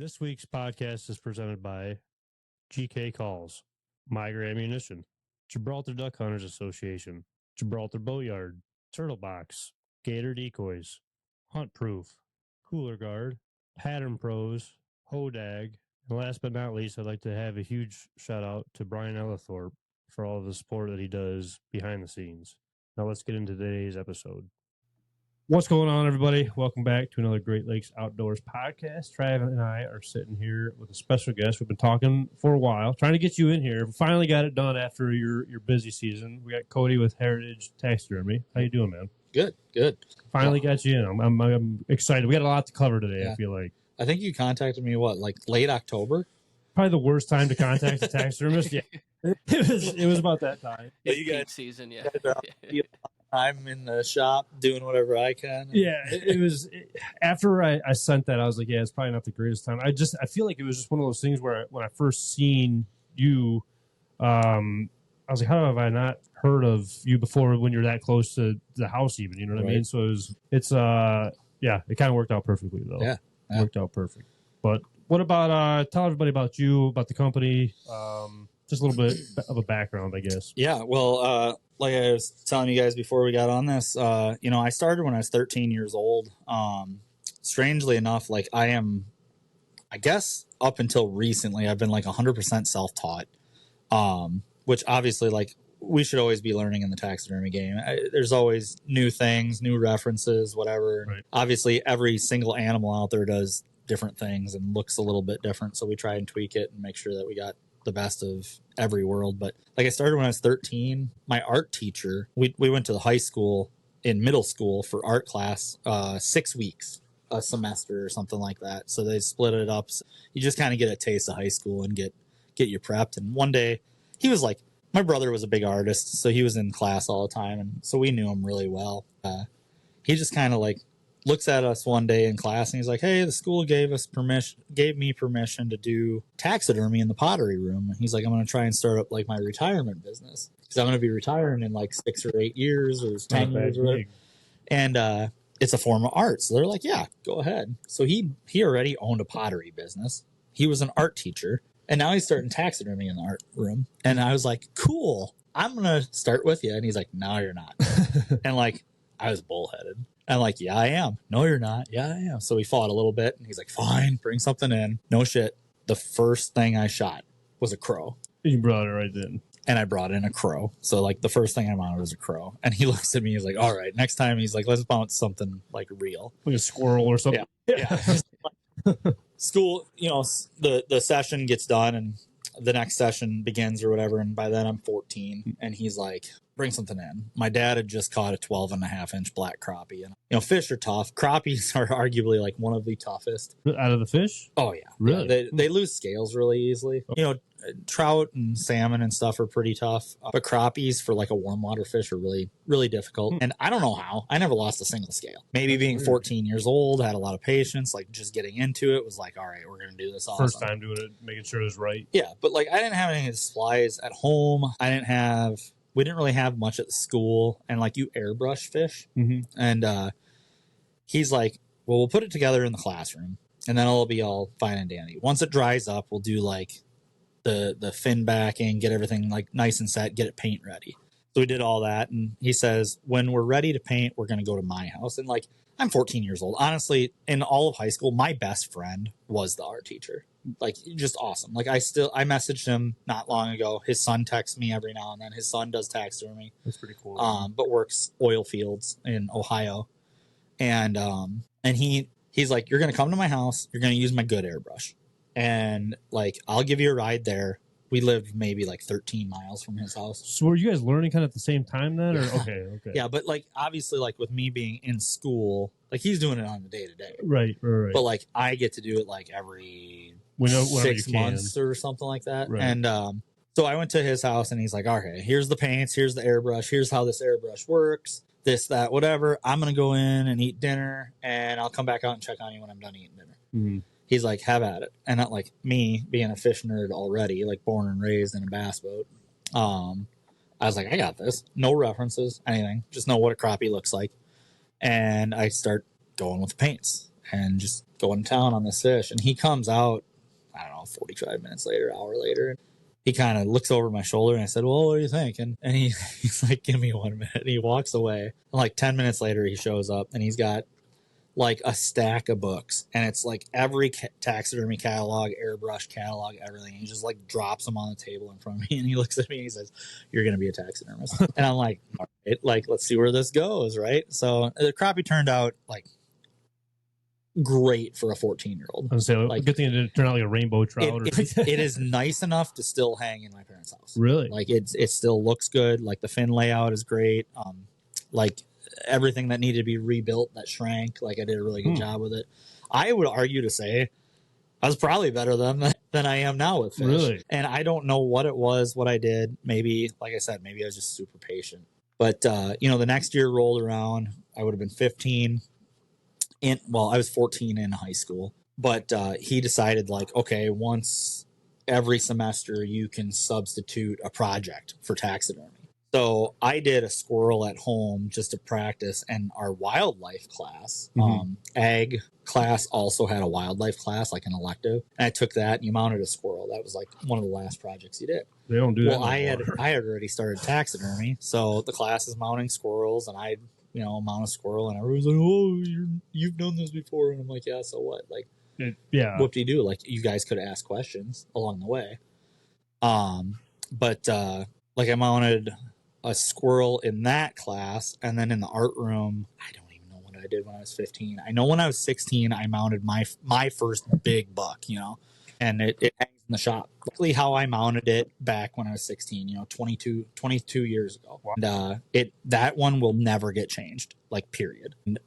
This week's podcast is presented by GK Calls, Migra Ammunition, Gibraltar Duck Hunters Association, Gibraltar Boatyard, Turtle Box, Gator Decoys, Hunt Proof, Cooler Guard, Pattern Pros, Hodag, and last but not least, I'd like to have a huge shout out to Brian Ellithorpe for all of the support that he does behind the scenes. Now let's get into today's episode. What's going on, everybody? Welcome back to another Great Lakes Outdoors podcast. Travis and I are sitting here with a special guest. We've been talking for a while, trying to get you in here. We finally got it done after your busy season. We got Cody with Heritage Taxidermy. How you doing, man? Good. Finally got you in. I'm excited. We got a lot to cover today, I feel like. I think you contacted me, like late October? Probably the worst time to contact a taxidermist. Yeah. It was about that time. Yeah, you guys, season, yeah. I'm in the shop doing whatever I can. Yeah, it was after I sent that, I was like, yeah, it's probably not the greatest time. I feel like it was just one of those things where when I first seen you, I was like, how have I not heard of you before when you're that close to the house even, you know what I mean? So it kind of worked out perfectly though. Yeah. Worked out perfect. But what about, tell everybody about you, about the company, just a little bit of a background, I guess. Yeah, well, like I was telling you guys before we got on this, I started when I was 13 years old. Strangely enough, like I guess up until recently, I've been like 100% self-taught, which obviously like we should always be learning in the taxidermy game. There's always new things, new references, whatever. Right. Obviously, every single animal out there does different things and looks a little bit different. So we try and tweak it and make sure that we got the best of every world. But like I started when I was 13. My art teacher, we went to the high school in middle school for art class 6 weeks a semester or something like that. So they split it up. So you just kind of get a taste of high school and get you prepped. And one day he was like, my brother was a big artist, so he was in class all the time, and so we knew him really well. He just kind of like looks at us one day in class and he's like, hey, the school gave me permission to do taxidermy in the pottery room. And he's like, I'm going to try and start up like my retirement business because I'm going to be retiring in like 6 or 8 years or 10 years or whatever. And it's a form of art. So they're like, yeah, go ahead. So he already owned a pottery business. He was an art teacher and now he's starting taxidermy in the art room. And I was like, cool, I'm going to start with you. And he's like, no, you're not. And like, I was bullheaded. I'm like, yeah, I am. No, you're not. Yeah, I am. So we fought a little bit and he's like, fine, bring something in. No shit. The first thing I shot was a crow. You brought it right then. And I brought in a crow. So like the first thing I mounted was a crow. And he looks at me, he's like, all right, next time he's like, let's mount something like real. Like a squirrel or something. Yeah. School, the session gets done and the next session begins or whatever. And by then I'm 14 and he's like, bring something in. My dad had just caught a 12.5-inch black crappie. And, fish are tough. Crappies are arguably like one of the toughest. Out of the fish? Oh, yeah. Really? Yeah, they lose scales really easily. Trout and salmon and stuff are pretty tough. But crappies for like a warm water fish are really, really difficult. And I don't know how. I never lost a single scale. Maybe being 14 years old, had a lot of patience, like just getting into it was like, all right, we're going to do this awesome. First time doing it, making sure it was right. Yeah, but like I didn't have any supplies at home. We didn't really have much at the school, and like you airbrush fish. Mm-hmm. And he's like, well, we'll put it together in the classroom and then it'll be all fine and dandy. Once it dries up, we'll do like the fin backing, get everything like nice and set, get it paint ready. So we did all that. And he says, when we're ready to paint, we're going to go to my house. And like, I'm 14 years old. Honestly, in all of high school, my best friend was the art teacher. Like, just awesome. Like, I messaged him not long ago. His son texts me every now and then. His son does taxidermy. That's pretty cool. But works oil fields in Ohio. And he's like, you're going to come to my house. You're going to use my good airbrush. And like, I'll give you a ride there. We lived maybe like 13 miles from his house. So were you guys learning kind of at the same time then? Or okay. Yeah, but like obviously like with me being in school, like he's doing it on the day to day. Right. But like I get to do it like every 6 months or something like that. Right. And so I went to his house and he's like, okay, here's the paints, here's the airbrush, here's how this airbrush works, this, that, whatever. I'm going to go in and eat dinner and I'll come back out and check on you when I'm done eating dinner. Mm-hmm. He's like, have at it. And not like me being a fish nerd already, like born and raised in a bass boat. I was like, I got this. No references, anything. Just know what a crappie looks like. And I start going with the paints. and just going to town on this fish. And he comes out, I don't know, 45 minutes later, hour later, and he kind of looks over my shoulder, and I said, well, what do you think? And he's like, give me 1 minute. And he walks away. And like 10 minutes later, he shows up, and he's got like a stack of books, and it's like every taxidermy catalog, airbrush catalog, everything. He just like drops them on the table in front of me, and he looks at me and he says, you're going to be a taxidermist. And I'm like, all right, like, let's see where this goes. Right. So the crappie turned out like great for a 14-year-old. I was saying, like, good thing it didn't turn out like a rainbow trout. It is nice enough to still hang in my parents' house. Really? Like it still looks good. Like the fin layout is great. Like everything that needed to be rebuilt that shrank, like I did a really good job with it. I would argue to say I was probably better than I am now with fish. Really? And I don't know what it was, what I did. Maybe, like I said, maybe I was just super patient. But the next year rolled around. I would have been 15. I was 14 in high school. But he decided, like, okay, once every semester you can substitute a project for taxidermy. So I did a squirrel at home just to practice, and our wildlife class, ag class, also had a wildlife class, like an elective. And I took that, and you mounted a squirrel. That was like one of the last projects you did. They don't do that. Well, I had already started taxidermy, so the class is mounting squirrels, and I, mount a squirrel, and everyone's like, "Oh, you've done this before," and I'm like, "Yeah, so what?" Like, whoop-de-doo. Like, you guys could ask questions along the way. But I mounted a squirrel in that class, and then in the art room, I don't even know what I did when I was 15. I know when I was 16, I mounted my first big buck, and it hangs in the shop. Luckily, how I mounted it back when I was 16, 22 years ago. And that one will never get changed, like, period. And,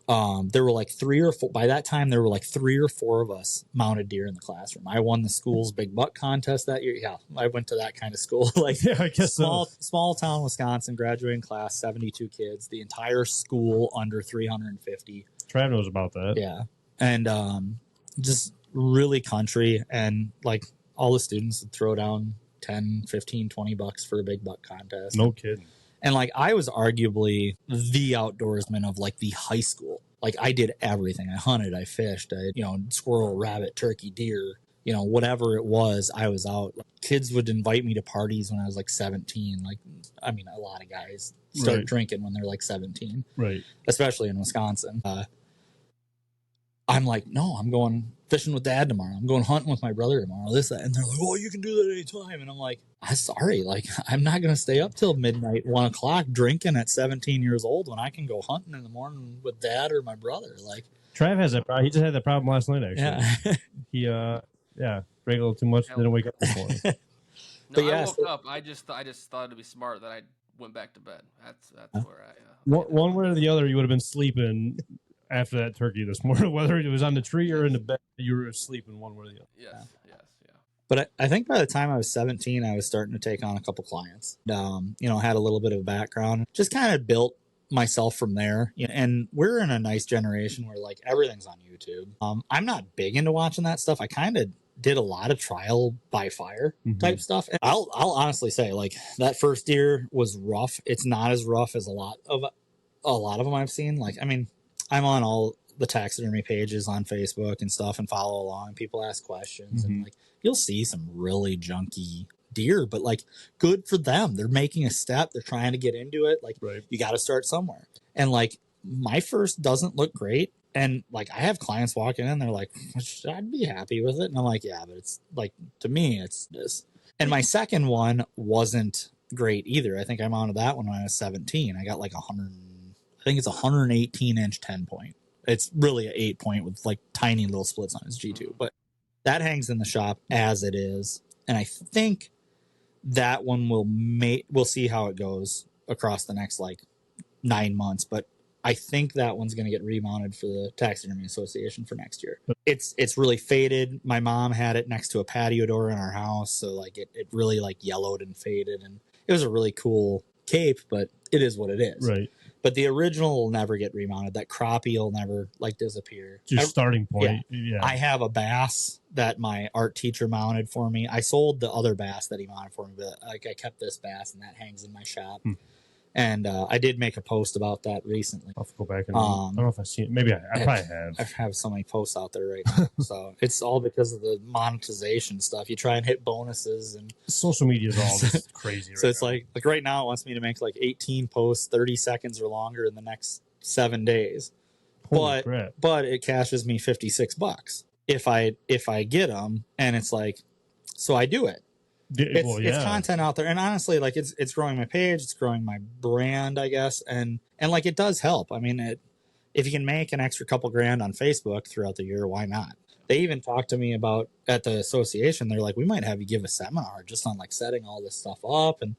there were like 3 or 4, by that time, there were like 3 or 4 of us mounted deer in the classroom. I won the school's big buck contest that year. Yeah, I went to that kind of school. Like, yeah, I guess small town Wisconsin, graduating class, 72 kids, the entire school under 350. Trav knows about that. Yeah. And just really country, and like all the students would throw down 10, 15, 20 bucks for a big buck contest. No kidding. And like I was arguably the outdoorsman of like the high school. Like I did everything. I hunted, I fished, squirrel, rabbit, turkey, deer, whatever it was, I was out. Kids would invite me to parties when I was like 17. Like, I mean, a lot of guys start drinking when they're like 17. Right. Especially in Wisconsin. I'm like, no, I'm going fishing with Dad tomorrow. I'm going hunting with my brother tomorrow. This, that. And they're like, oh, you can do that anytime. And I'm like, I'm sorry. Like, I'm not going to stay up till midnight, 1 o'clock drinking at 17 years old when I can go hunting in the morning with Dad or my brother. Like, Trav has that problem. He just had that problem last night, actually. Yeah. He, drank a little too much, didn't wake up this morning. No, I woke up. I just thought it'd be smart that I went back to bed. That's where I. One way or the other, you would have been sleeping after that turkey this morning, whether it was on the tree or in the bed, you were sleeping one way or the other. Yes. But I think by the time I was 17, I was starting to take on a couple clients. Had a little bit of a background, just kind of built myself from there. And we're in a nice generation where like everything's on YouTube. I'm not big into watching that stuff. I kind of did a lot of trial by fire type stuff. And I'll honestly say, like, that first deer was rough. It's not as rough as a lot of them I've seen. Like, I mean, I'm on all the taxidermy pages on Facebook and stuff and follow along, and people ask questions and like you'll see some really junky deer, but like good for them. They're making a step. They're trying to get into it. Like you got to start somewhere. And like my first doesn't look great. And like I have clients walking in, they're like, I'd be happy with it. And I'm like, yeah, but it's like, to me, it's this. And my second one wasn't great either. I think I mounted that one when I was 17. I got like 118-inch 10-point. It's really an 8-point with like tiny little splits on its G2, but that hangs in the shop as it is. And I think that one we'll see how it goes across the next like 9 months, but I think that one's going to get remounted for the Taxidermy Association for next year. It's really faded. My mom had it next to a patio door in our house, so like it really like yellowed and faded, and it was a really cool cape, but it is what it is. Right. But the original will never get remounted. That crappie will never like disappear. It's your starting point. Yeah. I have a bass that my art teacher mounted for me. I sold the other bass that he mounted for me, but like I kept this bass, and that hangs in my shop. And I did make a post about that recently. I'll have to go back and I don't know if I've seen it. Maybe I probably have. I have so many posts out there right now. So it's all because of the monetization stuff. You try and hit bonuses, and social media is all just crazy. So it's now. like right now it wants me to make like 18 posts, 30 seconds or longer in the next 7 days. Holy crap. But it cashes me $56 if I get them, and it's like, so I do it. It's content out there, and honestly, like it's growing my page, it's growing my brand, I guess, and like it does help. I mean, if you can make an extra couple grand on Facebook throughout the year, why not? They even talked to me about at the association. They're like, we might have you give a seminar just on like setting all this stuff up and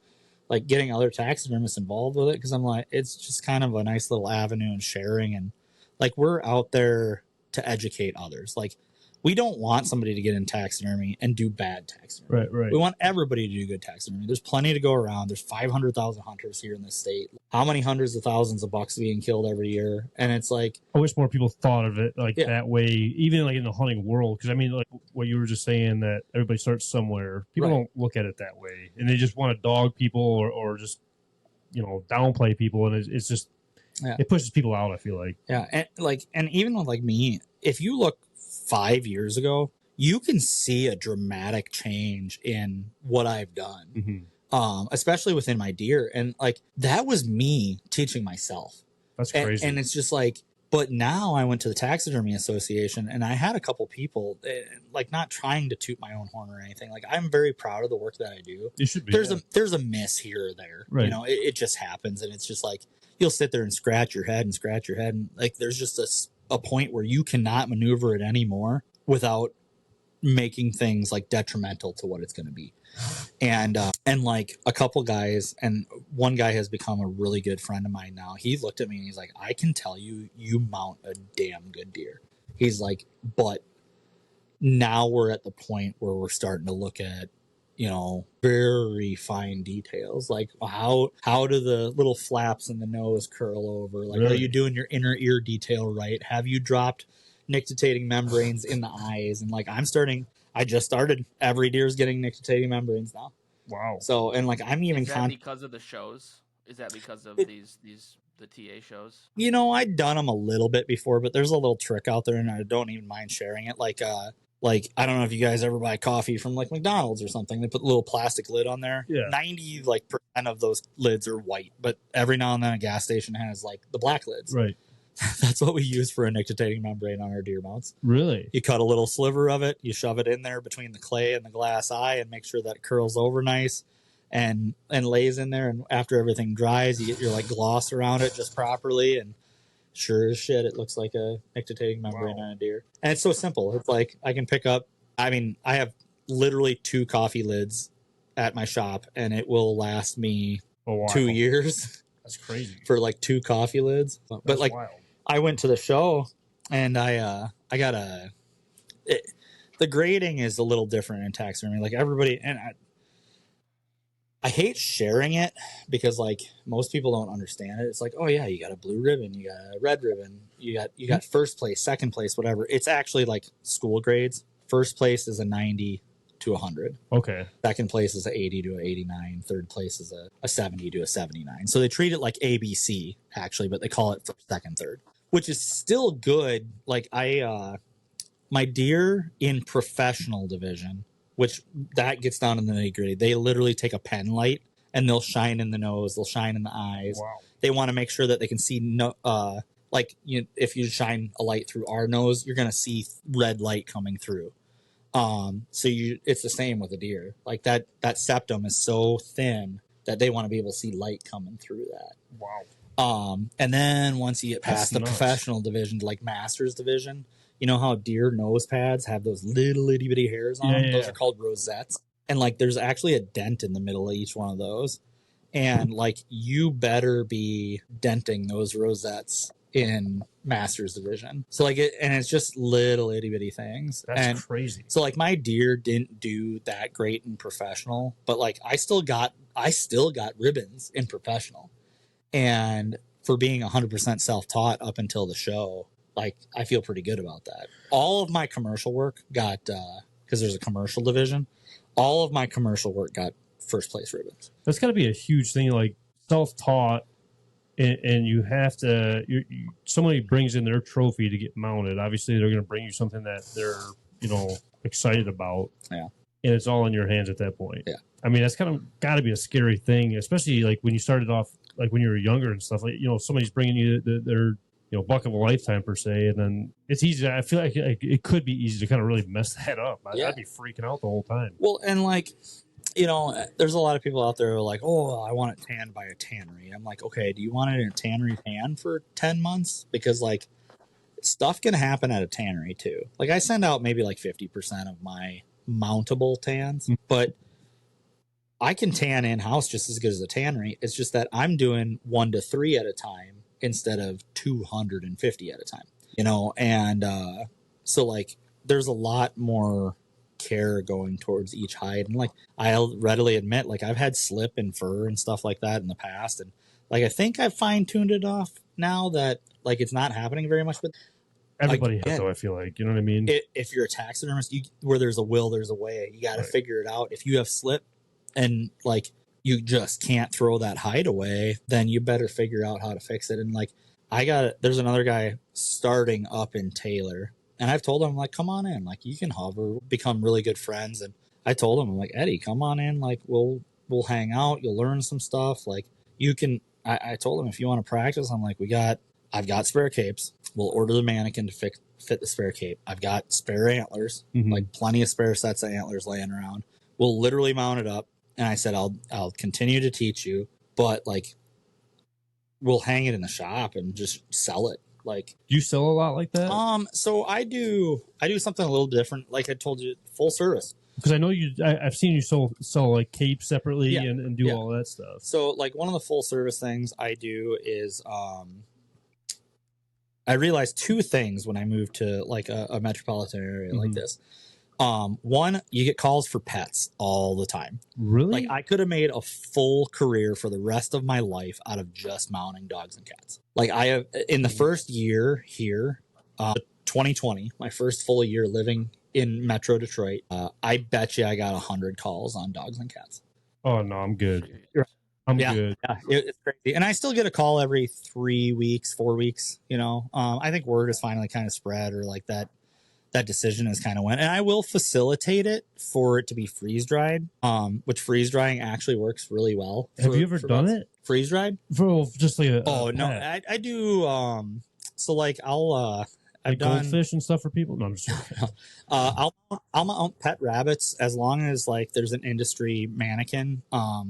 like getting other taxidermists involved with it, because I'm like, it's just kind of a nice little avenue and sharing, and like we're out there to educate others. Like, we don't want somebody to get in taxidermy and do bad taxidermy. Right. We want everybody to do good taxidermy. There's plenty to go around. There's 500,000 hunters here in this state. How many hundreds of thousands of bucks being killed every year? And it's like, I wish more people thought of it like that way, even like in the hunting world. Because I mean, like what you were just saying, that everybody starts somewhere. People don't look at it that way, and they just want to dog people or just downplay people, and it's just it pushes people out. I feel like and even with like me, if you look 5 years ago, you can see a dramatic change in what I've done, especially within my deer. And like, that was me teaching myself. That's crazy. And it's just like, but now I went to the Taxidermy Association, and I had a couple people like, not trying to toot my own horn or anything. Like, I'm very proud of the work that I do. You should be. There's a miss here or there, right. It just happens. And it's just like, you'll sit there and scratch your head. And like, there's just a point where you cannot maneuver it anymore without making things like detrimental to what it's going to be. And like a couple guys, and one guy has become a really good friend of mine now. He looked at me and he's like, I can tell you mount a damn good deer. He's like, but now we're at the point where we're starting to look at, very fine details, like how do the little flaps in the nose curl over? Like, Are you doing your inner ear detail right? Have you dropped nictitating membranes in the eyes? And like, I just started. Every deer's getting nictitating membranes now. Wow. So, and like, I'm even Is that because of the shows? Is that because of the TA shows? I'd done them a little bit before, but there's a little trick out there, and I don't even mind sharing it. Like, I don't know if you guys ever buy coffee from like McDonald's or something. They put a little plastic lid on there. Yeah. 90% of those lids are white, but every now and then a gas station has like the black lids. Right. That's what we use for a nictitating membrane on our deer mounts. Really? You cut a little sliver of it, you shove it in there between the clay and the glass eye, and make sure that it curls over nice and lays in there. And after everything dries, you get your like gloss around it just properly, and sure as shit, it looks like a nictitating membrane on a deer. And it's so simple. It's like, I can pick up, I have literally 2 coffee lids at my shop, and it will last me 2 years. That's crazy. For like 2 coffee lids. But like, wild. I went to the show, and I got the grading is a little different in taxidermy. Like, everybody, and I hate sharing it because like most people don't understand it. It's like, oh yeah, you got a blue ribbon, you got a red ribbon, you got first place, second place, whatever. It's actually like school grades. First place is a 90 to 100. Okay. Second place is a 80 to 89. Third place is a 70 to a 79. So they treat it like ABC actually, but they call it first, second, third, which is still good. Like, my deer in professional division, which that gets down in the nitty-gritty. They literally take a pen light and they'll shine in the nose, they'll shine in the eyes. Wow. They want to make sure that they can see if you shine a light through our nose, you're going to see red light coming through. It's the same with a deer. Like, that septum is so thin that they want to be able to see light coming through that. Wow. And then once you get past the professional division, like masters division, you know how deer nose pads have those little itty bitty hairs on them? Yeah. Those are called rosettes. And like, there's actually a dent in the middle of each one of those. And like, you better be denting those rosettes in masters division. So like, it's just little itty bitty things. That's crazy. So like, my deer didn't do that great in professional, but like, I still got ribbons in professional. And for being 100% self-taught up until the show, like, I feel pretty good about that. All of my commercial work got, because there's a commercial division, all of my commercial work got first place ribbons. That's got to be a huge thing. Like, self-taught, and you have to. Somebody brings in their trophy to get mounted. Obviously, they're going to bring you something that they're excited about. Yeah, and it's all in your hands at that point. Yeah, I mean that's kind of got to be a scary thing, especially like when you started off, like when you were younger and stuff. Like somebody's bringing you their buck of a lifetime per se, and then it's easy. I feel like it could be easy to kind of really mess that up. I'd be freaking out the whole time. Well, and like, there's a lot of people out there who are like, oh, I want it tanned by a tannery. I'm like, okay, do you want it in a tannery pan for 10 months? Because like stuff can happen at a tannery too. Like I send out maybe like 50% of my mountable tans, but I can tan in-house just as good as a tannery. It's just that I'm doing 1 to 3 at a time instead of 250 at a time, and so like there's a lot more care going towards each hide. And like I'll readily admit, like I've had slip and fur and stuff like that in the past, and like I think I've fine-tuned it off now that like it's not happening very much. But everybody has, though, I feel like, you know what I mean? If you're a taxidermist, where there's a will, there's a way. You got to figure it out. If you have slip and like you just can't throw that hide away, then you better figure out how to fix it. And like there's another guy starting up in Taylor, and I've told him, like, come on in, like you can hover, become really good friends. And I told him, I'm like, Eddie, come on in, like we'll hang out, you'll learn some stuff. Like you can, I told him, if you want to practice, I'm like, I've got spare capes. We'll order the mannequin to fit the spare cape. I've got spare antlers, like plenty of spare sets of antlers laying around. We'll literally mount it up. And I said, I'll continue to teach you, but like we'll hang it in the shop and just sell it. Like, do you sell a lot like that? So I do something a little different. Like I told you, full service. Because I know I've seen you sell like capes separately and do all that stuff. So like one of the full service things I do is, I realized 2 things when I moved to like a metropolitan area like this. One, you get calls for pets all the time. Really? Like I could have made a full career for the rest of my life out of just mounting dogs and cats. Like I have in the first year here, 2020, my first full year living in Metro Detroit, I bet you I got 100 calls on dogs and cats. Oh no, I'm good. I'm good. Yeah, it's crazy. And I still get a call every 3 weeks, 4 weeks, I think word is finally kind of spread, or like that decision is kind of went, and I will facilitate it for it to be freeze dried, which freeze drying actually works really well. Have you ever done it? Freeze dried? For just like no, I do. So like I've done goldfish and stuff for people. No, I'm just joking. I'll mount pet rabbits as long as like there's an industry mannequin.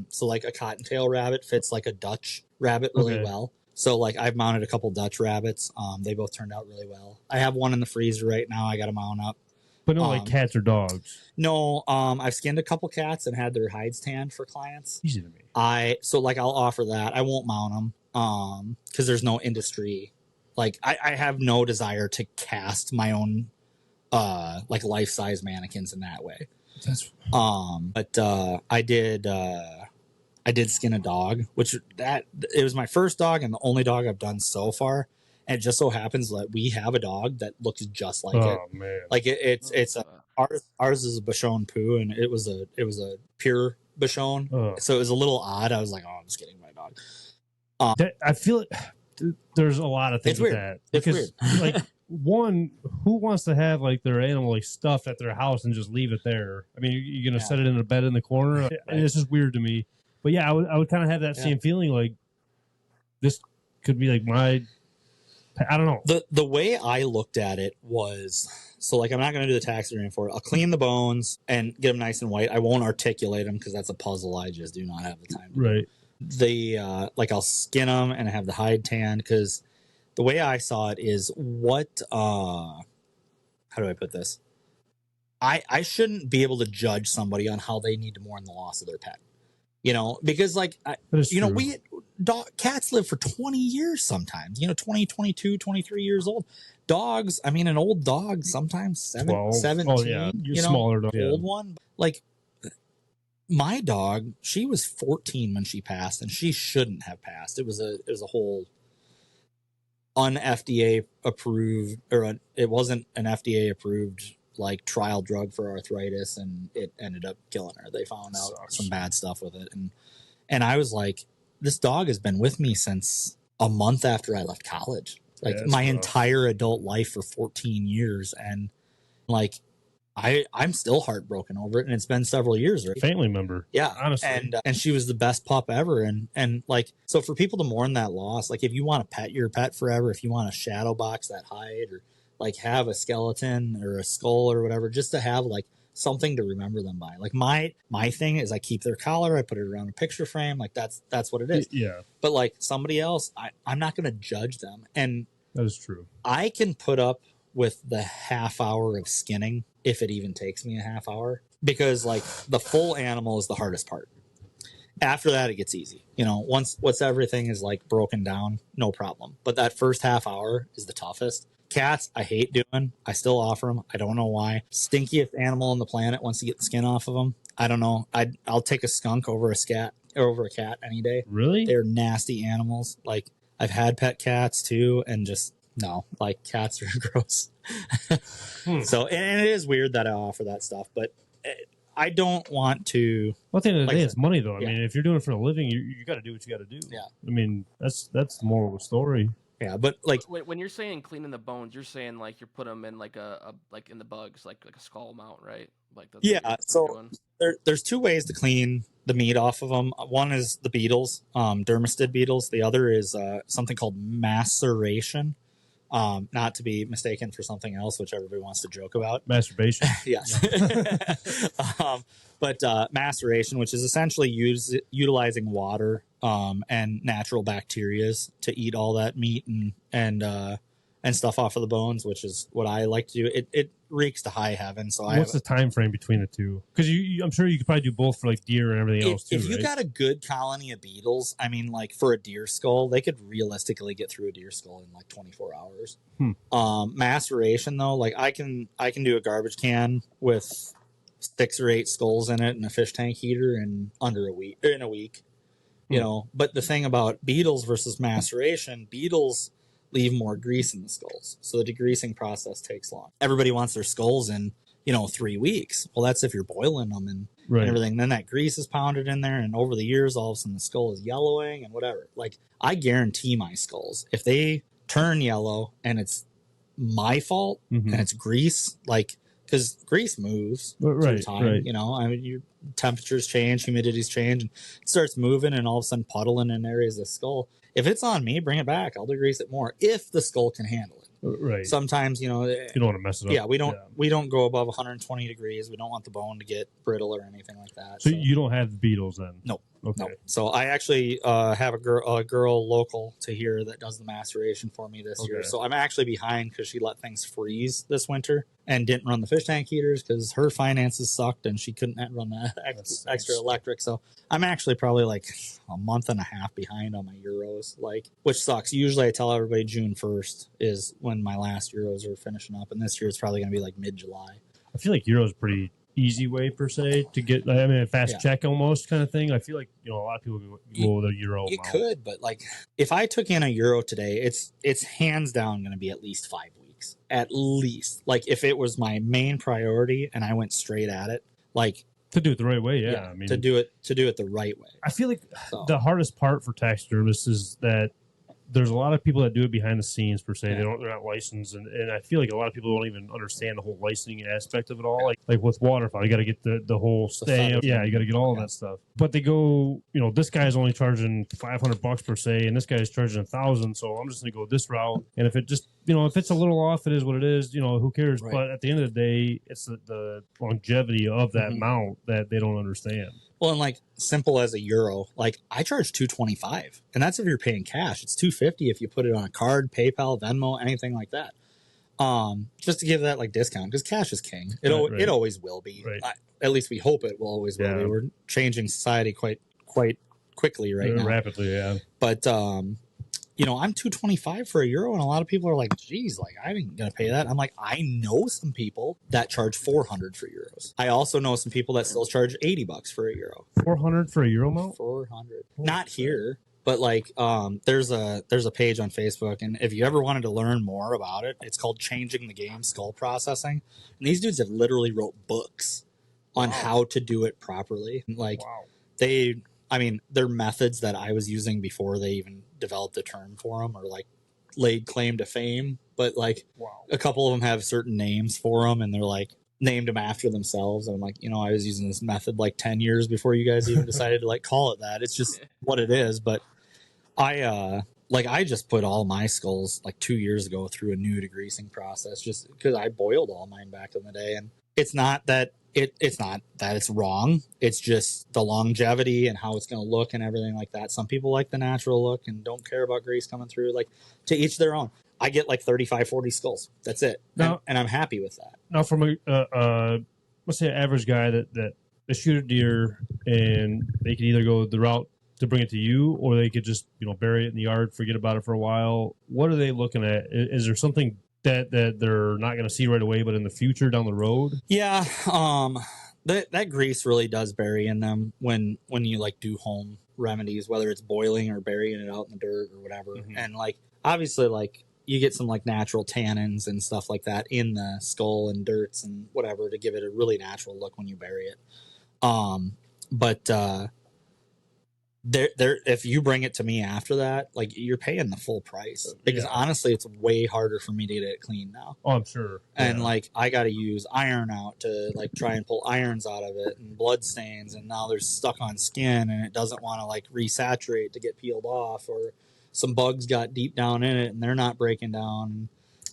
So like a cottontail rabbit fits like a Dutch rabbit really well. So like I've mounted a couple Dutch rabbits. They both turned out really well. I have one in the freezer right now. I got to mount up. But no, like cats or dogs. No, I've skinned a couple cats and had their hides tanned for clients. Easy to me. I'll offer that. I won't mount them because there's no industry. Like I have no desire to cast my own like life size mannequins in that way. But I did skin a dog, it was my first dog and the only dog I've done so far. And it just so happens that we have a dog that looks just like it. Oh man! Like it's ours is a Bichon Poo, and it was a pure Bichon. So it was a little odd. I was like, oh, I'm just getting my dog. I feel it. There's a lot of things with that. It's weird. Like one, who wants to have like their animal like stuffed at their house and just leave it there? I mean, you're gonna set it in a bed in the corner. Right. It's just weird to me. But yeah, I would kind of have that same feeling. Like this could be like I don't know. The way I looked at it was, so like I'm not going to do the taxidermy for it. I'll clean the bones and get them nice and white. I won't articulate them because that's a puzzle I just do not have the time to do. Like I'll skin them and have the hide tan, because the way I saw it is how do I put this? I shouldn't be able to judge somebody on how they need to mourn the loss of their pet. Because like, cats live for 20 years sometimes, 20, 22, 23 years old. Dogs, I mean, an old dog, sometimes 17, oh, yeah. Smaller dog. Old one. Like my dog, she was 14 when she passed, and she shouldn't have passed. It was a whole un-FDA approved, or it wasn't an FDA approved like trial drug for arthritis, and it ended up killing her. They found out some bad stuff with it, and I was like, this dog has been with me since a month after I left college. Like Yeah, my rough. entire adult life for 14 years. And like, I'm still heartbroken over it. And it's been several years, right? Family member. Yeah. Honestly. And she was the best pup ever. And like, so for people to mourn that loss, like if you want to pet your pet forever, if you want to shadow box that hide or like have a skeleton or a skull or whatever, just to have like something to remember them by. Like my thing is I keep their collar, I put it around a picture frame. Like that's what it is. Yeah. But like somebody else, I'm not going to judge them. And that is true. I can put up with the half hour of skinning if it even takes me a half hour, because like the full animal is the hardest part. After that, it gets easy. You know, once everything is like broken down, no problem. But that first half hour is the toughest. Cats, I hate doing. I still offer them. I don't know why. Stinkiest animal on the planet once you get the skin off of them. I don't know. I'll take a skunk over a cat any day. Really? They're nasty animals. Like I've had pet cats too, and just no, like cats are gross. So, and it is weird that I offer that stuff, but I don't want to. Well, at the end of the like day, it's money, though. I yeah. mean, if you're doing it for a living, you got to do what you got to do. Yeah. I mean, that's the moral of the story. Yeah, but like when you're saying cleaning the bones, you're saying like you're putting them in like a like in the bugs, like a skull mount, right? Like that's yeah. So there's two ways to clean the meat off of them. One is the beetles, dermestid beetles. The other is something called maceration. Not to be mistaken for something else, which everybody wants to joke about. Masturbation. Yes. But maceration, which is essentially utilizing water and natural bacterias to eat all that meat and stuff off of the bones, which is what I like to do. It reeks to high heaven. So what's the time frame between the two? Because I'm sure you could probably do both for like deer and everything else too. If you got a good colony of beetles, I mean, like for a deer skull, they could realistically get through a deer skull in like 24 hours. Maceration though, like I can do a garbage can with 6 or 8 skulls in it and a fish tank heater in a week. You know, but the thing about beetles versus maceration, beetles leave more grease in the skulls, so the degreasing process takes long. Everybody wants their skulls in 3 weeks. Well, that's if you're boiling them and everything. Then that grease is pounded in there, and over the years, all of a sudden the skull is yellowing and whatever. Like I guarantee my skulls, if they turn yellow and it's my fault and it's grease, like because grease moves through time. You know, I mean, your temperatures change, humidities change, and it starts moving, and all of a sudden puddling in areas of the skull. If it's on me, bring it back. I'll degrease it more if the skull can handle it. Right. Sometimes, you don't want to mess it up. Yeah, we don't go above 120 degrees. We don't want the bone to get brittle or anything like that. So you don't have beetles then? No. Okay. No. So I actually have a girl local to here that does the maceration for me this year. So I'm actually behind because she let things freeze this winter and didn't run the fish tank heaters because her finances sucked and she couldn't run the extra electric. So I'm actually probably like a month and a half behind on my Euros, which sucks. Usually I tell everybody June 1st is when my last Euros are finishing up, and this year it's probably going to be like mid-July. I feel like Euros pretty easy way per se to get. I mean, a fast check almost kind of thing. I feel like a lot of people go with a Euro. You could, but like if I took in a Euro today, it's hands down going to be at least 5 weeks, at least. Like if it was my main priority and I went straight at it, like to do it the right way. Yeah, I mean to do it the right way. I feel like the hardest part for taxidermists is that there's a lot of people that do it behind the scenes per se. They're not licensed, and I feel like a lot of people don't even understand the whole licensing aspect of it all. Like with waterfowl, you got to get the whole stay. You got to get all of that stuff. But they go, this guy's only charging $500 per se, and this guy's charging $1,000. So I'm just gonna go this route. And if it just, if it's a little off, it is what it is. Who cares? Right. But at the end of the day, it's the longevity of that mount that they don't understand. Well, and like simple as a Euro, like I charge $225, and that's if you're paying cash. It's $250 if you put it on a card, PayPal, Venmo, anything like that. Just to give that like discount, because cash is king. It always will be. Right. At least we hope it will always will be. We're changing society quite quickly right now. Rapidly, yeah. But I'm $225 for a Euro, and a lot of people are like, geez, like I ain't gonna pay that. I'm like, I know some people that charge $400 for Euros. I also know some people that still charge $80 for a Euro. $400 for a Euro mount? $400. Not here, but like there's a page on Facebook, and if you ever wanted to learn more about it, it's called Changing the Game Skull Processing. And these dudes have literally wrote books on how to do it properly. Like I mean, they're methods that I was using before they even developed a term for them or like laid claim to fame. But like a couple of them have certain names for them and they're like named them after themselves. And I'm like, I was using this method like 10 years before you guys even decided to like call it that. It's just what it is. But I just put all my skulls like 2 years ago through a new degreasing process just because I boiled all mine back in the day. And it's not that it's wrong. It's just the longevity and how it's going to look and everything like that. Some people like the natural look and don't care about grease coming through. Like, to each their own. I get like 35, 40 skulls. That's it. Now, and I'm happy with that. Now, from a let's say an average guy that they shoot a deer and they can either go the route to bring it to you, or they could just bury it in the yard, forget about it for a while. What are they looking at? Is there something that they're not going to see right away, but in the future down the road? Yeah, that grease really does bury in them when you like do home remedies, whether it's boiling or burying it out in the dirt or whatever. Mm-hmm. And like obviously like you get some like natural tannins and stuff like that in the skull and dirts and whatever to give it a really natural look when you bury it. But if you bring it to me after that, like you're paying the full price because honestly, it's way harder for me to get it clean now. Oh, I'm sure. And like I got to use iron out to like try and pull irons out of it and blood stains, and now there's stuck on skin and it doesn't want to like resaturate to get peeled off, or some bugs got deep down in it and they're not breaking down.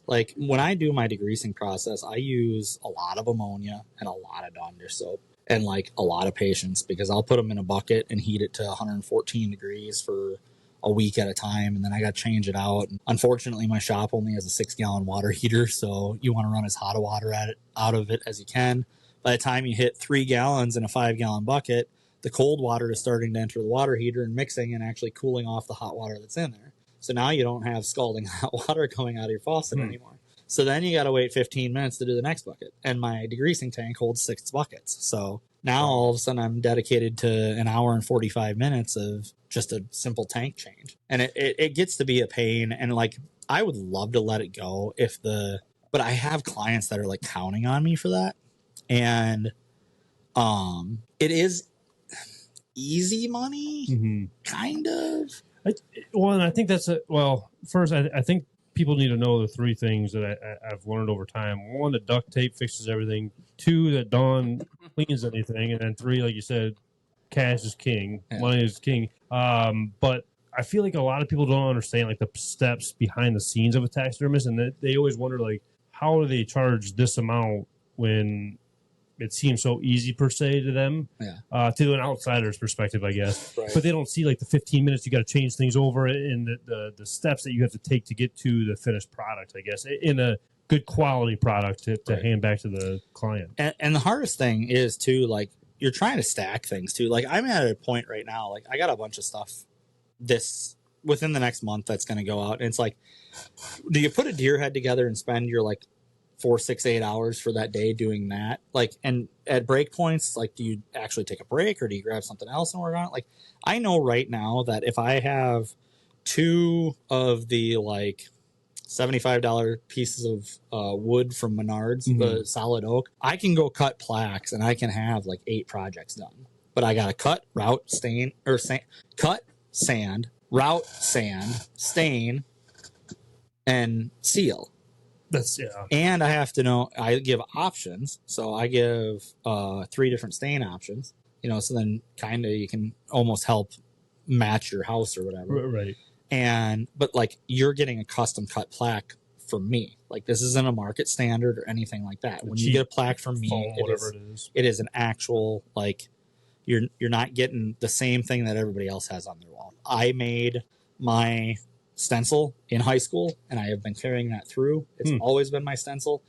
Like when I do my degreasing process, I use a lot of ammonia and a lot of Dawn dish soap. And like a lot of patience, because I'll put them in a bucket and heat it to 114 degrees for a week at a time. And then I got to change it out. And unfortunately, my shop only has a 6-gallon water heater. So you want to run as hot a water out of it as you can. By the time you hit 3 gallons in a 5-gallon bucket, the cold water is starting to enter the water heater and mixing and actually cooling off the hot water that's in there. So now you don't have scalding hot water coming out of your faucet anymore. So then you got to wait 15 minutes to do the next bucket. And my degreasing tank holds 6 buckets. So now all of a sudden I'm dedicated to an hour and 45 minutes of just a simple tank change. And it gets to be a pain. And like, I would love to let it go but I have clients that are like counting on me for that. And it is easy money, kind of. And I think that's first, I think people need to know the 3 things that I've learned over time. 1, that duct tape fixes everything. 2, that Dawn cleans anything. And then 3, like you said, cash is king. Yeah. Money is king. But I feel like a lot of people don't understand like the steps behind the scenes of a taxidermist, and that they always wonder like, how do they charge this amount when it seems so easy per se to them, to an outsider's perspective, I guess. Right. But they don't see like the 15 minutes you got to change things over and the steps that you have to take to get to the finished product, I guess, in a good quality product to hand back to the client. And the hardest thing is too, like you're trying to stack things too. Like I'm at a point right now, like I got a bunch of stuff within the next month that's going to go out. And it's like, do you put a deer head together and spend your like 4, 6, 8 hours for that day doing that? Like, and at break points, like, do you actually take a break or do you grab something else and work on it? Like, I know right now that if I have 2 of the like $75 pieces of wood from Menards, the solid oak, I can go cut plaques and I can have like 8 projects done. But I got to cut, route, stain, or cut, sand, route, sand, stain, and seal. And I have to know, I give options. So I give 3 different stain options, so then kind of you can almost help match your house or whatever. Right. But like you're getting a custom cut plaque from me. Like this isn't a market standard or anything like that. When you get a plaque from me, it is an actual, like you're not getting the same thing that everybody else has on their wall. I made my stencil in high school and I have been carrying that through. It's always been my stencil.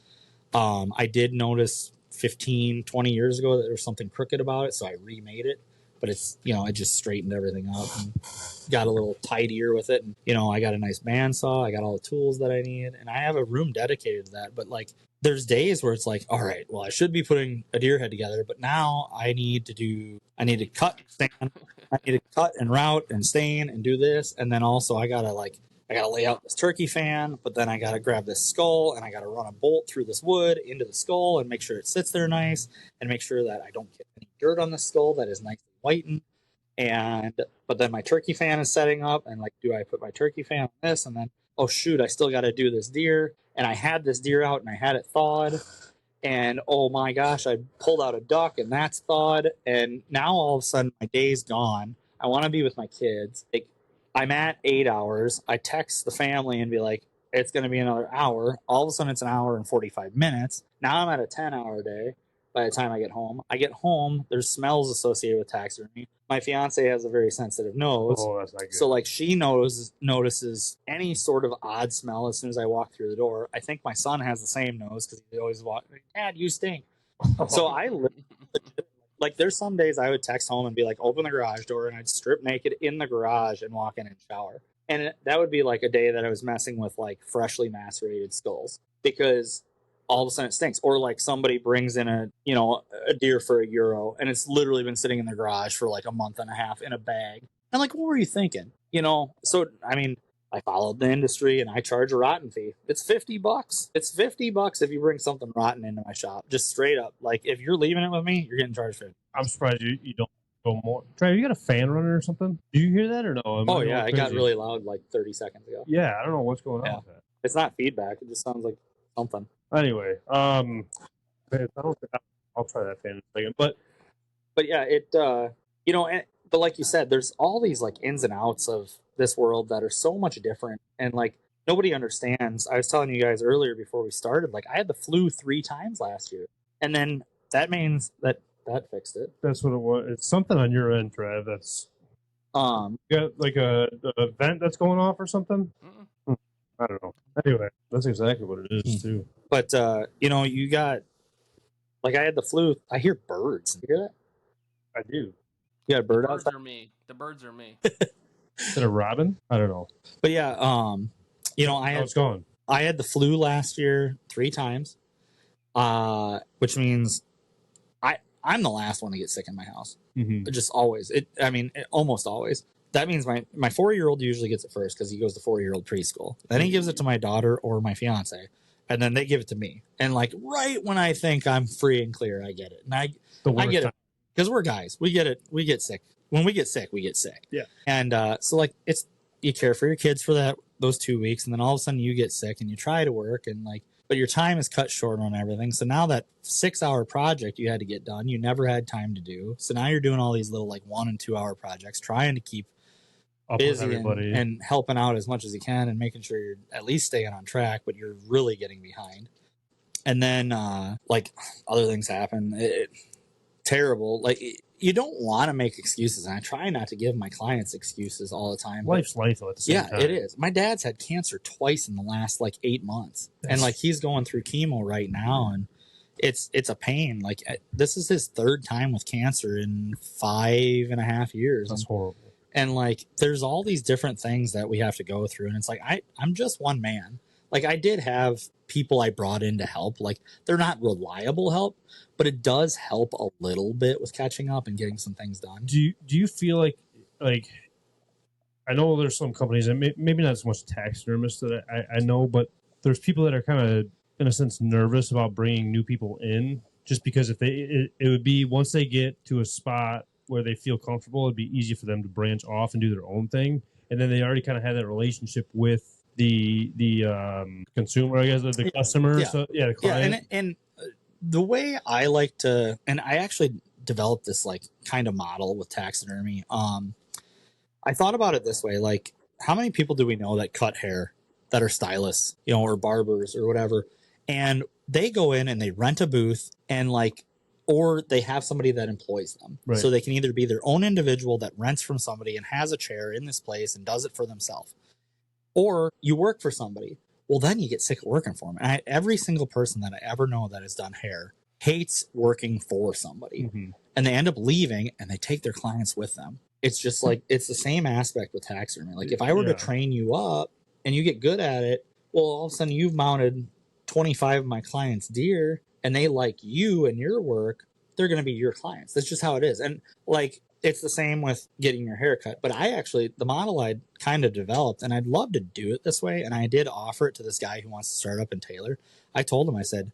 I did notice 15, 20 years ago that there was something crooked about it, so I remade it. But it's, I just straightened everything up and got a little tidier with it. And, I got a nice bandsaw. I got all the tools that I need. And I have a room dedicated to that. But, like, there's days where it's like, all right, well, I should be putting a deer head together. But now I need to cut, stain. I need to cut and route and stain and do this. And then also I got to lay out this turkey fan. But then I got to grab this skull and I got to run a bolt through this wood into the skull and make sure it sits there nice. And make sure that I don't get any dirt on the skull that is nicely whitened. But then my turkey fan is setting up, and like, do I put my turkey fan on this? And then, oh shoot, I still got to do this deer. And I had this deer out and I had it thawed. And oh my gosh, I pulled out a duck and that's thawed. And now all of a sudden my day's gone. I want to be with my kids. Like, I'm at 8 hours. I text the family and be like, it's going to be another hour. All of a sudden it's an hour and 45 minutes. Now I'm at a 10-hour day by the time I get home, there's smells associated with taxidermy. My fiance has a very sensitive nose. Oh, that's not good. So like she notices any sort of odd smell as soon as I walk through the door. I think my son has the same nose because he always walks, Dad, you stink. So I like there's some days I would text home and be like, open the garage door, and I'd strip naked in the garage and walk in and shower. And that would be like a day that I was messing with like freshly macerated skulls because all of a sudden it stinks. Or like somebody brings in a deer for €1 and it's literally been sitting in their garage for like a month and a half in a bag. And like, what were you thinking? So I mean, I followed the industry and I charge a rotten fee. It's $50. It's $50 if you bring something rotten into my shop. Just straight up. Like, if you're leaving it with me, you're getting charged $50. I'm surprised you don't go more. Trey, you got a fan running or something? Do you hear that or no? Oh yeah, it got really loud like 30 seconds ago. Yeah, I don't know what's going on with that. It's not feedback. It just sounds like something. Anyway, I don't think I'll try that fan in a second. But yeah, but like you said, there's all these like ins and outs of this world that are so much different, and like nobody understands. I was telling you guys earlier before we started, like I had the flu 3 times last year, and then that means that fixed it. That's what it was. It's something on your end, Trev. That's you got like a vent that's going off or something. I don't know. Anyway, that's exactly what it is too. But you got like I had the flu. I hear birds. You hear that? I do. You got a bird outside? The birds are me. Is it a robin? I don't know. But yeah, it's gone. I had the flu last year 3 times, which means I'm the last one to get sick in my house. Mm-hmm. Just always. Almost always. That means my 4-year-old usually gets it first because he goes to 4-year-old preschool. Then he gives it to my daughter or my fiance, and then they give it to me. And like right when I think I'm free and clear, I get it. And I get it because we're guys. We get it. We get sick. When we get sick, we get sick. Yeah. And so like you care for your kids for those 2 weeks, and then all of a sudden you get sick and you try to work and like, but your time is cut short on everything. So now that 6-hour project you had to get done, you never had time to do. So now you're doing all these little like 1 and 2 hour projects, trying to keep busy and helping out as much as you can and making sure you're at least staying on track, but you're really getting behind. And then like other things happen. Terrible. Like you don't want to make excuses, and I try not to give my clients excuses all the time. Life's life at the same time. Yeah, it is. My dad's had cancer twice in the last like 8 months, and like he's going through chemo right now, and it's a pain. Like this is his 3rd time with cancer in 5.5 years. That's horrible. And like there's all these different things that we have to go through, and it's like I'm just one man. Like I did have people I brought in to help. Like they're not reliable help, but it does help a little bit with catching up and getting some things done. Do you feel like I know there's some companies, and maybe not so much taxidermists that I know, but there's people that are kind of in a sense nervous about bringing new people in, just because if it would be once they get to a spot where they feel comfortable, it'd be easy for them to branch off and do their own thing, and then they already kind of have that relationship with the consumer, I guess, the customer. Yeah. So the client. Yeah, and the way I like to, and I actually developed this like kind of model with taxidermy. I thought about it this way: like, how many people do we know that cut hair, that are stylists, or barbers or whatever, and they go in and they rent a booth and like, or they have somebody that employs them, right. So they can either be their own individual that rents from somebody and has a chair in this place and does it for themselves, or you work for somebody. Well, then you get sick of working for them. And every single person that I ever know that has done hair hates working for somebody. Mm-hmm. And they end up leaving and they take their clients with them. It's just like, it's the same aspect with taxidermy. Like if I were to train you up and you get good at it, well, all of a sudden you've mounted 25 of my clients' deer and they like you and your work, they're going to be your clients. That's just how it is. And like, it's the same with getting your hair cut. But the model I kind of developed, and I'd love to do it this way, and I did offer it to this guy who wants to start up in Taylor. I told him, I said,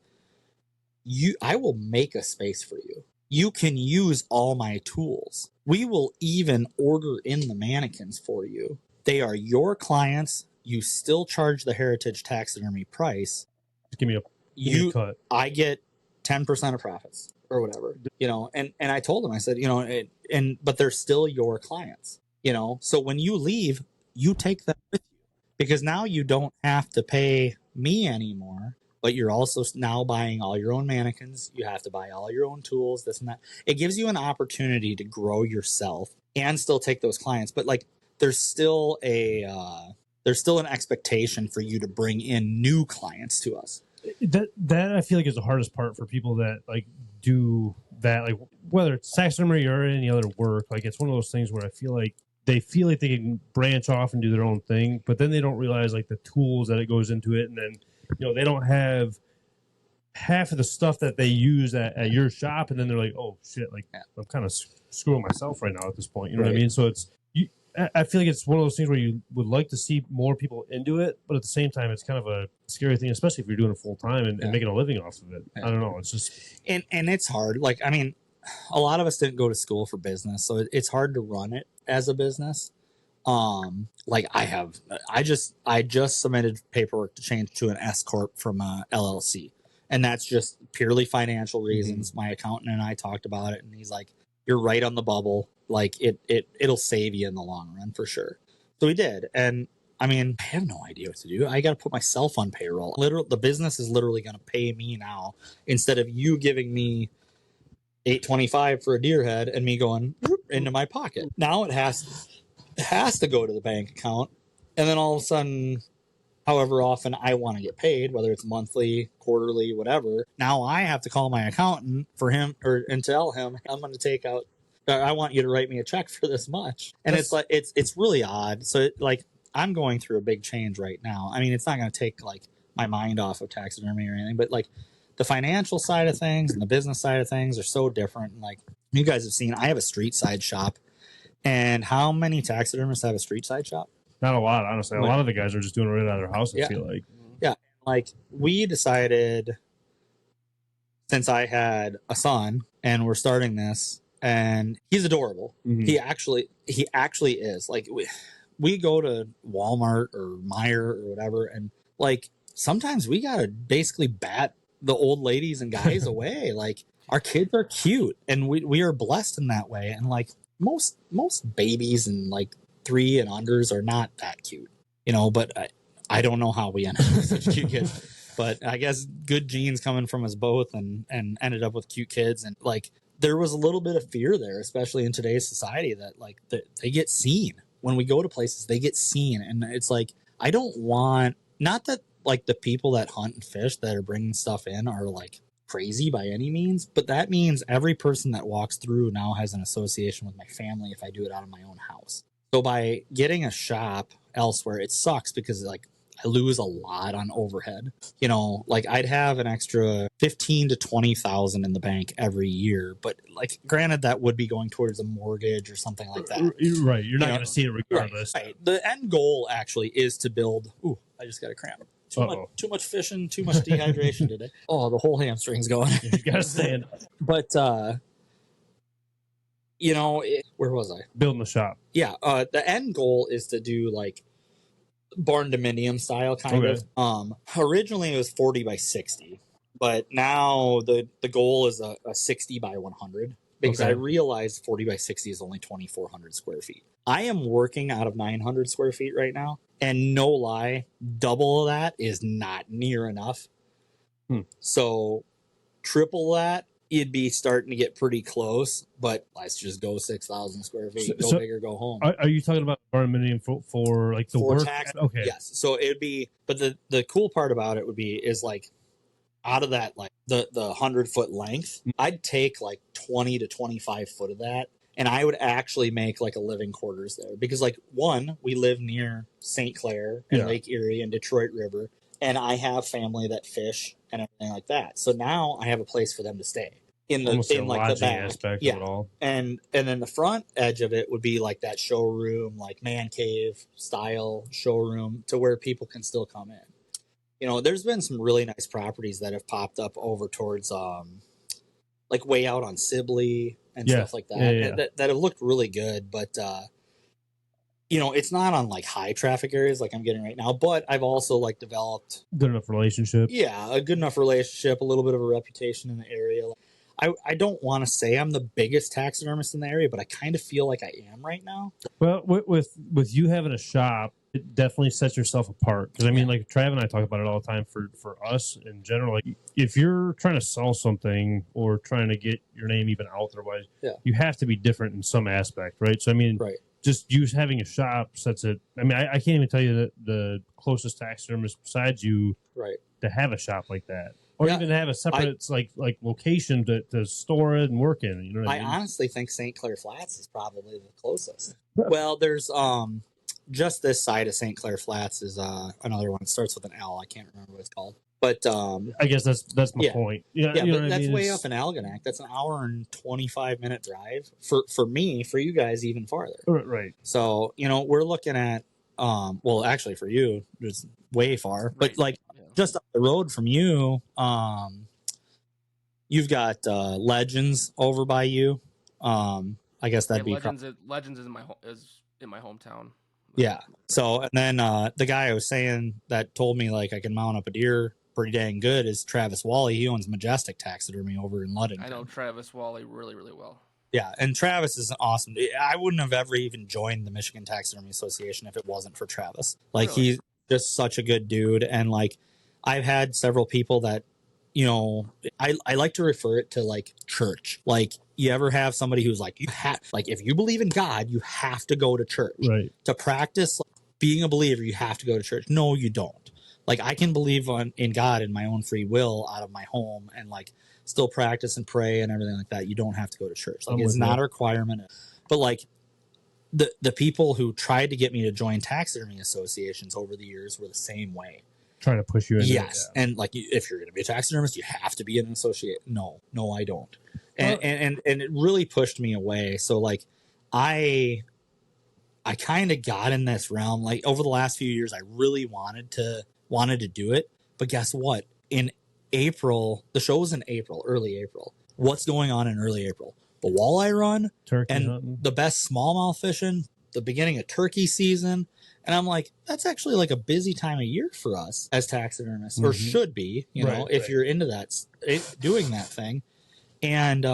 I will make a space for you. you can use all my tools. We will even order in the mannequins for you. They are your clients. You still charge the Heritage Taxidermy price. Give me a cut. I get 10% of profits or whatever, and I told him, I said, but they're still your clients, so when you leave, you take them with you, because now you don't have to pay me anymore, but you're also now buying all your own mannequins. You have to buy all your own tools, this and that. It gives you an opportunity to grow yourself and still take those clients. But like, there's still an expectation for you to bring in new clients to us. That I feel like is the hardest part for people that like do that, like whether it's taxidermy or any other work. Like, it's one of those things where I feel like they can branch off and do their own thing, but then they don't realize like the tools that it goes into it, and then they don't have half of the stuff that they use at your shop, and then they're like, oh shit, like I'm kind of screwing myself right now at this point. What I mean? So I feel like it's one of those things where you would like to see more people into it, but at the same time, it's kind of a scary thing, especially if you're doing it full time and making a living off of it. I don't know. It's just and it's hard. Like, I mean, a lot of us didn't go to school for business, so it's hard to run it as a business. Like I just submitted paperwork to change to an S corp from a LLC, and that's just purely financial reasons. My accountant and I talked about it, and he's like, "You're right on the bubble. Like it'll save you in the long run for sure." So we did, and I mean, I have no idea what to do. I got to put myself on payroll. The business is literally going to pay me now instead of you giving me $8.25 for a deer head and me going into my pocket. Now it has to go to the bank account, and then all of a sudden, however often I want to get paid, whether it's monthly, quarterly, whatever, now I have to call my accountant and tell him, I'm going to take out, I want you to write me a check for this much. And it's like, it's really odd. So I'm going through a big change right now. I mean, it's not going to take like my mind off of taxidermy or anything, but like the financial side of things and the business side of things are so different. And like you guys have seen, I have a street side shop. And how many taxidermists have a street side shop? not a lot, honestly. A lot of the guys are just doing it right out of their house, I feel like. Yeah. Like, we decided, since I had a son and we're starting this, and he's adorable. He actually is. Like, we go to Walmart or Meijer or whatever, and like sometimes we gotta basically bat the old ladies and guys away. Like, our kids are cute, and we are blessed in that way. And like most babies and like 3 and unders are not that cute, but I don't know how we ended up with such cute kids, but I guess good genes coming from us both, and ended up with cute kids. And like, there was a little bit of fear there, especially in today's society, that like they get seen when we go to places. They get seen, and it's like, I don't want, not that like the people that hunt and fish that are bringing stuff in are like crazy by any means, but that means every person that walks through now has an association with my family if I do it out of my own house. So by getting a shop elsewhere, it sucks because like I lose a lot on overhead. Like, I'd have an extra 15 to 20,000 in the bank every year, but like, granted, that would be going towards a mortgage or something like that. Right. You're not going to see it regardless. Right. The end goal actually is to build. Ooh, I just got a cramp. Too much fishing, too much dehydration today. Oh, the whole hamstring's going. You gotta stand. But where was I? Building the shop. Yeah. The end goal is to do like barn dominium style kind of. Originally it was 40 by 60, but now the goal is a 60 by 100, because I realized 40 by 60 is only 2,400 square feet. I am working out of 900 square feet right now, and no lie, double of that is not near enough. So triple that, you'd be starting to get pretty close, but let's just go 6,000 square feet. Go big or go home. Are you talking about barn for like the work? Tax? Okay. Yes. So it would be, but the cool part about it is like, out of that, like the 100-foot length, I'd take like 20 to 25 foot of that, and I would actually make like a living quarters there, because like, one, we live near St. Clair and Lake Erie and Detroit River, and I have family that fish and everything like that. So now I have a place for them to stay in like the back aspect of it all. And then the front edge of it would be like that showroom, like man cave style showroom, to where people can still come in. There's been some really nice properties that have popped up over towards like way out on Sibley and Yeah. stuff like that, Yeah. that have looked really good. But it's not on like high traffic areas like I'm getting right now. But I've also like developed Good enough relationship. a good enough relationship, a little bit of a reputation in the area. I don't want to say I'm the biggest taxidermist in the area, but I kind of feel like I am right now. Well, with you having a shop, it definitely sets yourself apart. Because I mean, like Trav and I talk about it all the time. For us in general, like if you're trying to sell something or trying to get your name even out there, wise, you have to be different in some aspect, right? So I mean, just you having a shop sets it. I mean, I can't even tell you that the closest taxidermist besides you, to have a shop like that. Or even have a separate like location to store it and work in. You know what I mean? I honestly think St. Clair Flats is probably the closest. Well, there's just this side of St. Clair Flats is another one. It starts with an L. I can't remember what it's called. But I guess that's my point. Yeah, but that's way up in Algonac. That's an hour and 25-minute drive for me. For you guys, even farther. Right. So we're looking at well, actually for you, it's way far. But like just up the road from you, you've got Legends over by you. I guess that'd be Legends is in my hometown. Yeah. So and then the guy I was saying that told me like I can mount up a deer pretty dang good is Travis Wally. He owns Majestic Taxidermy over in Ludington. I know Travis Wally really, really well. Yeah, and Travis is awesome. I wouldn't have ever even joined the Michigan Taxidermy Association if it wasn't for Travis. Like he's just such a good dude, and like I've had several people that I like to refer it to like church. Like you ever have somebody who's like if you believe in God, you have to go to church. Right. To practice being a believer, you have to go to church. No, you don't. Like I can believe in God in my own free will out of my home and like still practice and pray and everything like that. You don't have to go to church. Like it's not a requirement. But like the people who tried to get me to join taxidermy associations over the years were the same way. Trying to push you in. Yes. And like if you're going to be a taxidermist, you have to be an associate. No, I don't. And it really pushed me away. So like I kind of got in this realm. Like over the last few years, I really wanted to do it. But guess what? In April, the show was in April, early April. What's going on in early April? The walleye run, turkey and hunting. The best smallmouth fishing, the beginning of turkey season. And I'm like, that's actually like a busy time of year for us as taxidermists, or should be, if you're into that, doing that thing. And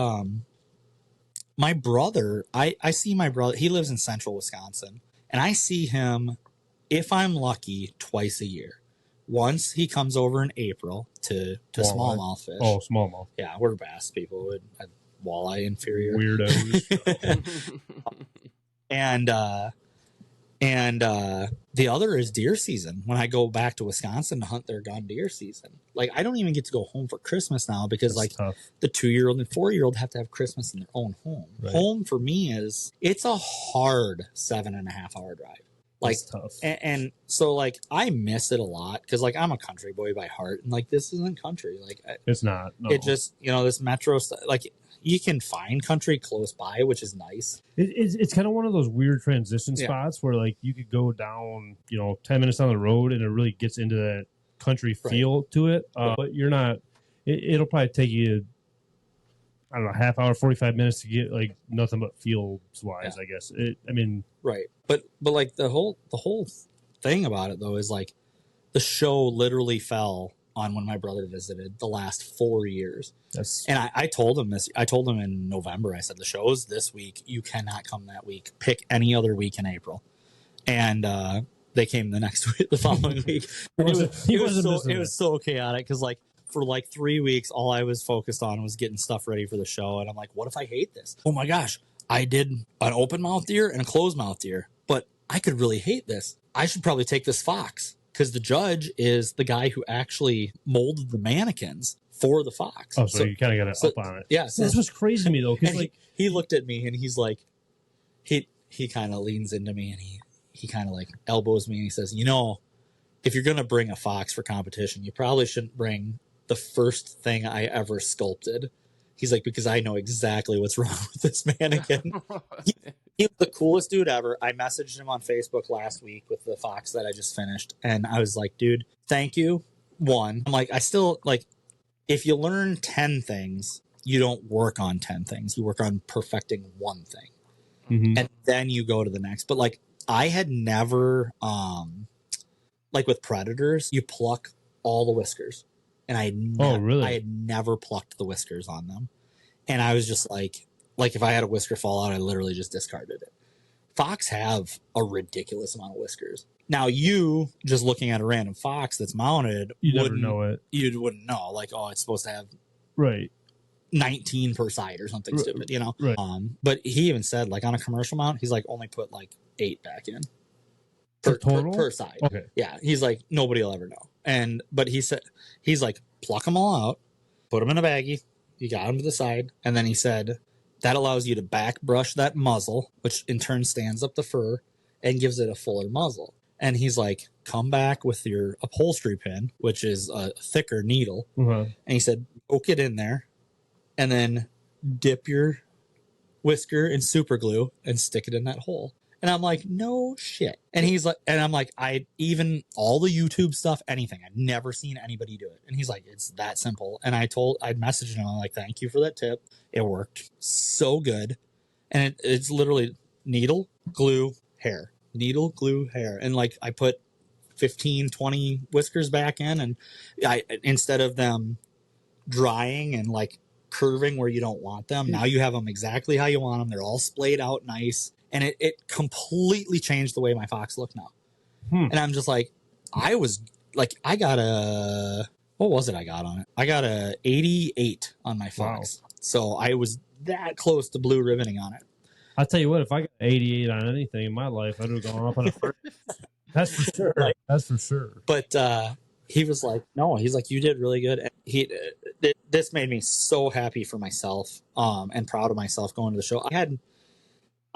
my brother, I see my brother, he lives in central Wisconsin, and I see him, if I'm lucky, twice a year. Once he comes over in April to smallmouth fish. Oh, smallmouth. Yeah, we're bass people. Walleye inferior. Weirdos. And the other is deer season. When I go back to Wisconsin to hunt their gun deer season, like I don't even get to go home for Christmas now because That's tough. The 2-year-old and 4-year-old have to have Christmas in their own home. Right. Home for me it's a hard 7.5 hour drive. Like that's tough. And so like I miss it a lot because like I'm a country boy by heart, and like this isn't country. Like it's not. No. It just this metro stuff. Like you can find country close by, which is nice. It's kind of one of those weird transition spots where like you could go down 10 minutes down the road and it really gets into that country feel to it. But you're not. It'll probably take you, I don't know, half hour, 45 minutes to get like nothing but fields wise. I guess. Right. But like the whole thing about it though is like the show literally fell on when my brother visited the last 4 years. And I told him this. I told him in November. I said the show's this week. You cannot come that week. Pick any other week in April. And they came the next week, the following week. It was so chaotic because like for like 3 weeks, all I was focused on was getting stuff ready for the show. And I'm like, what if I hate this? Oh my gosh, I did an open mouth deer and a closed mouth deer, but I could really hate this. I should probably take this fox. Because the judge is the guy who actually molded the mannequins for the fox. Oh, so you kind of got to up on it. Yeah. So that's what's crazy to me, though. Because like he looked at me and he's like, he kind of leans into me and he kind of like elbows me and he says, if you're going to bring a fox for competition, you probably shouldn't bring the first thing I ever sculpted. He's like, because I know exactly what's wrong with this mannequin. He was the coolest dude ever. I messaged him on Facebook last week with the fox that I just finished. And I was like, dude, thank you. One, I'm like, I still like, if you learn 10 things you don't work on 10 things. You work on perfecting one thing. Mm-hmm. And then you go to the next. But like I had never like with predators, you pluck all the whiskers. And I had never plucked the whiskers on them. And I was just like if I had a whisker fall out, I literally just discarded it. Fox have a ridiculous amount of whiskers. Now, you just looking at a random fox that's mounted, you never know it. You wouldn't know. Like, oh, it's supposed to have 19 per side or something stupid, you know? Right. But he even said, like, on a commercial mount, he's like, only put like 8 back in per side. Okay. Yeah. He's like, nobody will ever know. But he said, he's like, pluck them all out, put them in a baggie. You got them to the side. And then he said, that allows you to back brush that muzzle, which in turn stands up the fur and gives it a fuller muzzle. And he's like, come back with your upholstery pin, which is a thicker needle. And he said, poke it in there and then dip your whisker in super glue and stick it in that hole. And I'm like, no shit. And he's like, and I'm like, all the YouTube stuff, anything, I've never seen anybody do it. And he's like, it's that simple. And I'd messaged him. I'm like, thank you for that tip. It worked so good. And it's literally needle, glue, hair, needle, glue, hair. And like, I put 15, 20 whiskers back in, and instead of them drying and like curving where you don't want them, now you have them exactly how you want them. They're all splayed out nice. And it completely changed the way my fox look now. And I'm just like, I got what was it I got on it? I got a 88 on my fox. Wow. So I was that close to blue ribboning on it. I'll tell you what, if I got 88 on anything in my life, I'd have gone up on a first. That's for sure. Right. That's for sure. But he was like, no, he's like, you did really good. And this made me so happy for myself and proud of myself going to the show.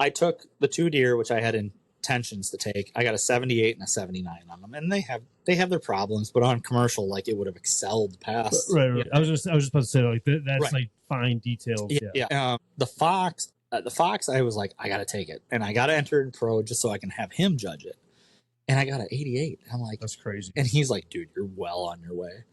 I took the 2 deer, which I had intentions to take. I got a 78 and a 79 on them, and they have their problems, but on commercial, like it would have excelled past. Right. You know? I was just about to say, like that's right. Like fine details. Yeah. The fox, I was like, I got to take it, and I got to enter in pro just so I can have him judge it. And I got an 88. I'm like, that's crazy. And he's like, dude, you're well on your way.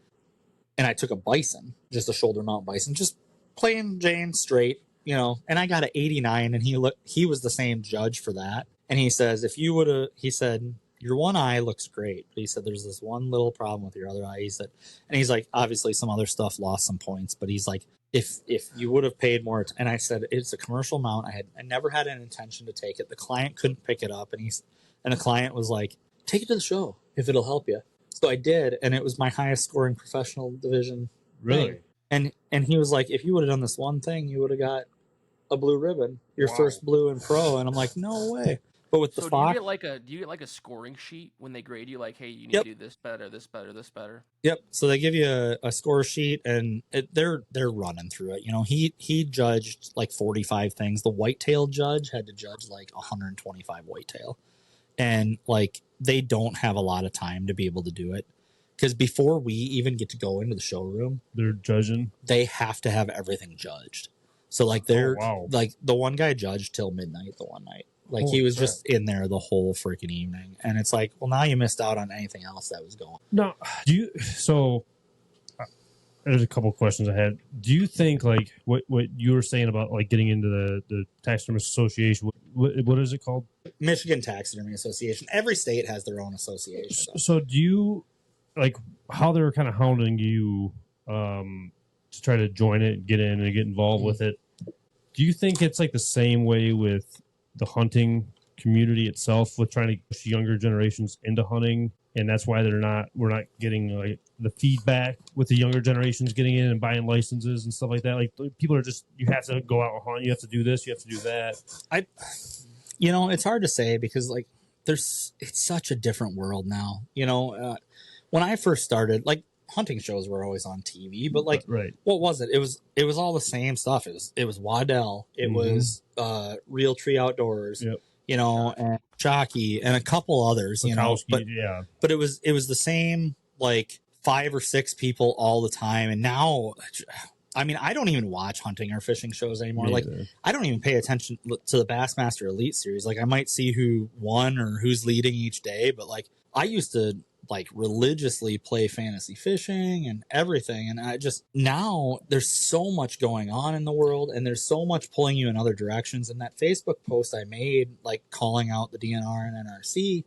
And I took a bison, just a shoulder mount bison, just plain Jane straight. You know, and I got an 89, and he was the same judge for that. And he says, he said, your one eye looks great. But he said, there's this one little problem with your other eye. He said, and he's like, obviously some other stuff lost some points, but he's like, if you would have paid more. And I said, it's a commercial mount. I never had an intention to take it. The client couldn't pick it up. And the client was like, take it to the show if it'll help you. So I did. And it was my highest scoring professional division. Really? Thing. And he was like, if you would have done this one thing, you would have got a blue ribbon, your first blue in pro. And I'm like, no way. But with the fox, do you get like a scoring sheet when they grade you? Like, hey, you need to do this better, this better, this better. Yep. So they give you a score sheet, and they're running through it. You know, he judged like 45 things. The whitetail judge had to judge like 125 whitetail, and like they don't have a lot of time to be able to do it. Because before we even get to go into the showroom, they're judging. They have to have everything judged. So like like the one guy judged till midnight the one night. Like he was just in there the whole freaking evening. And it's like, well, now you missed out on anything else that was going. No, there's a couple questions I had. Do you think like what you were saying about like getting into the Taxidermist Association? What is it called? Michigan Taxidermy Association. Every state has their own association. So do you like how they're kind of hounding you to try to join it, get in, and get involved with it? Do you think it's like the same way with the hunting community itself, with trying to push younger generations into hunting, and that's why we're not getting like the feedback with the younger generations getting in and buying licenses and stuff like that? Like people are just, you have to go out and hunt, you have to do this, you have to do that. It's hard to say because like it's such a different world now. When I first started, like hunting shows were always on TV, but like, what was it? It was all the same stuff. It was Waddell. It was Real Tree Outdoors, and Jockey and a couple others, but it was the same, like 5 or 6 people all the time. And now, I mean, I don't even watch hunting or fishing shows anymore. Like I don't even pay attention to the Bassmaster Elite Series. Like I might see who won or who's leading each day, but like I used to like religiously play fantasy fishing and everything. And I just, now there's so much going on in the world and there's so much pulling you in other directions. And that Facebook post I made, like calling out the DNR and NRC,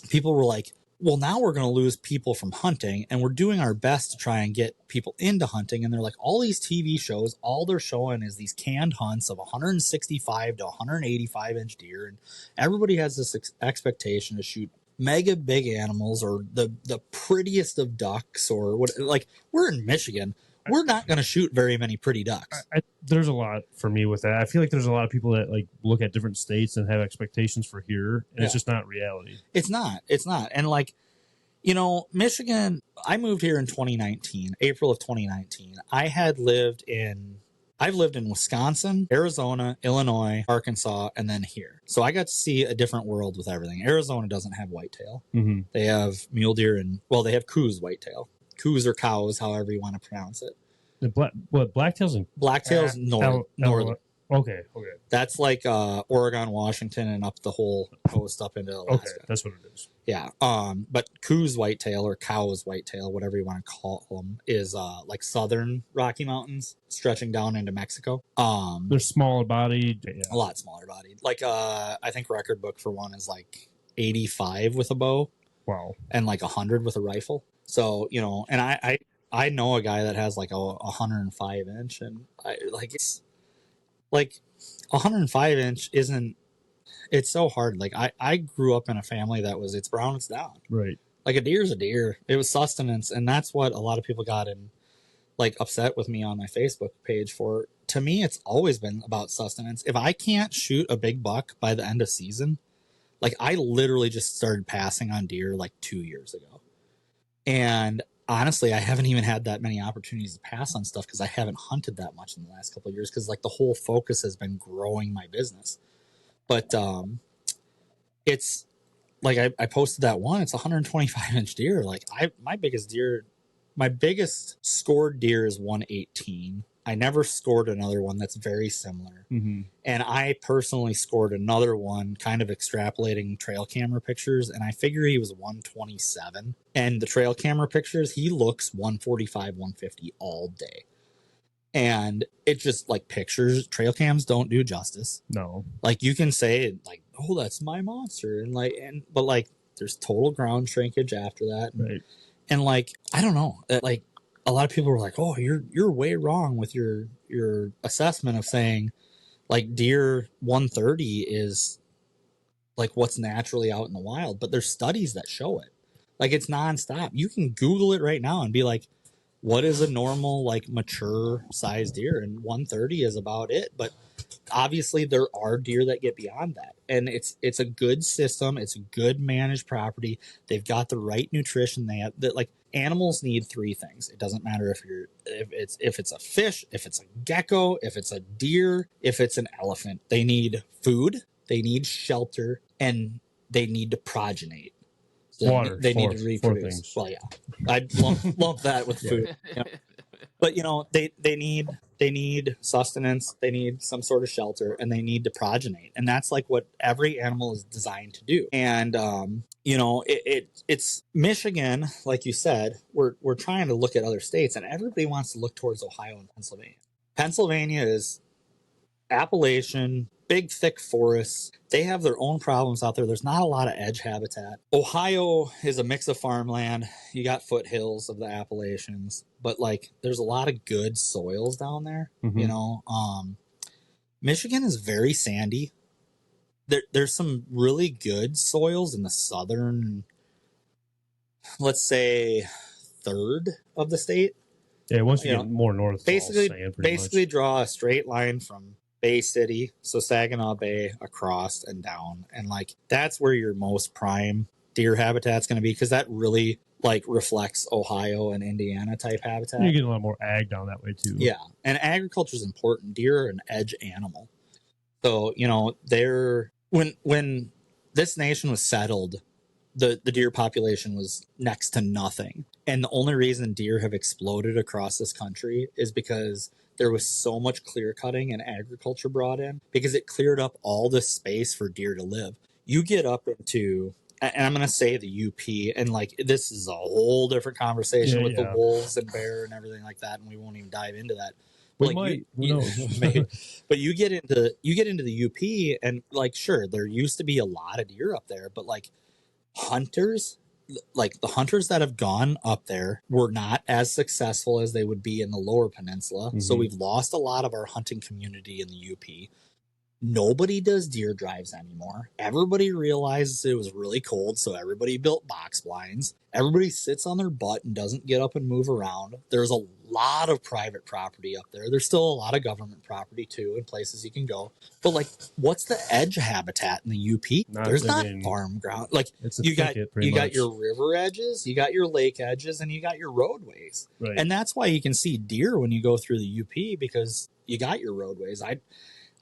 people were like, well, now we're going to lose people from hunting, and we're doing our best to try and get people into hunting. And they're like, all these TV shows, all they're showing is these canned hunts of 165 to 185 inch deer. And everybody has this expectation to shoot mega big animals or the prettiest of ducks or what. Like, we're in Michigan. We're not going to shoot very many pretty ducks. There's a lot for me with that. I feel like there's a lot of people that like look at different states and have expectations for here, and it's just not reality. It's not. And like, you know, Michigan, I moved here in 2019, April of 2019. I've lived in Wisconsin, Arizona, Illinois, Arkansas, and then here. So I got to see a different world with everything. Arizona doesn't have whitetail. Mm-hmm. They have mule deer they have coos whitetail. Coos or cows, however you want to pronounce it. The blacktails and blacktails northern. Okay. That's like Oregon, Washington, and up the whole coast up into Alaska. Okay, that's what it is. Yeah. But coos whitetail or cows whitetail, whatever you want to call them, is like southern Rocky Mountains stretching down into Mexico. They're smaller bodied. Yeah. A lot smaller bodied. Like I think record book for one is like 85 with a bow. Wow. And like 100 with a rifle. So, you know, and I know a guy that has like a 105 inch, and it's like 105 inch it's so hard. Like I grew up in a family that was, it's brown, it's down. Right. Like a deer's a deer. It was sustenance. And that's what a lot of people got in, like, upset with me on my Facebook page for. To me, it's always been about sustenance. If I can't shoot a big buck by the end of season, like, I literally just started passing on deer like 2 years ago. And honestly, I haven't even had that many opportunities to pass on stuff because I haven't hunted that much in the last couple of years, because like the whole focus has been growing my business. But it's like I posted that one, it's 125 inch deer. Like my biggest scored deer is 118. I never scored another one that's very similar. Mm-hmm. And I personally scored another one, kind of extrapolating trail camera pictures, and I figure he was 127. And the trail camera pictures, he looks 145, 150 all day. And it just, like, pictures, trail cams don't do justice. No. Like, you can say, like, oh, that's my monster. But like, there's total ground shrinkage after that. Right. And like, I don't know, like, a lot of people were like, oh, you're way wrong with your assessment of saying like deer 130 is like what's naturally out in the wild. But there's studies that show it. Like, it's nonstop. You can Google it right now and be like, what is a normal, like, mature size deer? And 130 is about it. But obviously there are deer that get beyond that. And it's a good system. It's a good managed property. They've got the right nutrition. They have that, like, animals need three things. It doesn't matter if it's a fish, if it's a gecko, if it's a deer, if it's an elephant. They need food, they need shelter, and they need to progenate. So water. They need to reproduce. Well, yeah, I'd lump that with food. You know? But you know, they need sustenance, they need some sort of shelter, and they need to progenate. And that's like what every animal is designed to do. And you know, it's Michigan, like you said, we're trying to look at other states, and everybody wants to look towards Ohio and Pennsylvania. Pennsylvania is Appalachian, big, thick forests. They have their own problems out there. There's not a lot of edge habitat. Ohio is a mix of farmland. You got foothills of the Appalachians, but like, there's a lot of good soils down there. Mm-hmm. You know, Michigan is very sandy. There's some really good soils in the southern, let's say, third of the state. Yeah, once you get more north, basically draw a straight line from Bay City, so Saginaw Bay, across and down, and like, that's where your most prime deer habitat's going to be, because that really like reflects Ohio and Indiana type habitat. You're getting a lot more ag down that way too. Yeah, and agriculture is important. Deer are an edge animal, so you know, when this nation was settled, the deer population was next to nothing, and the only reason deer have exploded across this country is because there was so much clear cutting and agriculture brought in, because it cleared up all this space for deer to live. You get up into and I'm going to say the UP, and like this is a whole different conversation with the wolves and bear and everything like that, and we won't even dive into that. We like might. Who knows? Maybe, but you get into the UP, and like sure, there used to be a lot of deer up there, but like hunters, like the hunters that have gone up there were not as successful as they would be in the lower peninsula. Mm-hmm. So we've lost a lot of our hunting community in the UP. Nobody does deer drives anymore. Everybody realizes it was really cold, so everybody built box blinds. Everybody sits on their butt and doesn't get up and move around. There's a lot of private property up there. There's still a lot of government property too, and places you can go. But like, what's the edge habitat in the UP? There's not farm ground. Like you got your river edges, you got your lake edges, and you got your roadways. Right. And that's why you can see deer when you go through the UP, because you got your roadways.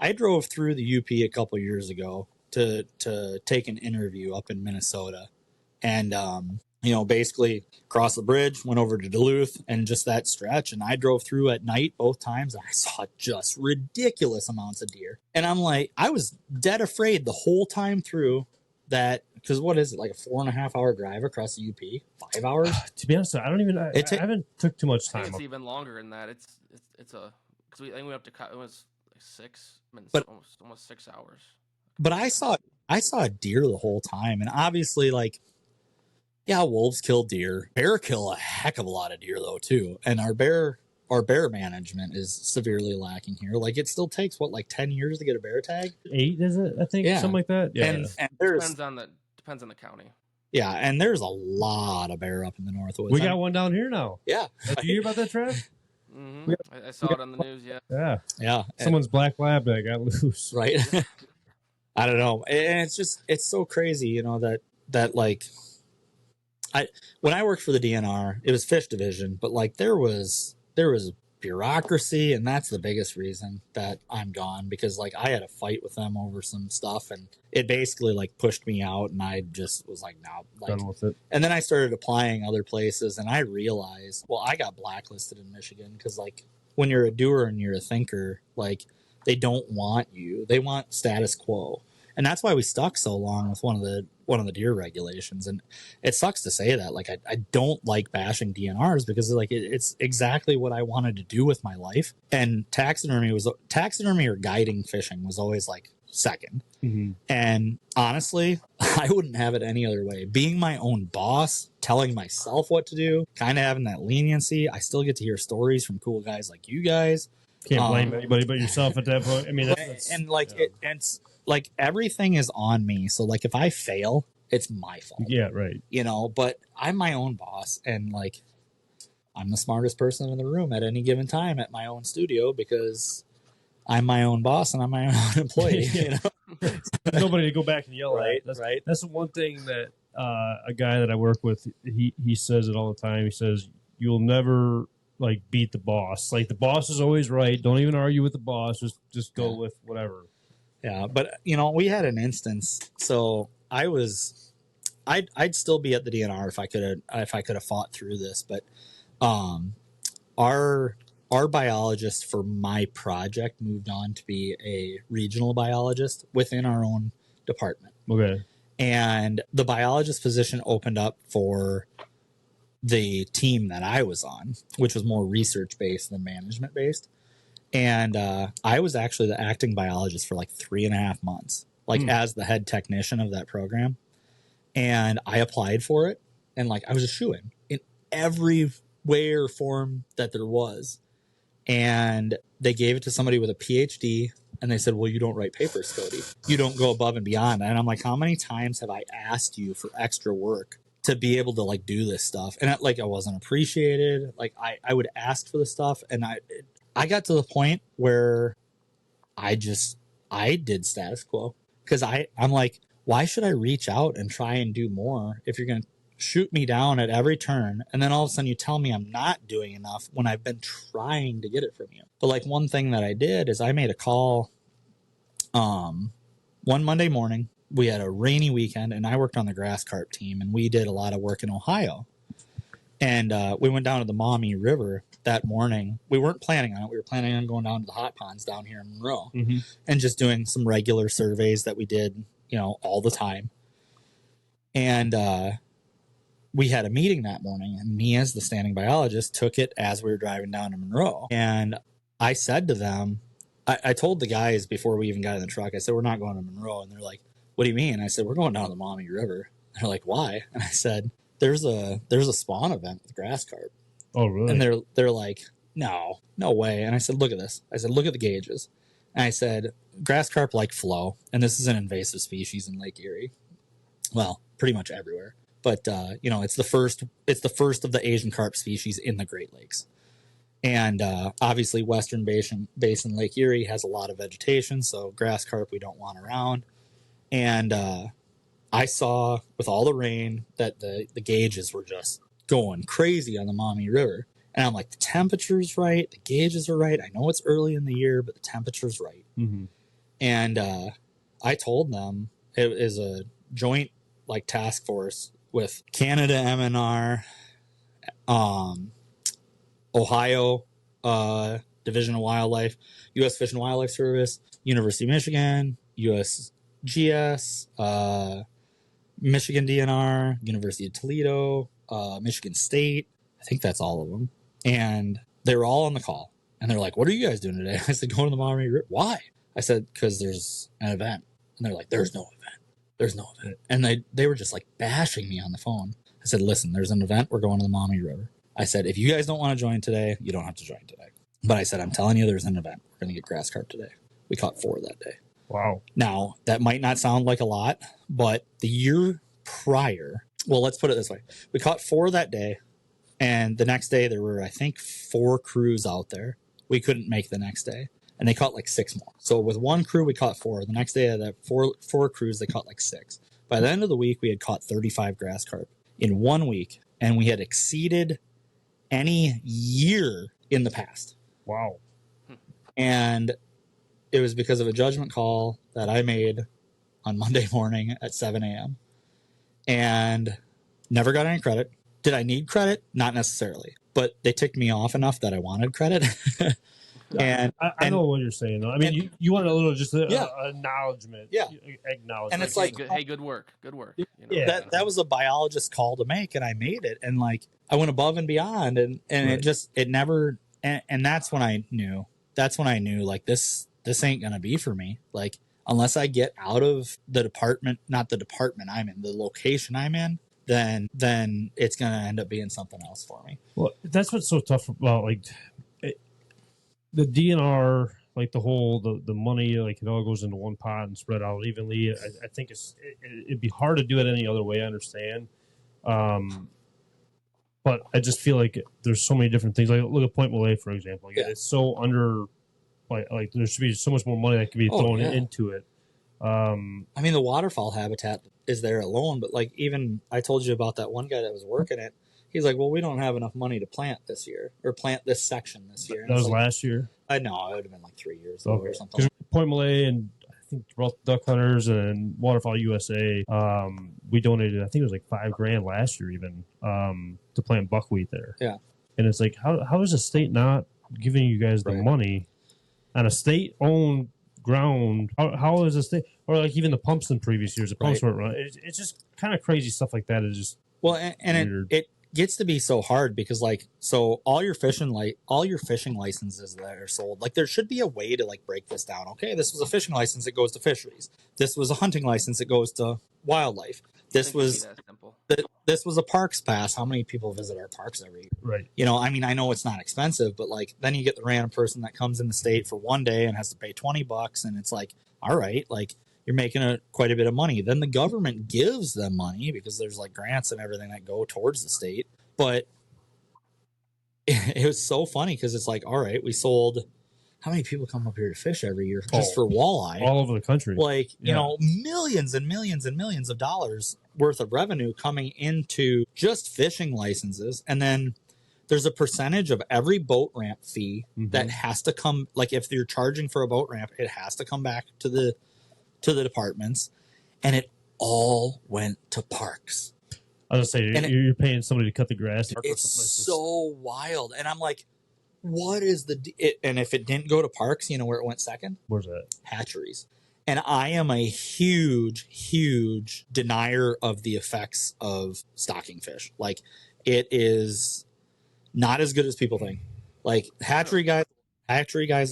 I drove through the UP a couple years ago to take an interview up in Minnesota, and basically crossed the bridge, went over to Duluth, and just that stretch. And I drove through at night both times, and I saw just ridiculous amounts of deer. And I'm like, I was dead afraid the whole time through that, because what is it, like a 4.5 hour drive across the UP? 5 hours? To be honest, I haven't took too much time. It's even longer than that. It's a, because we went up to, it was like 6 minutes, almost 6 hours. But I saw a deer the whole time, and obviously, like, yeah, wolves kill deer. Bear kill a heck of a lot of deer though too, and our bear management is severely lacking here. Like, it still takes 10 years to get a bear tag? 8, is it? I think something like that. Yeah, and there's depends on the county. Yeah, and there's a lot of bear up in the Northwoods. We got one down here now. Yeah, did you hear about that, Trav? Mm-hmm. I saw it on the news. Yeah. Someone's black lab that got loose. Right. I don't know, and it's so crazy, that like. When I worked for the DNR, it was fish division, but like there was bureaucracy, and that's the biggest reason that I'm gone, because like I had a fight with them over some stuff, and it basically like pushed me out, and I just was like, no, done with it. And then I started applying other places, and I realized, well, I got blacklisted in Michigan because like when you're a doer and you're a thinker, like they don't want you, they want status quo. And that's why we stuck so long with one of the deer regulations. And it sucks to say that. Like, I don't like bashing DNRs, because like it's exactly what I wanted to do with my life. And taxidermy or guiding fishing was always like second. Mm-hmm. And honestly, I wouldn't have it any other way. Being my own boss, telling myself what to do, kind of having that leniency. I still get to hear stories from cool guys like you guys. Can't blame anybody but yourself at that point. I mean, it's like everything is on me. So like if I fail, it's my fault. Yeah, right. But I'm my own boss, and like I'm the smartest person in the room at any given time at my own studio, because I'm my own boss and I'm my own employee. Nobody to go back and yell at. Right. That's the one thing that a guy that I work with, he says it all the time. He says, you'll never like beat the boss. Like, the boss is always right. Don't even argue with the boss. Just go with whatever. Yeah, but we had an instance. So I'd still be at the DNR if I could have fought through this. But our biologist for my project moved on to be a regional biologist within our own department. Okay. And the biologist position opened up for the team that I was on, which was more research based than management based. And I was actually the acting biologist for like 3.5 months, as the head technician of that program. And I applied for it, and like I was a shoo-in in every way or form that there was. And they gave it to somebody with a PhD, and they said, well, you don't write papers, Cody. You don't go above and beyond. And I'm like, how many times have I asked you for extra work to be able to like do this stuff? And I wasn't appreciated. Like I would ask for the stuff, and I got to the point where I did status quo, because I'm like, why should I reach out and try and do more if you're going to shoot me down at every turn, and then all of a sudden you tell me I'm not doing enough when I've been trying to get it from you? But like, one thing that I did is I made a call one Monday morning. We had a rainy weekend, and I worked on the grass carp team, and we did a lot of work in Ohio. And we went down to the Maumee River that morning. We weren't planning on it. We were planning on going down to the hot ponds down here in Monroe, and just doing some regular surveys that we did, all the time. And we had a meeting that morning, and me as the standing biologist took it as we were driving down to Monroe. And I said to them, I told the guys before we even got in the truck, I said, we're not going to Monroe. And they're like, what do you mean? I said, we're going down the Maumee River. They're like, why? And I said, there's a spawn event with grass carp. Oh, really? And they're like, no way. And I said, look at this. I said, look at the gauges. And I said, grass carp like flow, and this is an invasive species in Lake Erie. Well, pretty much everywhere. But it's the first of the Asian carp species in the Great Lakes. And obviously Western Basin Lake Erie has a lot of vegetation, so grass carp we don't want around. And I saw with all the rain that the gauges were just going crazy on the Maumee River. And I'm like, the temperature's right, the gauges are right. I know it's early in the year, but the temperature's right. Mm-hmm. And I told them it is a joint like task force with Canada MNR, Ohio Division of Wildlife, U.S. Fish and Wildlife Service, University of Michigan, USGS, Michigan DNR, University of Toledo, Michigan State. I think that's all of them. And they were all on the call. And they're like, what are you guys doing today? I said, going to the Maumee River. Why? I said, because there's an event. And they're like, there's no event. There's no event. And they were just like bashing me on the phone. I said, listen, there's an event. We're going to the Maumee River. I said, if you guys don't want to join today, you don't have to join today. But I said, I'm telling you, there's an event. We're going to get grass carp today. We caught 4 that day. Wow. Now, that might not sound like a lot, but the year prior, well, let's put it this way. We caught 4 that day. And the next day, there were, I think, 4 crews out there. We couldn't make the next day. And they caught like 6 more. So with one crew, we caught 4. The next day, of that four crews, they caught like 6. By the end of the week, we had caught 35 grass carp in 1 week. And we had exceeded any year in the past. Wow. And it was because of a judgment call that I made on Monday morning at 7 a.m. And never got any credit. Did I need credit? Not necessarily. But they ticked me off enough that I wanted credit. And I know what you're saying, though. I mean, you want a little just acknowledgement. Yeah. Acknowledgement. And it's like, hey, good work. Good work. You know? Yeah. That was a biologist call to make, and I made it. And like, I went above and beyond, and Right. it never, and that's when I knew, like, this ain't going to be for me. Like, unless I get out of the department, not the department I'm in, the location I'm in, then it's going to end up being something else for me. Well, that's what's so tough about like the DNR, like the whole the money, like it all goes into one pot and spread out evenly. I think it'd be hard to do it any other way. I understand, but I just feel like there's so many different things. Like look at Point Malay, for example. Like, it's so under, like there should be so much more money that could be thrown into it. I mean, the waterfowl habitat is there alone, but like even I told you about that one guy that was working it. He's like, well, we don't have enough money to plant this year or plant this section this year. And that was like, last year? No, it would have been like 3 years ago or something. Because Point Malay and I think Gibraltar Duck Hunters and Waterfowl USA, we donated, I think it was like $5,000 last year even, to plant buckwheat there. Yeah. And it's like, how is the state not giving you guys the money on a state-owned ground? How is the state, or like even the pumps in previous years, the pumps weren't running. It's just kind of crazy stuff like that is just it gets to be so hard because like, so all your fishing licenses that are sold, like there should be a way to like break this down. Okay, this was a fishing license, it goes to fisheries. This was a hunting license, it goes to wildlife. This was a parks pass. How many people visit our parks every year? right. You know, I mean, I know it's not expensive, but like then you get the random person that comes in the state for one day and has to pay $20, and it's like, all right, like you're making quite a bit of money. Then the government gives them money because there's like grants and everything that go towards the state. But it was so funny because it's like, all right, we sold. How many people come up here to fish every year just for walleye? All over the country. Like, you know, millions and millions and millions of dollars worth of revenue coming into just fishing licenses. And then there's a percentage of every boat ramp fee that has to come. Like if you're charging for a boat ramp, it has to come back to the departments. And it all went to parks. I was going to say, you're paying somebody to cut the grass. It's so wild. And I'm like, what is and if it didn't go to parks, you know where it went second? Where's that? Hatcheries. And I am a huge, huge denier of the effects of stocking fish. Like, it is not as good as people think. Like, hatchery guys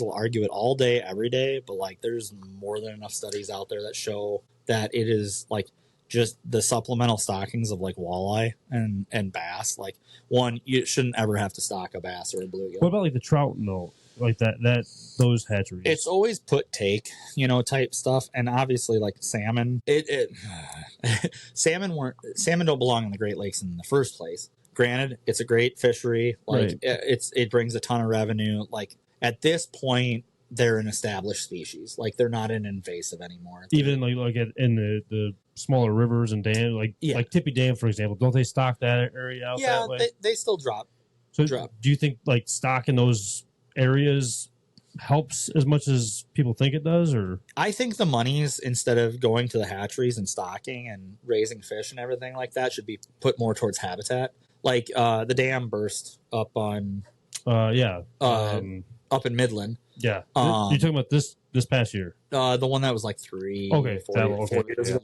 will argue it all day, every day, but like, there's more than enough studies out there that show that it is like just the supplemental stockings of like walleye and bass. Like, one, you shouldn't ever have to stock a bass or a bluegill. What about like the trout? No, like those hatcheries. It's always put take, type stuff, and obviously like salmon. Salmon don't belong in the Great Lakes in the first place. Granted, it's a great fishery. Like, Right. it brings a ton of revenue. Like, at this point, they're an established species. Like, they're not an invasive anymore. Even like in the smaller rivers and dams, like Tippy Dam, for example, don't they stock that area out that way? They still drop. So do you think like stocking those areas helps as much as people think it does? Or I think the monies, instead of going to the hatcheries and stocking and raising fish and everything like that, should be put more towards habitat. Like, the dam burst up on up in Midland. Yeah. You're talking about this past year? The one that was like 4 years ago.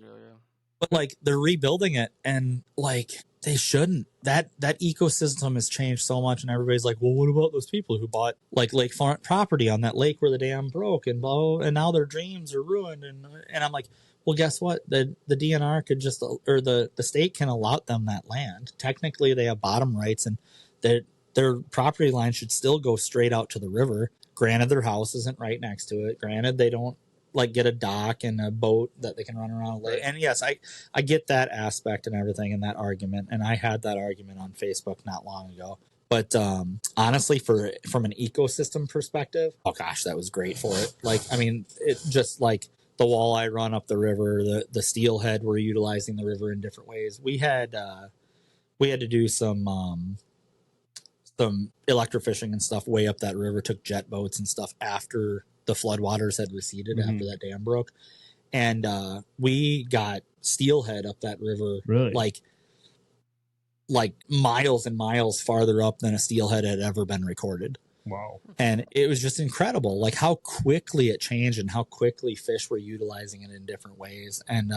But like, they're rebuilding it, and like, they shouldn't. That ecosystem has changed so much, and everybody's like, well, what about those people who bought like lakefront property on that lake where the dam broke and now their dreams are ruined? And I'm like, well, guess what? The DNR could just, or the state can allot them that land. Technically, they have bottom rights, and their property line should still go straight out to the river. Granted, their house isn't right next to it. Granted, they don't like get a dock and a boat that they can run around a lake. And yes, I get that aspect and everything and that argument. And I had that argument on Facebook not long ago. But honestly, from an ecosystem perspective, oh gosh, that was great for it. Like, I mean, it just like the walleye run up the river, the steelhead were utilizing the river in different ways. We had to do some electrofishing and stuff way up that river, took jet boats and stuff after the floodwaters had receded, after that dam broke. And we got steelhead up that river, really? like miles and miles farther up than a steelhead had ever been recorded. Wow. And it was just incredible, like how quickly it changed and how quickly fish were utilizing it in different ways. And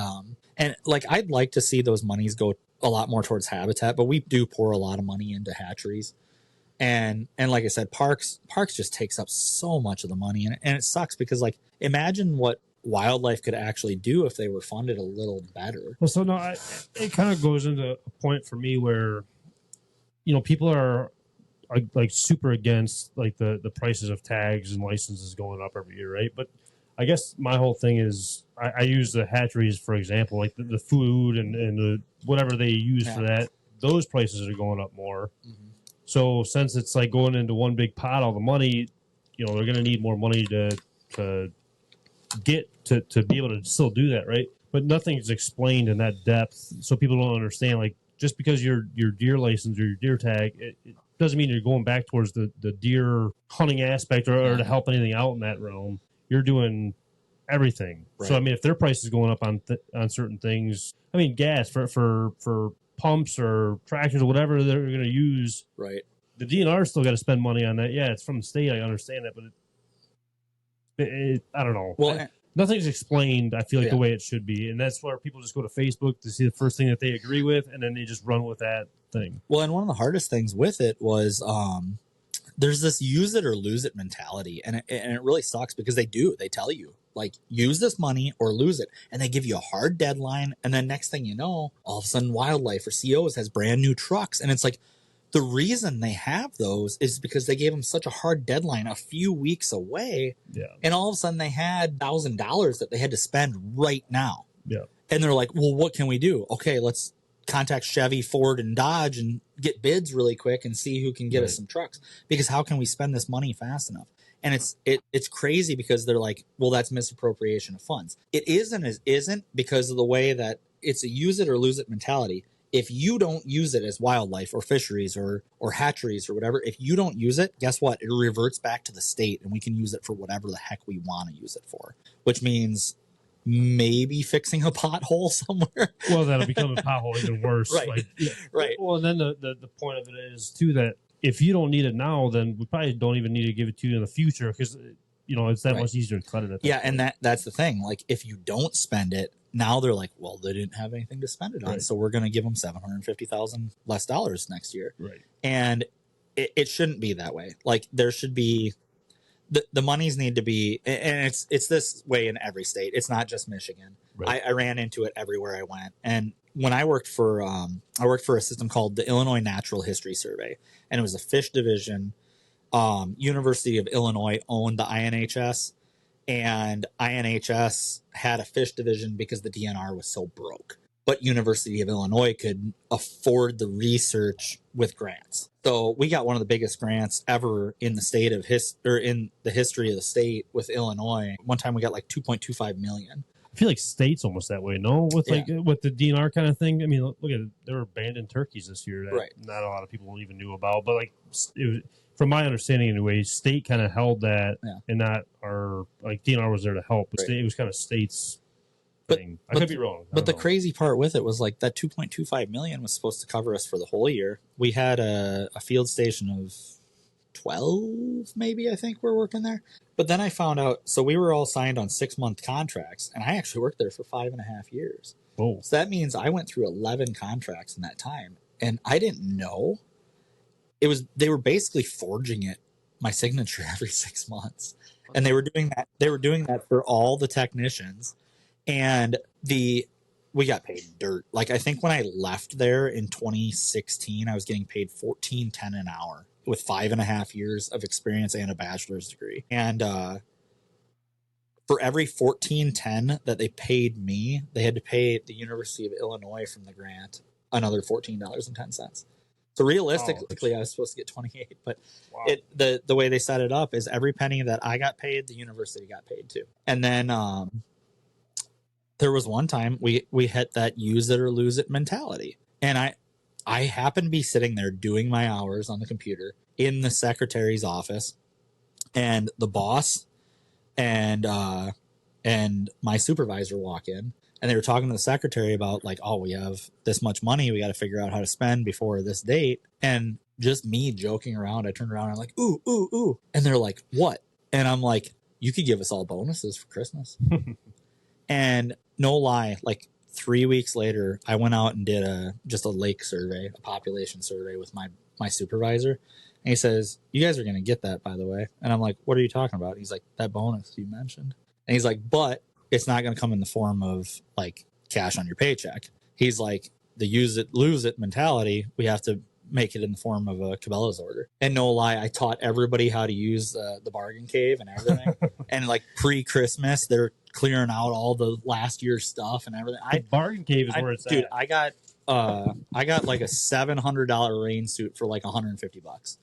like, I'd like to see those monies go a lot more towards habitat, but we do pour a lot of money into hatcheries. And like I said, parks just takes up so much of the money, and it sucks because, like, imagine what wildlife could actually do if they were funded a little better. Well, so no, it kind of goes into a point for me where, people are like super against like the prices of tags and licenses going up every year, right? But I guess my whole thing is I use the hatcheries for example, like the food and the whatever they use for that. Those prices are going up more. Mm-hmm. So since it's like going into one big pot, all the money, they're going to need more money to get to be able to still do that, right? But nothing's explained in that depth, so people don't understand. Like, just because your deer license or your deer tag, it doesn't mean you're going back towards the deer hunting aspect or to help anything out in that realm. You're doing everything. Right. So I mean, if their price is going up on certain things, I mean, gas for pumps or tractors or whatever they're going to use, right? The DNR still got to spend money on that. Yeah, it's from the state. I understand that, but I don't know. Well, nothing's explained. I feel like the way it should be, and that's where people just go to Facebook to see the first thing that they agree with, and then they just run with that thing. Well, and one of the hardest things with it was there's this use it or lose it mentality, and it really sucks because they tell you, like, use this money or lose it, and they give you a hard deadline, and then next thing you know, all of a sudden Wildlife or COs has brand new trucks, and it's like, the reason they have those is because they gave them such a hard deadline a few weeks away, and all of a sudden they had $1,000 that they had to spend right now, and they're like, well, what can we do? Okay, let's contact Chevy, Ford, and Dodge and get bids really quick and see who can get us some trucks, because how can we spend this money fast enough? And it's crazy because they're like, well, that's misappropriation of funds. It isn't because of the way that it's a use it or lose it mentality. If you don't use it as wildlife or fisheries or hatcheries or whatever, if you don't use it, guess what? It reverts back to the state, and we can use it for whatever the heck we want to use it for, which means maybe fixing a pothole somewhere. Well, that'll become a pothole even worse. Right. Right. Well, and then the point of it is too that if you don't need it now, then we probably don't even need to give it to you in the future, because it's that Right. much easier to cut it. At that Yeah, point. and that's the thing. Like, if you don't spend it, now they're like, well, they didn't have anything to spend it on, Right. so we're going to give them $750,000 less dollars next year. Right. And it shouldn't be that way. Like, there should be the monies need to be, and it's this way in every state. It's not just Michigan. Right. I ran into it everywhere I went. And when I worked for a system called the Illinois Natural History Survey, and it was a fish division. University of Illinois owned the INHS, and INHS had a fish division because the DNR was so broke. But University of Illinois could afford the research with grants. So we got one of the biggest grants ever in the state of in the history of the state with Illinois. One time we got like $2.25 million. I feel like state's almost that way. No, with with the DNR kind of thing. I mean, look at it. There were abandoned turkeys this year that not a lot of people even knew about. But like, it was, from my understanding, anyway, state kind of held that, and not our DNR was there to help. But it was kind of state's thing. I could be wrong. But the crazy part with it was like that $2.25 million was supposed to cover us for the whole year. We had a field station of 12, maybe, I think we're working there. But then I found out, so we were all signed on 6-month contracts, and I actually worked there for 5.5 years. Oh. So that means I went through 11 contracts in that time, and I didn't know. They were basically forging my signature every 6 months. And they were doing that for all the technicians. And we got paid dirt. Like, I think when I left there in 2016, I was getting paid $14.10 an hour with 5.5 years of experience and a bachelor's degree. And for every $14.10 that they paid me, they had to pay the University of Illinois from the grant another $14.10. So realistically, I was supposed to get 28, but the way they set it up is every penny that I got paid, the university got paid too. And then there was one time we hit that use it or lose it mentality. And I happened to be sitting there doing my hours on the computer in the secretary's office, and the boss and my supervisor walk in, and they were talking to the secretary about like, oh, we have this much money, we got to figure out how to spend before this date. And just me joking around, I turned around and I'm like, ooh, ooh, ooh. And they're like, what? And I'm like, you could give us all bonuses for Christmas. And no lie, like 3 weeks later, I went out and did just a lake survey, a population survey with my supervisor. And he says, you guys are going to get that, by the way. And I'm like, what are you talking about? He's like, that bonus you mentioned. And he's like, but it's not going to come in the form of like cash on your paycheck. He's like, the use it, lose it mentality, we have to make it in the form of a Cabela's order. And no lie, I taught everybody how to use the bargain cave and everything. And like pre-Christmas, they're clearing out all the last year's stuff and everything. The bargain cave is where it's dude, at. I got like a $700 rain suit for like $150.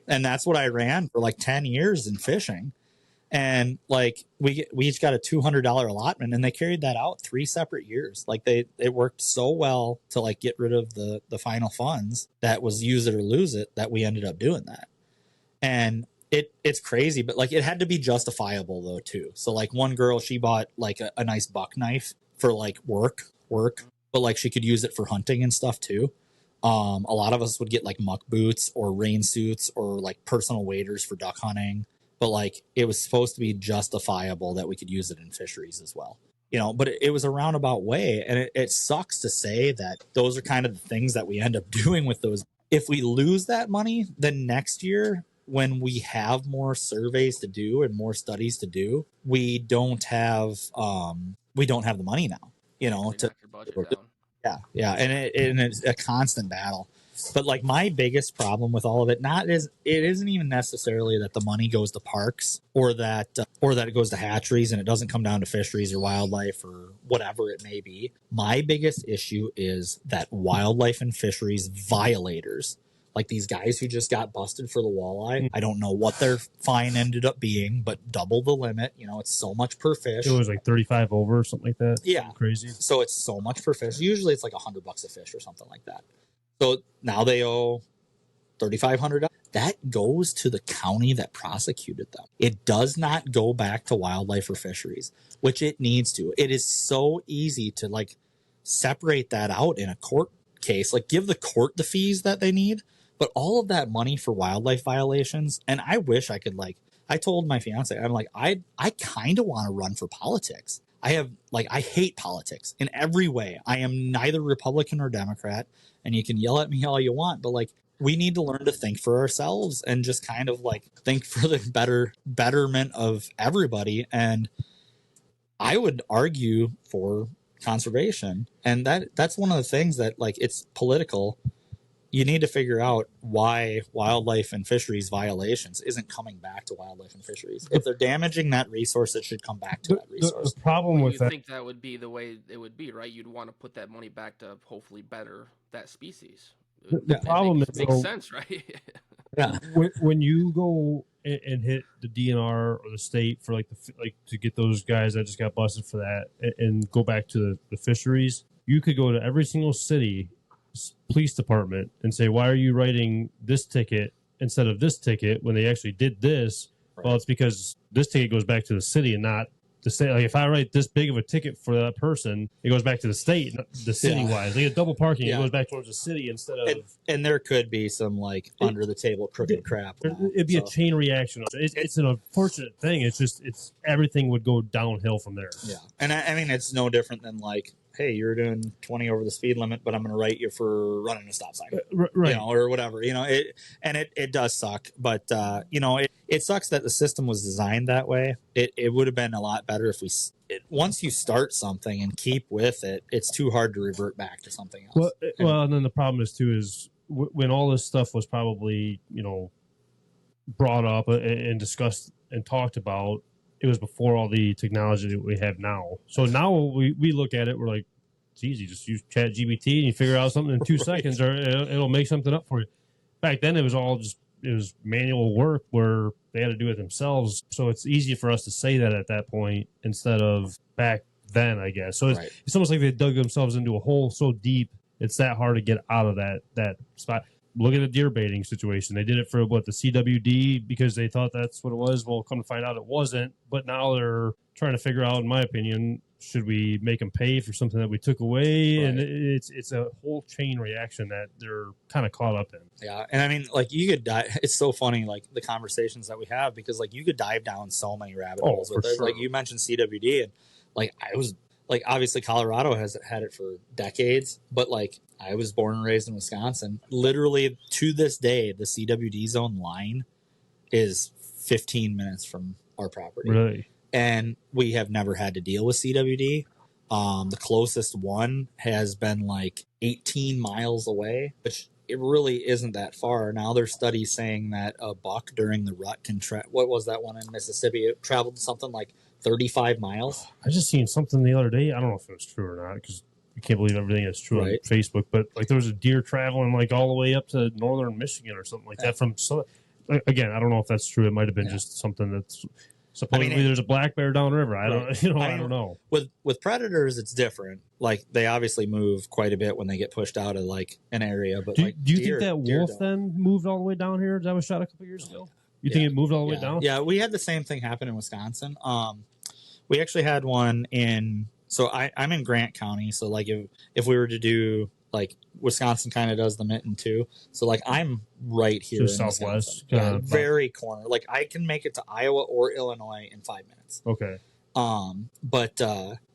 And that's what I ran for like 10 years in fishing. And like we each got a $200 allotment, and they carried that out 3 separate years. Like it worked so well to like get rid of the final funds that was use it or lose it, that we ended up doing that. And it's crazy, but like it had to be justifiable though too. So like one girl, she bought like a nice buck knife for like work, but like she could use it for hunting and stuff too. A lot of us would get like muck boots or rain suits or like personal waders for duck hunting. But like it was supposed to be justifiable that we could use it in fisheries as well, but it was a roundabout way. And it sucks to say that those are kind of the things that we end up doing with those. If we lose that money, then next year, when we have more surveys to do and more studies to do, we don't have the money now, to knock your budget down. Yeah. And it's a constant battle. But like my biggest problem with all of it, it isn't even necessarily that the money goes to parks or that it goes to hatcheries and it doesn't come down to fisheries or wildlife or whatever it may be. My biggest issue is that wildlife and fisheries violators, like these guys who just got busted for the walleye. I don't know what their fine ended up being, but double the limit. It's so much per fish. It was like 35 over or something like that. Yeah, crazy. So it's so much per fish. Usually it's like $100 a fish or something like that. So now they owe $3,500. That goes to the county that prosecuted them. It does not go back to wildlife or fisheries, which it needs to. It is so easy to like separate that out in a court case, like give the court the fees that they need, but all of that money for wildlife violations. And I wish I could like I told my fiance, I'm like, I kind of want to run for politics. I hate politics in every way. I am neither Republican or Democrat, and you can yell at me all you want, but like, we need to learn to think for ourselves and just kind of like think for the betterment of everybody. And I would argue for conservation. And that's one of the things that, like, it's political. You need to figure out why wildlife and fisheries violations isn't coming back to wildlife and fisheries. If they're damaging that resource, it should come back to that resource. The problem with You that, think that would be the way it would be, right? You'd want to put that money back to hopefully better that species. the problem is makes sense, right? Yeah. when you go and hit the DNR or the state for like to get those guys that just got busted for that and go back to the fisheries, you could go to every single city police department and say, why are you writing this ticket instead of this ticket when they actually did this? Right. Well, it's because this ticket goes back to the city and not the state. Like, if I write this big of a ticket for that person, it goes back to the state, not the city wise. They get double parking, it goes back towards the city instead of. And there could be some like under the table crooked crap. It'd be a chain reaction. It's an unfortunate thing. It's everything would go downhill from there. Yeah, and I mean, it's no different than like, hey, you're doing 20 over the speed limit, but I'm going to write you for running a stop sign, right? You know, or whatever. You know, it does suck, but you know, it sucks that the system was designed that way. It would have been a lot better if once you start something and keep with it, it's too hard to revert back to something else. Well, and then the problem is when all this stuff was probably, you know, brought up and discussed and talked about, it was before all the technology that we have now. So now we look at it, we're like, it's easy. Just use ChatGPT and you figure out something in 2 seconds, or it'll make something up for you. Back then, it was manual work where they had to do it themselves. So it's easy for us to say that at that point instead of back then, I guess. So it's almost like they dug themselves into a hole so deep, it's that hard to get out of that spot. Look at the deer baiting situation. They did it for the CWD because they thought that's what it was. Well, come to find out it wasn't. But now they're trying to figure out, in my opinion, should we make them pay for something that we took away? Right. And it's a whole chain reaction that they're kind of caught up in. Yeah, and I mean, like, you could dive. It's so funny, like, the conversations that we have, because like you could dive down so many rabbit holes with it. Sure. Like, you mentioned CWD, and like I was. Like, obviously, Colorado has had it for decades, but, like, I was born and raised in Wisconsin. Literally, to this day, the CWD zone line is 15 minutes from our property. Really? And we have never had to deal with CWD. The closest one has been, like, 18 miles away, which it really isn't that far. Now, there's studies saying that a buck during the rut can what was that one in Mississippi? It traveled something like 35 miles. I just seen something the other day. I don't know if it was true or not, because you can't believe everything that's true on Facebook. But like, there was a deer traveling like all the way up to northern Michigan or something like that. Again, I don't know if that's true. It might have been just something that's supposedly there's a black bear downriver. I don't know. With predators, it's different. Like, they obviously move quite a bit when they get pushed out of like an area. But do you think that wolf then moved all the way down here? That was shot a couple years ago. You think it moved all the way down? Yeah, we had the same thing happen in Wisconsin. We actually had one so I'm in Grant County. So like if we were to do, like, Wisconsin kind of does the mitten too. So like, I'm right here in southwest, very corner. Like, I can make it to Iowa or Illinois in 5 minutes. Okay. But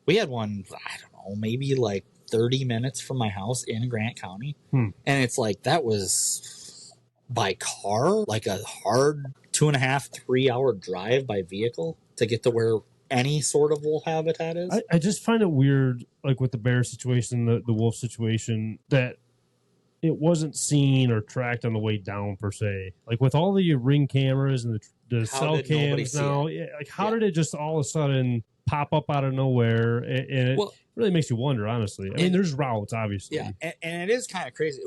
we had one, I don't know, maybe like 30 minutes from my house in Grant County. And it's like, that was by car, like a hard 2.5-3 hour drive by vehicle to get to where any sort of wolf habitat is. I just find it weird, like with the bear situation, the wolf situation, that it wasn't seen or tracked on the way down per se. Like, with all the Ring cameras and the cell cams now, like, how did it just all of a sudden pop up out of nowhere? And it really makes you wonder, honestly. I mean, there's routes, obviously. Yeah, and it is kind of crazy.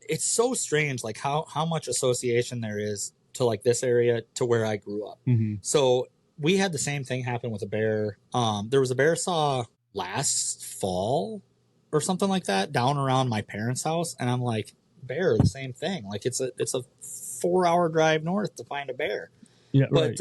It's so strange, like how much association there is to like this area to where I grew up. Mm-hmm. So we had the same thing happen with a bear. There was a bear saw last fall or something like that down around my parents' house, and I'm like, bear, the same thing. Like, it's a 4-hour drive north to find a bear. Yeah, but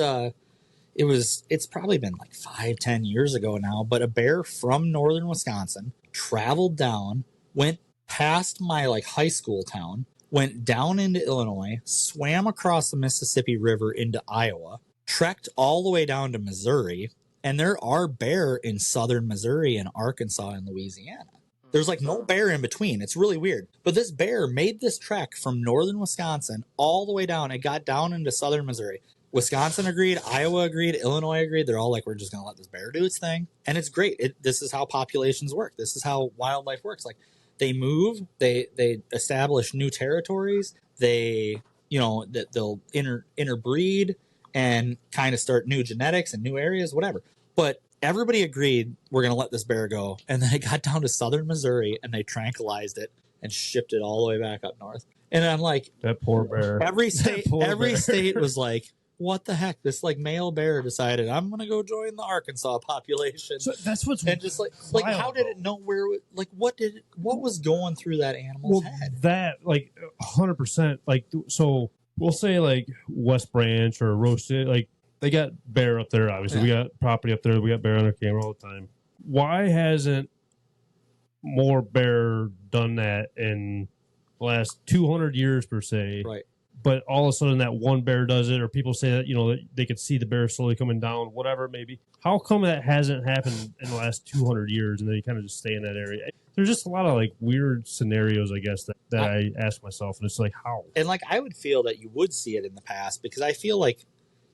it's probably been like 5-10 years ago now. But a bear from northern Wisconsin traveled down, went past my like high school town, went down into Illinois, swam across the Mississippi River into Iowa, trekked all the way down to Missouri, and there are bear in southern Missouri and Arkansas and Louisiana. There's like no bear in between. It's really weird. But this bear made this trek from northern Wisconsin all the way down. It got down into southern Missouri. Wisconsin agreed, Iowa agreed, Illinois agreed. They're all like, we're just going to let this bear do its thing. And it's great. This is how populations work. This is how wildlife works. Like, they move, they establish new territories. They, they'll interbreed and kind of start new genetics and new areas, whatever. But everybody agreed we're going to let this bear go. And then it got down to southern Missouri and they tranquilized it and shipped it all the way back up north. And I'm like, that poor bear. Every state was like, what the heck? This like male bear decided I'm going to go join the Arkansas population. So that's what's and just like how did it know where? Like what was going through that animal's head? That like 100%. Like so, we'll say like West Branch or Roasted, like they got bear up there. Obviously, we got property up there. We got bear on our camera all the time. Why hasn't more bear done that in the last 200 years per se? Right. But all of a sudden that one bear does it, or people say that, that they could see the bear slowly coming down, whatever it may be. How come that hasn't happened in the last 200 years and they kind of just stay in that area? There's just a lot of like weird scenarios, I guess, that I ask myself, and it's like, how? And like I would feel that you would see it in the past because I feel like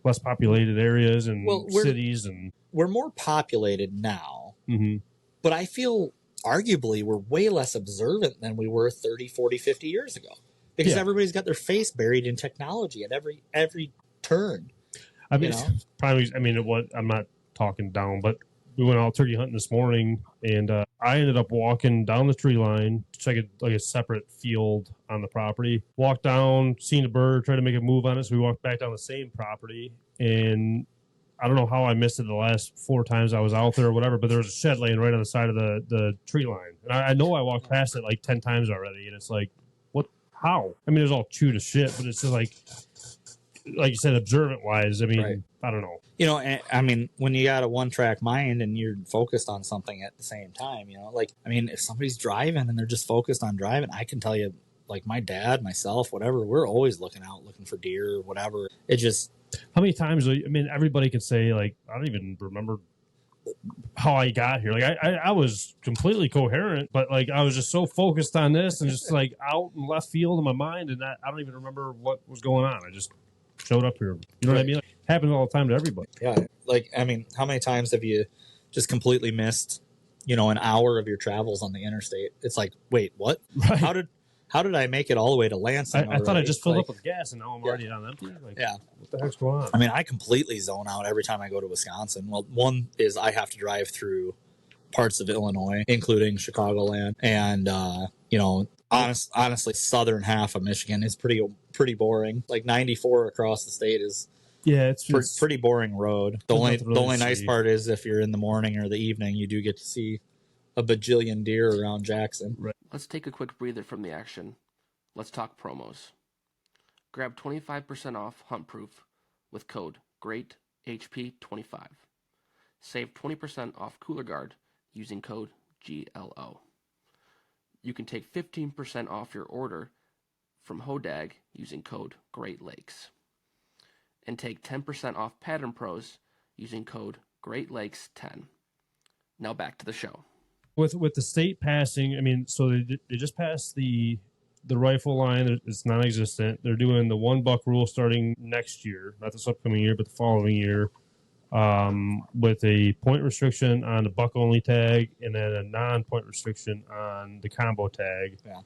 less populated areas and cities, and we're more populated now. Mm-hmm. But I feel arguably we're way less observant than we were 30, 40, 50 years ago. Because everybody's got their face buried in technology at every turn. I mean, I'm not talking down, but we went out turkey hunting this morning, and I ended up walking down the tree line to check a separate field on the property. Walked down, seen a bird, tried to make a move on it, so we walked back down the same property, and I don't know how I missed it the last 4 times I was out there or whatever, but there was a shed laying right on the side of the tree line. And I know I walked past it like 10 times already, and it's like, how? I mean, it was all chewed to shit, but it's just like you said, observant wise. I mean, I don't know. I mean, when you got a one-track mind and you're focused on something at the same time, if somebody's driving and they're just focused on driving, I can tell you, like my dad, myself, whatever, we're always looking for deer or whatever. It just... How many times, I mean, everybody can say, like, I don't even remember how I got here. Like I was completely coherent, but like I was just so focused on this and just like out in left field in my mind, and I don't even remember what was going on. I just showed up here. You know what I mean? Like, it happens all the time to everybody. Yeah. Like, I mean, how many times have you just completely missed, an hour of your travels on the interstate? It's like, wait, what? Right. How did I make it all the way to Lansing? I thought I just filled up with gas and now I'm already on empty. Like, what the heck's going on? I mean, I completely zone out every time I go to Wisconsin. Well, one is I have to drive through parts of Illinois, including Chicagoland, and honestly, southern half of Michigan is pretty boring. Like 94 across the state is it's pretty boring road. The only nice part is if you're in the morning or the evening, you do get to see a bajillion deer around Jackson. Right. Let's take a quick breather from the action. Let's talk promos. Grab 25% off Hunt Proof with code GREATHP25. Save 20% off Cooler Guard using code GLO. You can take 15% off your order from Hodag using code Great Lakes. And take 10% off Pattern Pros using code Great Lakes 10. Now back to the show. With the state passing, I mean, so they just passed the rifle line. It's non-existent. They're doing the $1 rule starting next year, not this upcoming year, but the following year, with a point restriction on the buck only tag and then a non-point restriction on the combo tag. Yeah.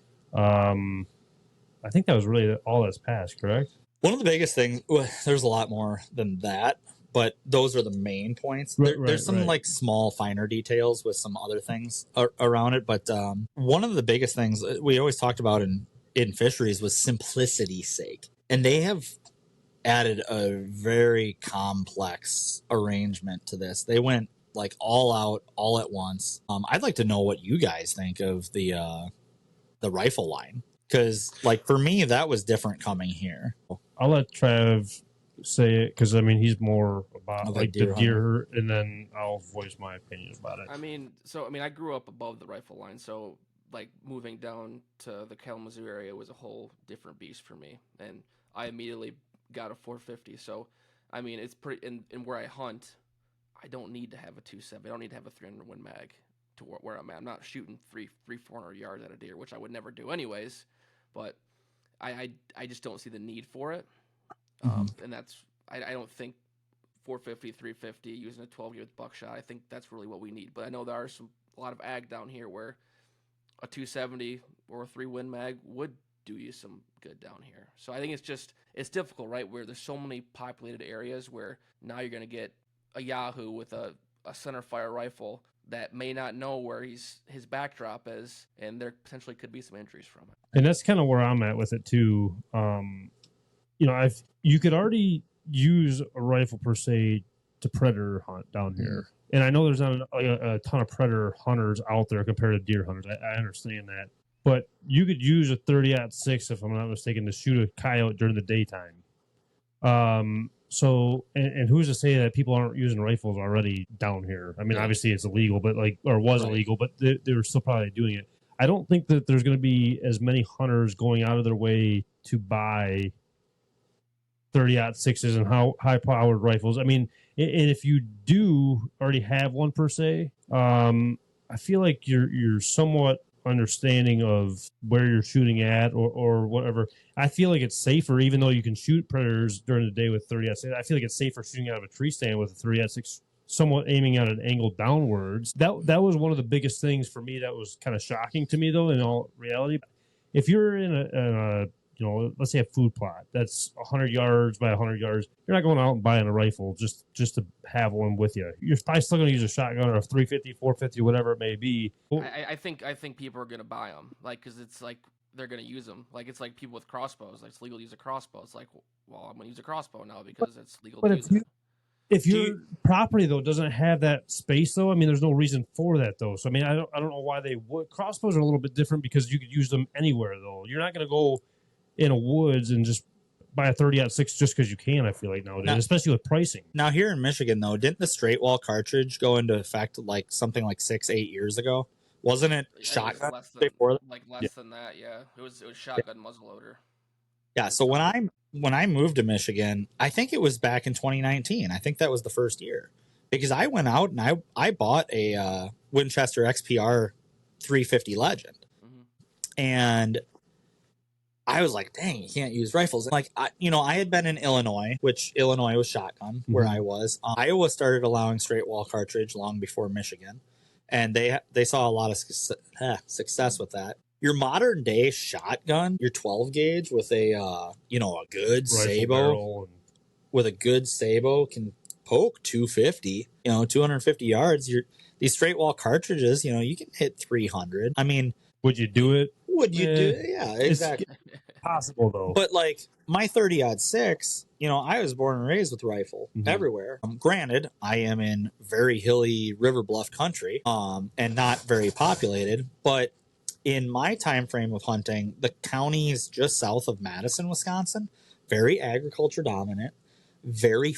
I think that was really all that's passed, correct? One of the biggest things, there's a lot more than that, but those are the main points. There's some like small finer details with some other things around it. But one of the biggest things we always talked about in fisheries was simplicity's sake. And they have added a very complex arrangement to this. They went like all out, all at once. I'd like to know what you guys think of the rifle line. Because like for me, that was different coming here. I'll let Trav say it because I mean he's more about like the deer, and then I'll voice my opinion about it. I mean, I grew up above the rifle line, so like moving down to the Kalamazoo area was a whole different beast for me, and I immediately got a 450. So I mean, it's pretty. And where I hunt, I don't need to have a 270. I don't need to have a 300 Win Mag to where I'm at. I'm not shooting 400 yards at a deer, which I would never do anyways. But I just don't see the need for it. And that's I don't think 450, 350 using a 12 gauge with buckshot. I think that's really what we need. But I know there are a lot of ag down here where a 270 or a 3 Win Mag would do you some good down here. So I think it's difficult, right? Where there's so many populated areas where now you're going to get a Yahoo with a center fire rifle that may not know where his backdrop is, and there potentially could be some injuries from it. And that's kind of where I'm at with it too. You could already use a rifle per se to predator hunt down here. And I know there's not a ton of predator hunters out there compared to deer hunters. I understand that. But you could use a 30-06, if I'm not mistaken, to shoot a coyote during the daytime. So who's to say that people aren't using rifles already down here? I mean, obviously it's illegal, but illegal, but they were still probably doing it. I don't think that there's going to be as many hunters going out of their way to buy 30-06s and high-powered rifles. I mean, and if you do already have one per se, I feel like you're somewhat understanding of where you're shooting at or whatever. I feel like it's safer, even though you can shoot predators during the day with 30-06. I feel like it's safer shooting out of a tree stand with a 30-06, somewhat aiming at an angle downwards. That was one of the biggest things for me that was kind of shocking to me, though, in all reality. If you're in a let's say a food plot that's 100 yards by 100 yards, you're not going out and buying a rifle just to have one with you. You're probably still going to use a shotgun or a 350, 450, whatever it may be. I think people are going to buy them, like, because it's like they're going to use them. Like, it's like people with crossbows. Like, it's legal to use a crossbow. It's like, well, I'm going to use a crossbow now because it's legal to use it. If your property, though, doesn't have that space, though, I mean, there's no reason for that, though. So, I mean, I don't know why they would. Crossbows are a little bit different because you could use them anywhere, though. You're not going to go in a woods and just buy a 30-06 just because you can, I feel like nowadays, especially with pricing. Now, here in Michigan, though, didn't the straight wall cartridge go into effect like something like 6-8 years ago? Wasn't it shotgun before that? Like less than that, yeah. It was shotgun muzzleloader. Yeah, so when I moved to Michigan, I think it was back in 2019. I think that was the first year. Because I went out and I bought a Winchester XPR 350 Legend. And I was like, dang, you can't use rifles. And like, I had been in Illinois, which Illinois was shotgun where I was. Iowa started allowing straight wall cartridge long before Michigan. And they saw a lot of success with that. Your modern day shotgun, your 12 gauge with a good Sabo, with a good Sabo can poke 250, 250 yards. These straight wall cartridges, you can hit 300. I mean, would you do it? Would you do it? Yeah, exactly. It's possible, though. But like my 30-06, I was born and raised with rifle everywhere. Granted, I am in very hilly river bluff country, and not very populated. But in my time frame of hunting, the counties just south of Madison, Wisconsin, very agriculture dominant, very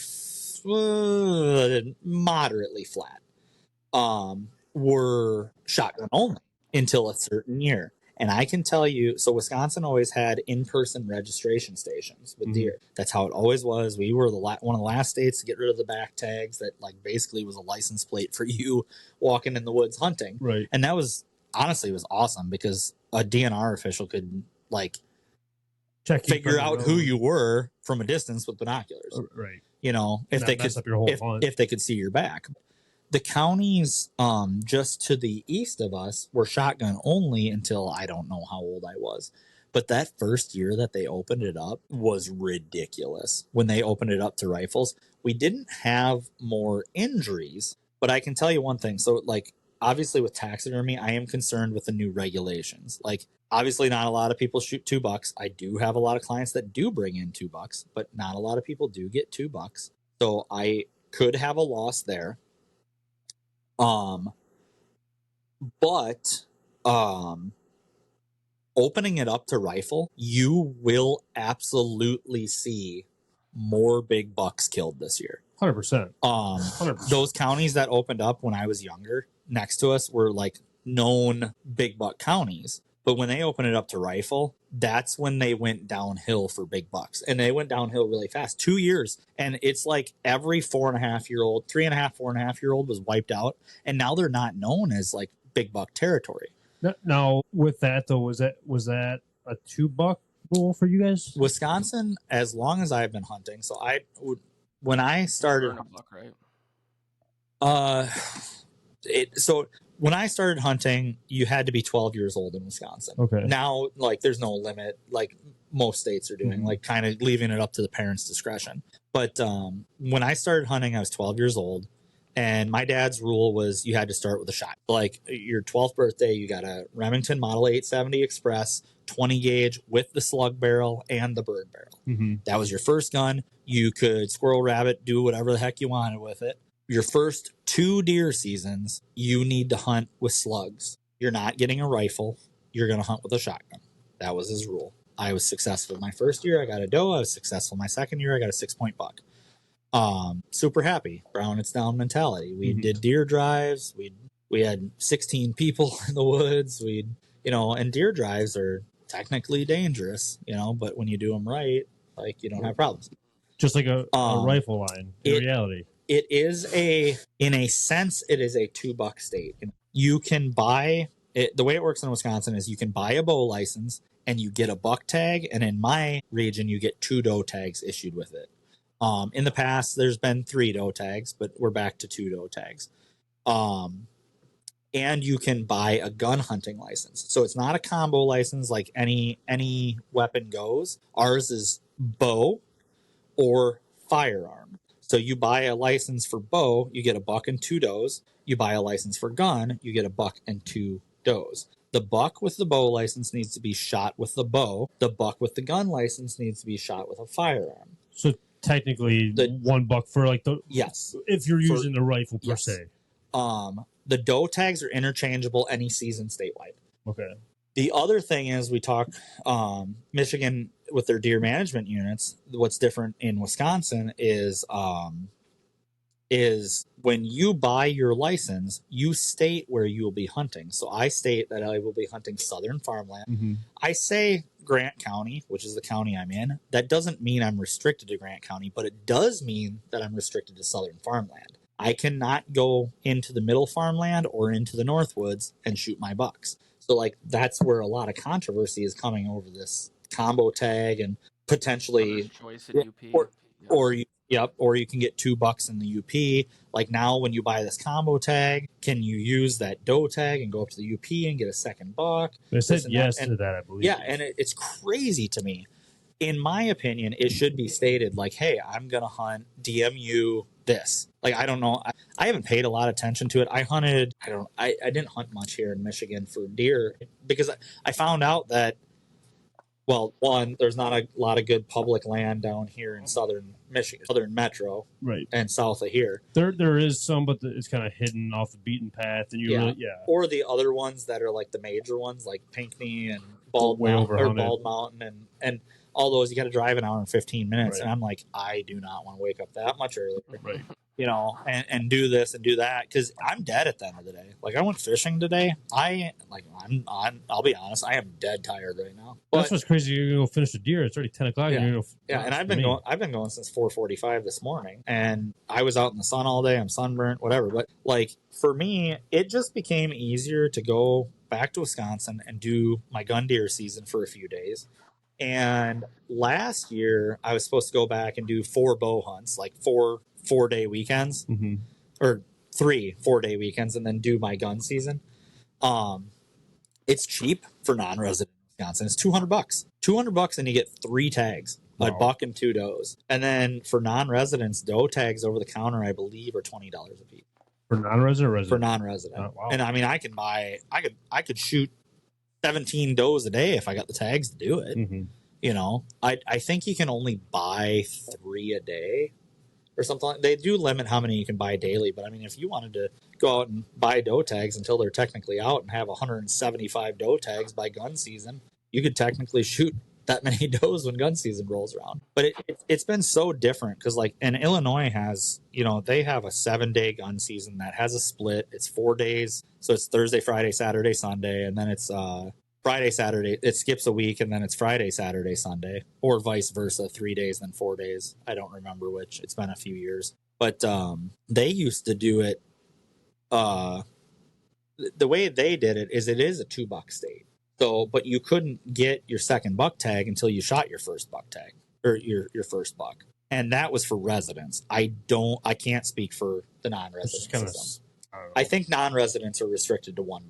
moderately flat, were shotgun only until a certain year. And I can tell you, so Wisconsin always had in-person registration stations with deer. That's how it always was. We were one of the last states to get rid of the back tags that like basically was a license plate for you walking in the woods hunting. Right. And that was, honestly, it was awesome because a DNR official could like figure out who you were from a distance with binoculars. Right. If they could see your back. The counties just to the east of us were shotgun only until I don't know how old I was. But that first year that they opened it up was ridiculous. When they opened it up to rifles, we didn't have more injuries. But I can tell you one thing. So, like, obviously with taxidermy, I am concerned with the new regulations. Like, obviously not a lot of people shoot $2. I do have a lot of clients that do bring in $2, but not a lot of people do get $2. So I could have a loss there. But opening it up to rifle, you will absolutely see more big bucks killed this year. 100%. 100%. Those counties that opened up when I was younger next to us were like known big buck counties. But when they opened it up to rifle, that's when they went downhill for big bucks. And they went downhill really fast. 2 years. And it's like every 4.5-year-old, 3.5, 4.5-year-old was wiped out. And now they're not known as like big buck territory. Now, with that though, was that a $2 rule for you guys? Wisconsin, as long as I've been hunting, so when I started, a buck, right? So when I started hunting, you had to be 12 years old in Wisconsin. Okay. Now, like, there's no limit, like most states are doing, like kind of leaving it up to the parents' discretion. But when I started hunting, I was 12 years old. And my dad's rule was you had to start with a shot. Like your 12th birthday, you got a Remington Model 870 Express 20 gauge with the slug barrel and the bird barrel. Mm-hmm. That was your first gun. You could squirrel rabbit, do whatever the heck you wanted with it. Your first 2 deer seasons, you need to hunt with slugs. You're not getting a rifle. You're going to hunt with a shotgun. That was his rule. I was successful my first year. I got a doe. I was successful my second year. I got a 6-point buck. Super happy. Brown it's down mentality. We did deer drives. We had 16 people in the woods. And deer drives are technically dangerous, but when you do them right, like you don't have problems. Just like a rifle line in reality. It is in a sense, it is a $2 state. You can buy it. The way it works in Wisconsin is you can buy a bow license and you get a buck tag. And in my region, you get 2 doe tags issued with it. In the past, there's been 3 doe tags, but we're back to 2 doe tags. And you can buy a gun hunting license. So it's not a combo license like any weapon goes. Ours is bow or firearm. So you buy a license for bow, you get a buck and 2 does. You buy a license for gun, you get a buck and 2 does. The buck with the bow license needs to be shot with the bow. The buck with the gun license needs to be shot with a firearm. So technically, $1 for like the if you're using the rifle per se. The doe tags are interchangeable any season statewide. Okay. The other thing is we talk Michigan with their deer management units. What's different in Wisconsin is when you buy your license, you state where you will be hunting. So I state that I will be hunting southern farmland. Mm-hmm. I say Grant County, which is the county I'm in. That doesn't mean I'm restricted to Grant County, but it does mean that I'm restricted to southern farmland. I cannot go into the middle farmland or into the Northwoods and shoot my bucks. So like that's where a lot of controversy is coming over this combo tag and potentially choice in UP. Or you can get $2 in the UP. Like now when you buy this combo tag, can you use that doe tag and go up to the UP and get a second buck? They said yes to that, I believe. Yeah, and it's crazy to me. In my opinion, it should be stated like, hey, I'm going to hunt DMU this. Like, I don't know. I haven't paid a lot of attention to it. I didn't hunt much here in Michigan for deer because I found out that, well, one, there's not a lot of good public land down here in southern Michigan, southern metro, right, and south of here. There is some, but it's kind of hidden off the beaten path, and Or the other ones that are like the major ones, like Pinckney and Bald Mountain, and all those. You got to drive an hour and 15 minutes, and I'm like, I do not want to wake up that much earlier, right? And do this and do that because I'm dead at the end of the day. Like I went fishing today. I'll be honest, I am dead tired right now. But, that's what's crazy. You're gonna go finish the deer. It's already 10 o'clock. And I've been going since 4:45 this morning, and I was out in the sun all day. I'm sunburnt, whatever. But like for me, it just became easier to go back to Wisconsin and do my gun deer season for a few days. And last year, I was supposed to go back and do 4 bow hunts, like 4-day weekends, or 3 4-day weekends, and then do my gun season. It's cheap for non-resident Wisconsin. It's $200. $200, and you get 3 tags, a buck and 2 does. And then for non-residents, doe tags over the counter, I believe, are $20 a piece. For non-resident, or resident? For non-resident. Oh, wow. And I mean, I could shoot 17 does a day if I got the tags to do it. I think you can only buy 3 a day or something. They do limit how many you can buy daily, but I mean, if you wanted to go out and buy doe tags until they're technically out and have 175 doe tags by gun season, you could technically shoot that many does when gun season rolls around. But it's been so different because like, and Illinois has, they have a 7-day gun season that has a split. It's 4 days. So it's Thursday, Friday, Saturday, Sunday. And then it's Friday, Saturday. It skips a week and then it's Friday, Saturday, Sunday, or vice versa, 3 days, then 4 days. I don't remember which. It's been a few years. But they used to do it. The way they did it is a $2 state. So, but you couldn't get your second buck tag until you shot your first buck tag or your first buck. And that was for residents. I can't speak for the non-resident system. I think non-residents are restricted to $1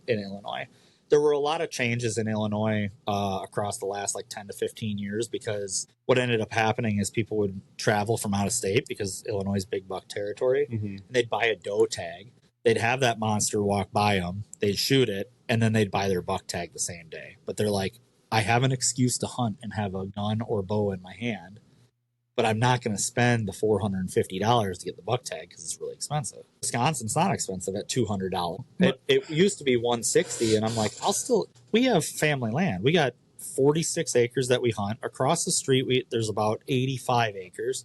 in Illinois. There were a lot of changes in Illinois across the last 10 to 15 years because what ended up happening is people would travel from out of state because Illinois is big buck territory. And they'd buy a doe tag. They'd have that monster walk by them. They'd shoot it, and then they'd buy their buck tag the same day. But they're like, I have an excuse to hunt and have a gun or bow in my hand, but I'm not going to spend the $450 to get the buck tag because it's really expensive. Wisconsin's not expensive at $200. It used to be $160, and I'm like, we have family land. We got 46 acres that we hunt. Across the street, there's about 85 acres.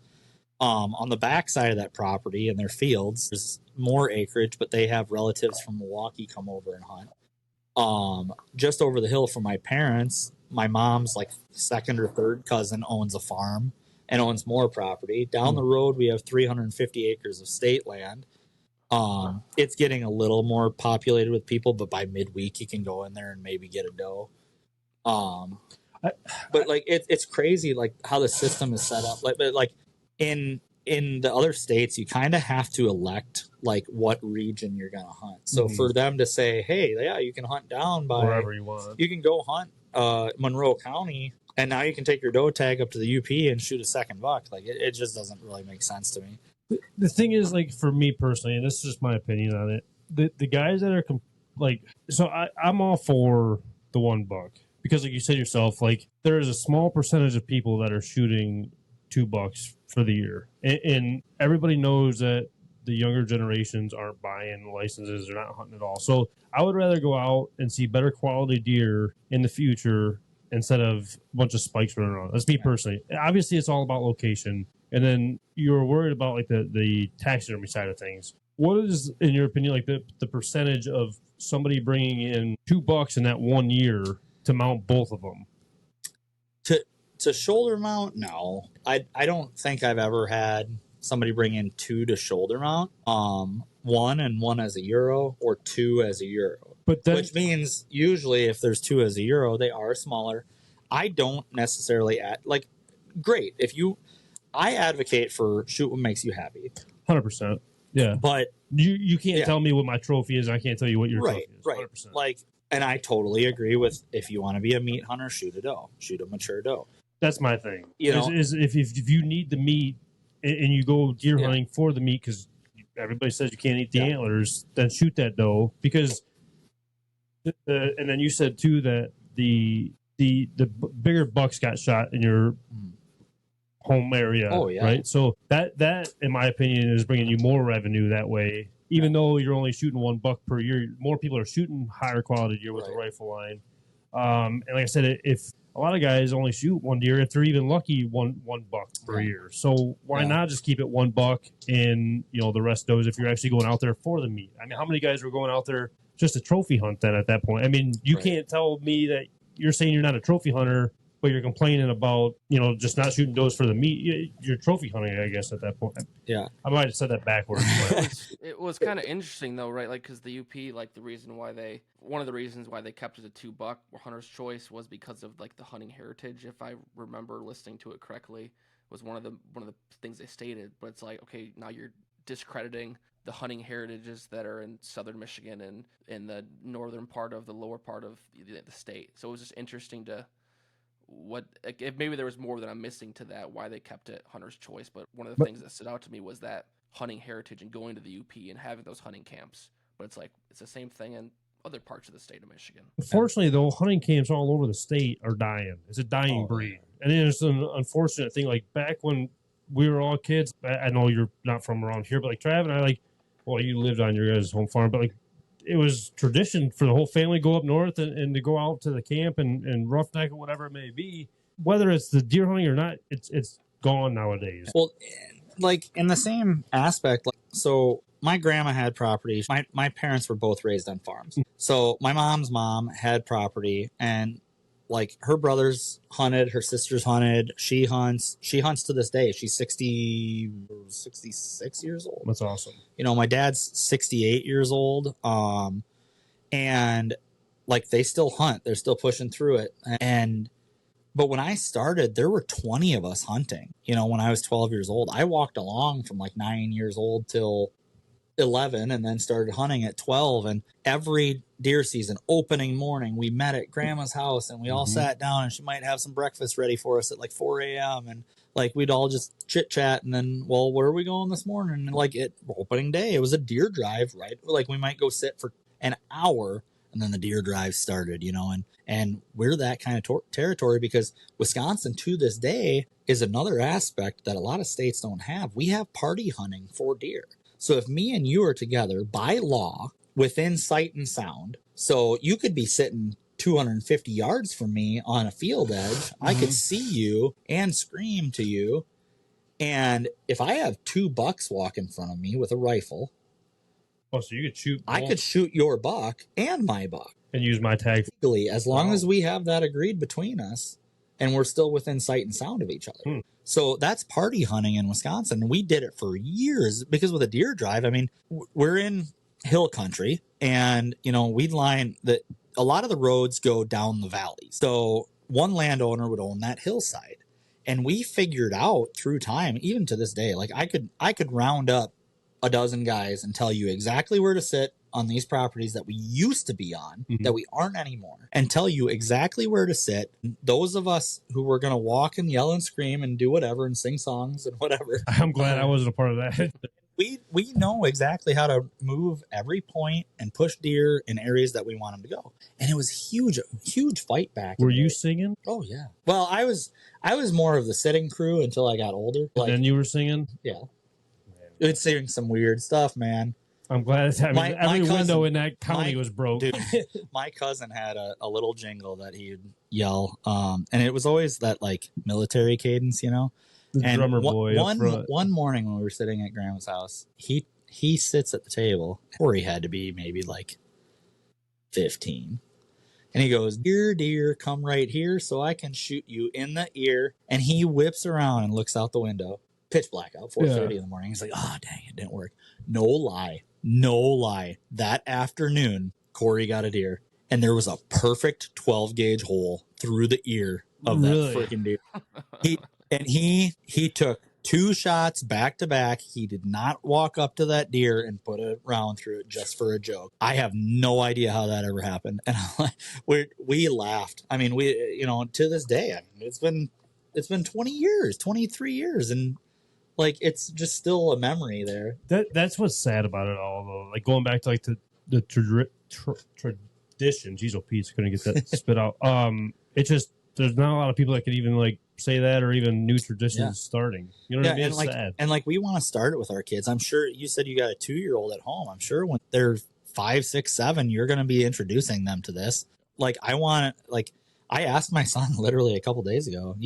On the back side of that property and their fields, there's more acreage, but they have relatives from Milwaukee come over and hunt. Just over the hill from my parents, my mom's second or third cousin owns a farm and owns more property. Down the road, we have 350 acres of state land. It's getting a little more populated with people, but by midweek, you can go in there and maybe get a doe. But it's crazy how the system is set up. In the other states, you kind of have to elect what region you're going to hunt. So for them to say, hey, yeah, you can hunt down by wherever you want. You can go hunt Monroe County, and now you can take your doe tag up to the UP and shoot a second buck. It just doesn't really make sense to me. The thing is, for me personally, and this is just my opinion on it, the guys that are I'm all for the $1 because, you said yourself, there is a small percentage of people that are shooting $2 for the year, and everybody knows that the younger generations aren't buying licenses; they're not hunting at all. So I would rather go out and see better quality deer in the future instead of a bunch of spikes running around. That's me personally. Obviously, it's all about location, and then you're worried about the taxidermy side of things. What is, in your opinion, the percentage of somebody bringing in $2 in that 1 year to mount both of them? To shoulder mount, no. I don't think I've ever had somebody bring in 2 to shoulder mount. One as a Euro or 2 as a Euro. Which means usually if there's 2 as a Euro, they are smaller. I don't necessarily great. I advocate for shoot what makes you happy. 100%. Yeah. But you can't tell me what my trophy is, and I can't tell you what your trophy is. 100%. Right. And I totally agree with, if you want to be a meat hunter, shoot a doe. Shoot a mature doe. That's my thing. If you need the meat and you go deer hunting for the meat because everybody says you can't eat the antlers, then shoot that doe. Because, and then you said too that the bigger bucks got shot in your home area. Oh yeah, right. So that in my opinion is bringing you more revenue that way. Even though you're only shooting $1 per year, more people are shooting higher quality deer with the rifle line. And like I said, if a lot of guys only shoot one deer, if they're even lucky, one buck per year. So why not just keep it $1 and the rest does if you're actually going out there for the meat? I mean, how many guys were going out there just to trophy hunt then at that point? I mean, you can't tell me that you're saying you're not a trophy hunter, but you're complaining about just not shooting does for the meat. You're trophy hunting, I guess, at that point. Yeah, I might have said that backwards. It was kind of interesting though, right? Because the UP, one of the reasons why they kept it a $2 or hunter's choice was because of the hunting heritage. If I remember listening to it correctly, was one of the things they stated. But it's okay, now you're discrediting the hunting heritages that are in southern Michigan and in the northern part of the lower part of the state. So it was just interesting to. If maybe there was more that I'm missing to that, why they kept it hunter's choice. But one of the things that stood out to me was that hunting heritage and going to the UP and having those hunting camps. But it's the same thing in other parts of the state of Michigan. Unfortunately, though, hunting camps all over the state are dying. It's a dying breed. And it's an unfortunate thing. Back when we were all kids, I know you're not from around here, but Trav and I, you lived on your guys' home farm, but it was tradition for the whole family to go up north and to go out to the camp and roughneck or whatever it may be. Whether it's the deer hunting or not, it's gone nowadays. Well, in the same aspect, so my grandma had property. My parents were both raised on farms. So my mom's mom had property, and like her brothers hunted, her sisters hunted. She hunts to this day. She's 66 years old. That's awesome. You know, my dad's 68 years old. And like they still hunt. They're still pushing through it. But when I started, there were 20 of us hunting. You know, when I was 12 years old, I walked along from like 9 years old till 11 and then started hunting at 12. And every deer season, opening morning, we met at grandma's house and we all sat down, and she might have some breakfast ready for us at like 4 a.m. And like we'd all just chit chat, and then, well, where are we going this morning? And like opening day, it was a deer drive, right? Like we might go sit for an hour, and then the deer drive started, you know, and we're that kind of territory, because Wisconsin to this day is another aspect that a lot of states don't have. We have party hunting for deer. So if me and you are together by law within sight and sound, so you could be sitting 250 yards from me on a field edge, I could see you and scream to you. And if I have 2 bucks walk in front of me with a rifle, oh, so you could shoot both. I could shoot your buck and my buck. And use my tag. As long as we have that agreed between us and we're still within sight and sound of each other. So that's party hunting in Wisconsin. We did it for years, because with a deer drive, I mean, we're in hill country, and, you know, we'd line that a lot of the roads go down the valley. So one landowner would own that hillside. And we figured out through time, even to this day, like I could round up a dozen guys and tell you exactly where to sit on these properties that we used to be on, that we aren't anymore, and tell you exactly where to sit. Those of us who were going to walk and yell and scream and do whatever and sing songs and whatever. I'm glad I wasn't a part of that. We know exactly how to move every point and push deer in areas that we want them to go. And it was huge fight back. Were you singing? Oh yeah. Well, I was more of the sitting crew until I got older. Like, then you were singing? Yeah. It's saying some weird stuff, man. I'm glad it's happening. Every window in that county was broke. Dude, my cousin had a little jingle that he'd yell, and it was always that like military cadence, you know. The and drummer boy. One morning when we were sitting at Grandma's house, he sits at the table, or he had to be maybe like 15, and he goes, "Dear, come right here, so I can shoot you in the ear." And he whips around and looks out the window. Pitch black out, 4:30 in the morning. He's like, "Oh, dang, it didn't work." No lie. That afternoon, Corey got a deer, and there was a perfect 12 gauge hole through the ear of that freaking deer. He took 2 shots back to back. He did not walk up to that deer and put a round through it just for a joke. I have no idea how that ever happened, and we laughed. I mean, to this day, I mean, it's been 20 years, 23 years, and like, it's just still a memory there. That's what's sad about it all, though. Like, going back to like the tradition. Jeez, oh, Pete's gonna get that spit out. It's just there's not a lot of people that can even like say that, or even new traditions starting. You know what I mean? It's sad. And like, we want to start it with our kids. I'm sure you said you got a 2-year-old at home. I'm sure when they're 5, 6, 7, you're going to be introducing them to this. Like, I asked my son literally a couple days ago.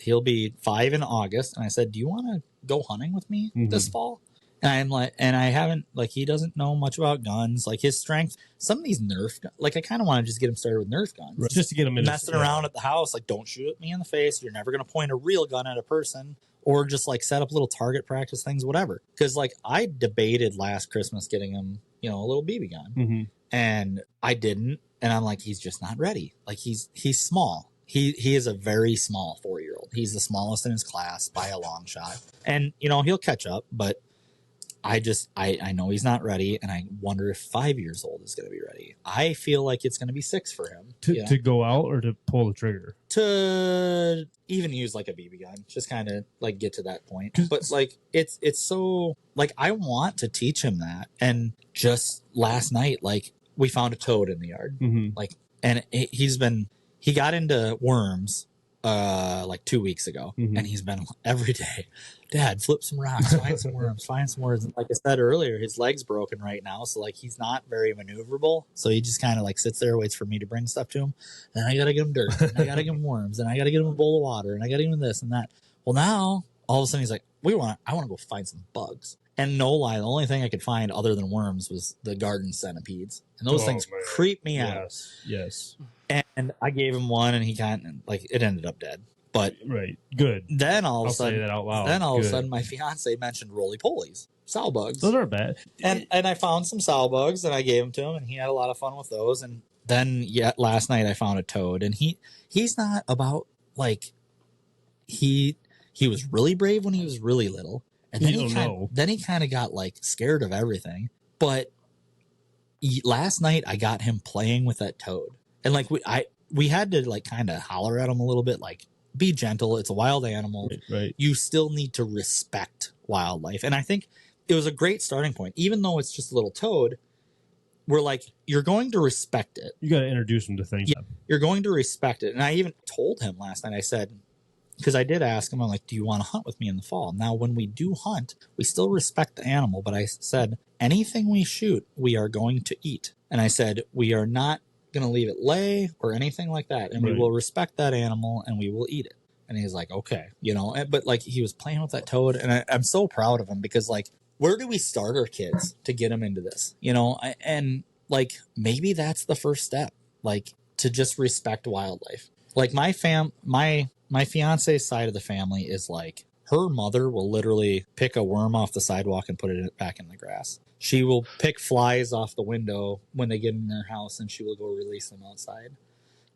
He'll be 5 in August, and I said, "Do you want to go hunting with me this fall?" And I'm like, and I haven't, like, he doesn't know much about guns. Like, his strength, some of these Nerf, like, I kind of want to just get him started with Nerf guns. Right. Just to get him in messing around at the house. Like, don't shoot at me in the face. You're never going to point a real gun at a person, or just like set up little target practice things, whatever. Because like, I debated last Christmas getting him, a little BB gun, and I didn't. And I'm like, he's just not ready. Like, he's small. He is a very small 4-year-old. He's the smallest in his class by a long shot. And, he'll catch up, but I know he's not ready, and I wonder if 5 years old is going to be ready. I feel like it's going to be 6 for him. To go out or to pull the trigger? To even use like a BB gun. Just kind of like get to that point. But like, it's so, like, I want to teach him that. And just last night, like, we found a toad in the yard. Like, and he got into worms like 2 weeks ago, and he's been every day, "Dad, flip some rocks, find some worms, And like I said earlier, his leg's broken right now, so like, he's not very maneuverable. So he just kind of like sits there, waits for me to bring stuff to him. Then I gotta give him dirt, and I gotta give him worms, and I gotta give him a bowl of water, and I gotta give him this and that. Well, now all of a sudden he's like, I want to go find some bugs. And no lie, the only thing I could find other than worms was the garden centipedes. And those things man. creep me out. Yes. And I gave him one, and he kind of, like, it ended up dead. But Right. Good. then all of a I'll sudden, say that out loud. of a sudden, my fiance mentioned roly-polies, sow bugs. Those aren't bad. And I found some sow bugs, and I gave them to him, and he had a lot of fun with those. And then, last night I found a toad, and he's not about, like, he was really brave when he was really little, and then he kind of got, like, scared of everything. But last night I got him playing with that toad, and like we had to, like, kind of holler at him a little bit, like, be gentle. It's a wild animal. Right. You still need to respect wildlife, and I think it was a great starting point. Even though it's just a little toad, we're like, you're going to respect it. You got to introduce him to things. Yeah, you're going to respect it. And I even told him last night, I said, because I did ask him, I'm like, do you want to hunt with me in the fall? Now, when we do hunt, we still respect the animal. But I said, anything we shoot, we are going to eat. And I said, we are not going to leave it lay or anything like that. And we will respect that animal and we will eat it. And he's like, okay, but like, he was playing with that toad. And I'm so proud of him, because, like, where do we start our kids to get them into this? And like, maybe that's the first step, like, to just respect wildlife. Like, my fiance's side of the family is like, her mother will literally pick a worm off the sidewalk and put it back in the grass. She will pick flies off the window when they get in their house, and she will go release them outside.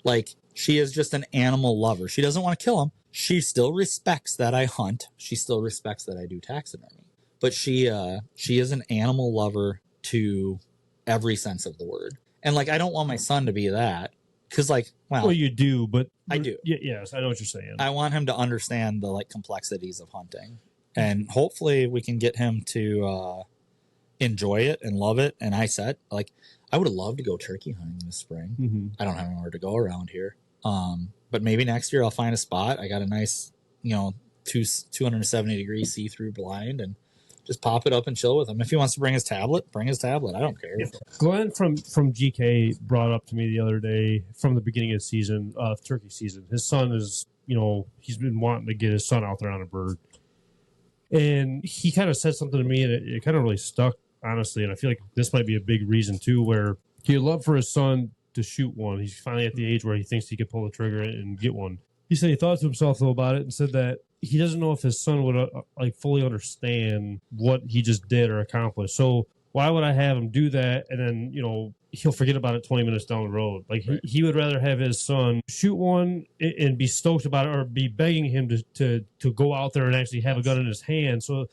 Like, she is just an animal lover. She doesn't want to kill them. She still respects that I hunt. She still respects that I do taxidermy. But she is an animal lover to every sense of the word. And, like, I don't want my son to be that, because, like, well, you do, but I do. Yes, I know what you're saying. I want him to understand the, like, complexities of hunting, and hopefully we can get him to enjoy it and love it. And I said, like, I would have loved to go turkey hunting this spring. Mm-hmm. I don't have anywhere to go around here. But maybe next year I'll find a spot. I got a nice, 270-degree see-through blind, and just pop it up and chill with him. If he wants to bring his tablet, bring his tablet. I don't care. Glenn from GK brought up to me the other day, from the beginning of the season, turkey season. His son is, he's been wanting to get his son out there on a bird. And he kind of said something to me, and it kind of really stuck, honestly. And I feel like this might be a big reason, too, where he'd love for his son to shoot one. He's finally at the age where he thinks he could pull the trigger and get one. He said he thought to himself, though, about it, and said that he doesn't know if his son would fully understand what he just did or accomplished. So why would I have him do that? And then, he'll forget about it 20 minutes down the road. Like, right. he would rather have his son shoot one and be stoked about it, or be begging him to go out there and actually have a gun in his hand. So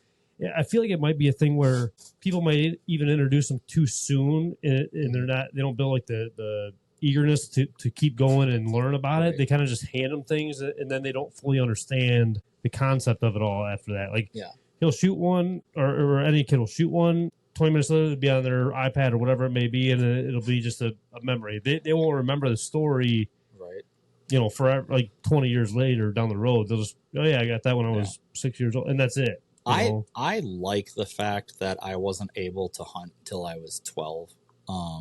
I feel like it might be a thing where people might even introduce them too soon, and they don't build, like, the eagerness to keep going and learn about it. They kind of just hand them things, and then they don't fully understand the concept of it all after that. Like, he'll shoot one, or any kid will shoot one. 20 minutes later, it'll be on their iPad or whatever it may be, and it'll be just a memory. They won't remember the story, right? Forever, like 20 years later down the road. They'll just, oh yeah, I got that when I was 6 years old, and that's it. I like the fact that I wasn't able to hunt till I was 12.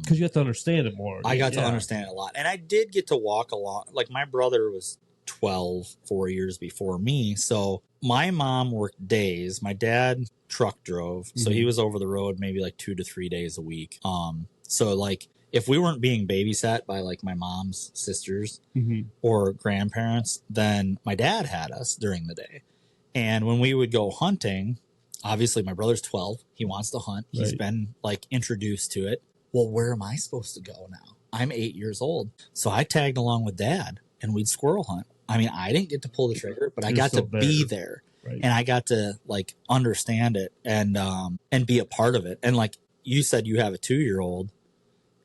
Because you have to understand it more. I got to understand it a lot, and I did get to walk along. Like, my brother was 12, 4 years before me, so my mom worked days. My dad truck drove, so he was over the road maybe like 2 to 3 days a week. So, like, if we weren't being babysat by, like, my mom's sisters or grandparents, then my dad had us during the day. And when we would go hunting, obviously my brother's 12, he wants to hunt, he's been, like, introduced to it. Well, where am I supposed to go now? I'm 8 years old. So I tagged along with Dad, and we'd squirrel hunt. I mean, I didn't get to pull the trigger, but I got to be there. Right. And I got to, like, understand it and be a part of it. And, like you said, you have a 2-year-old,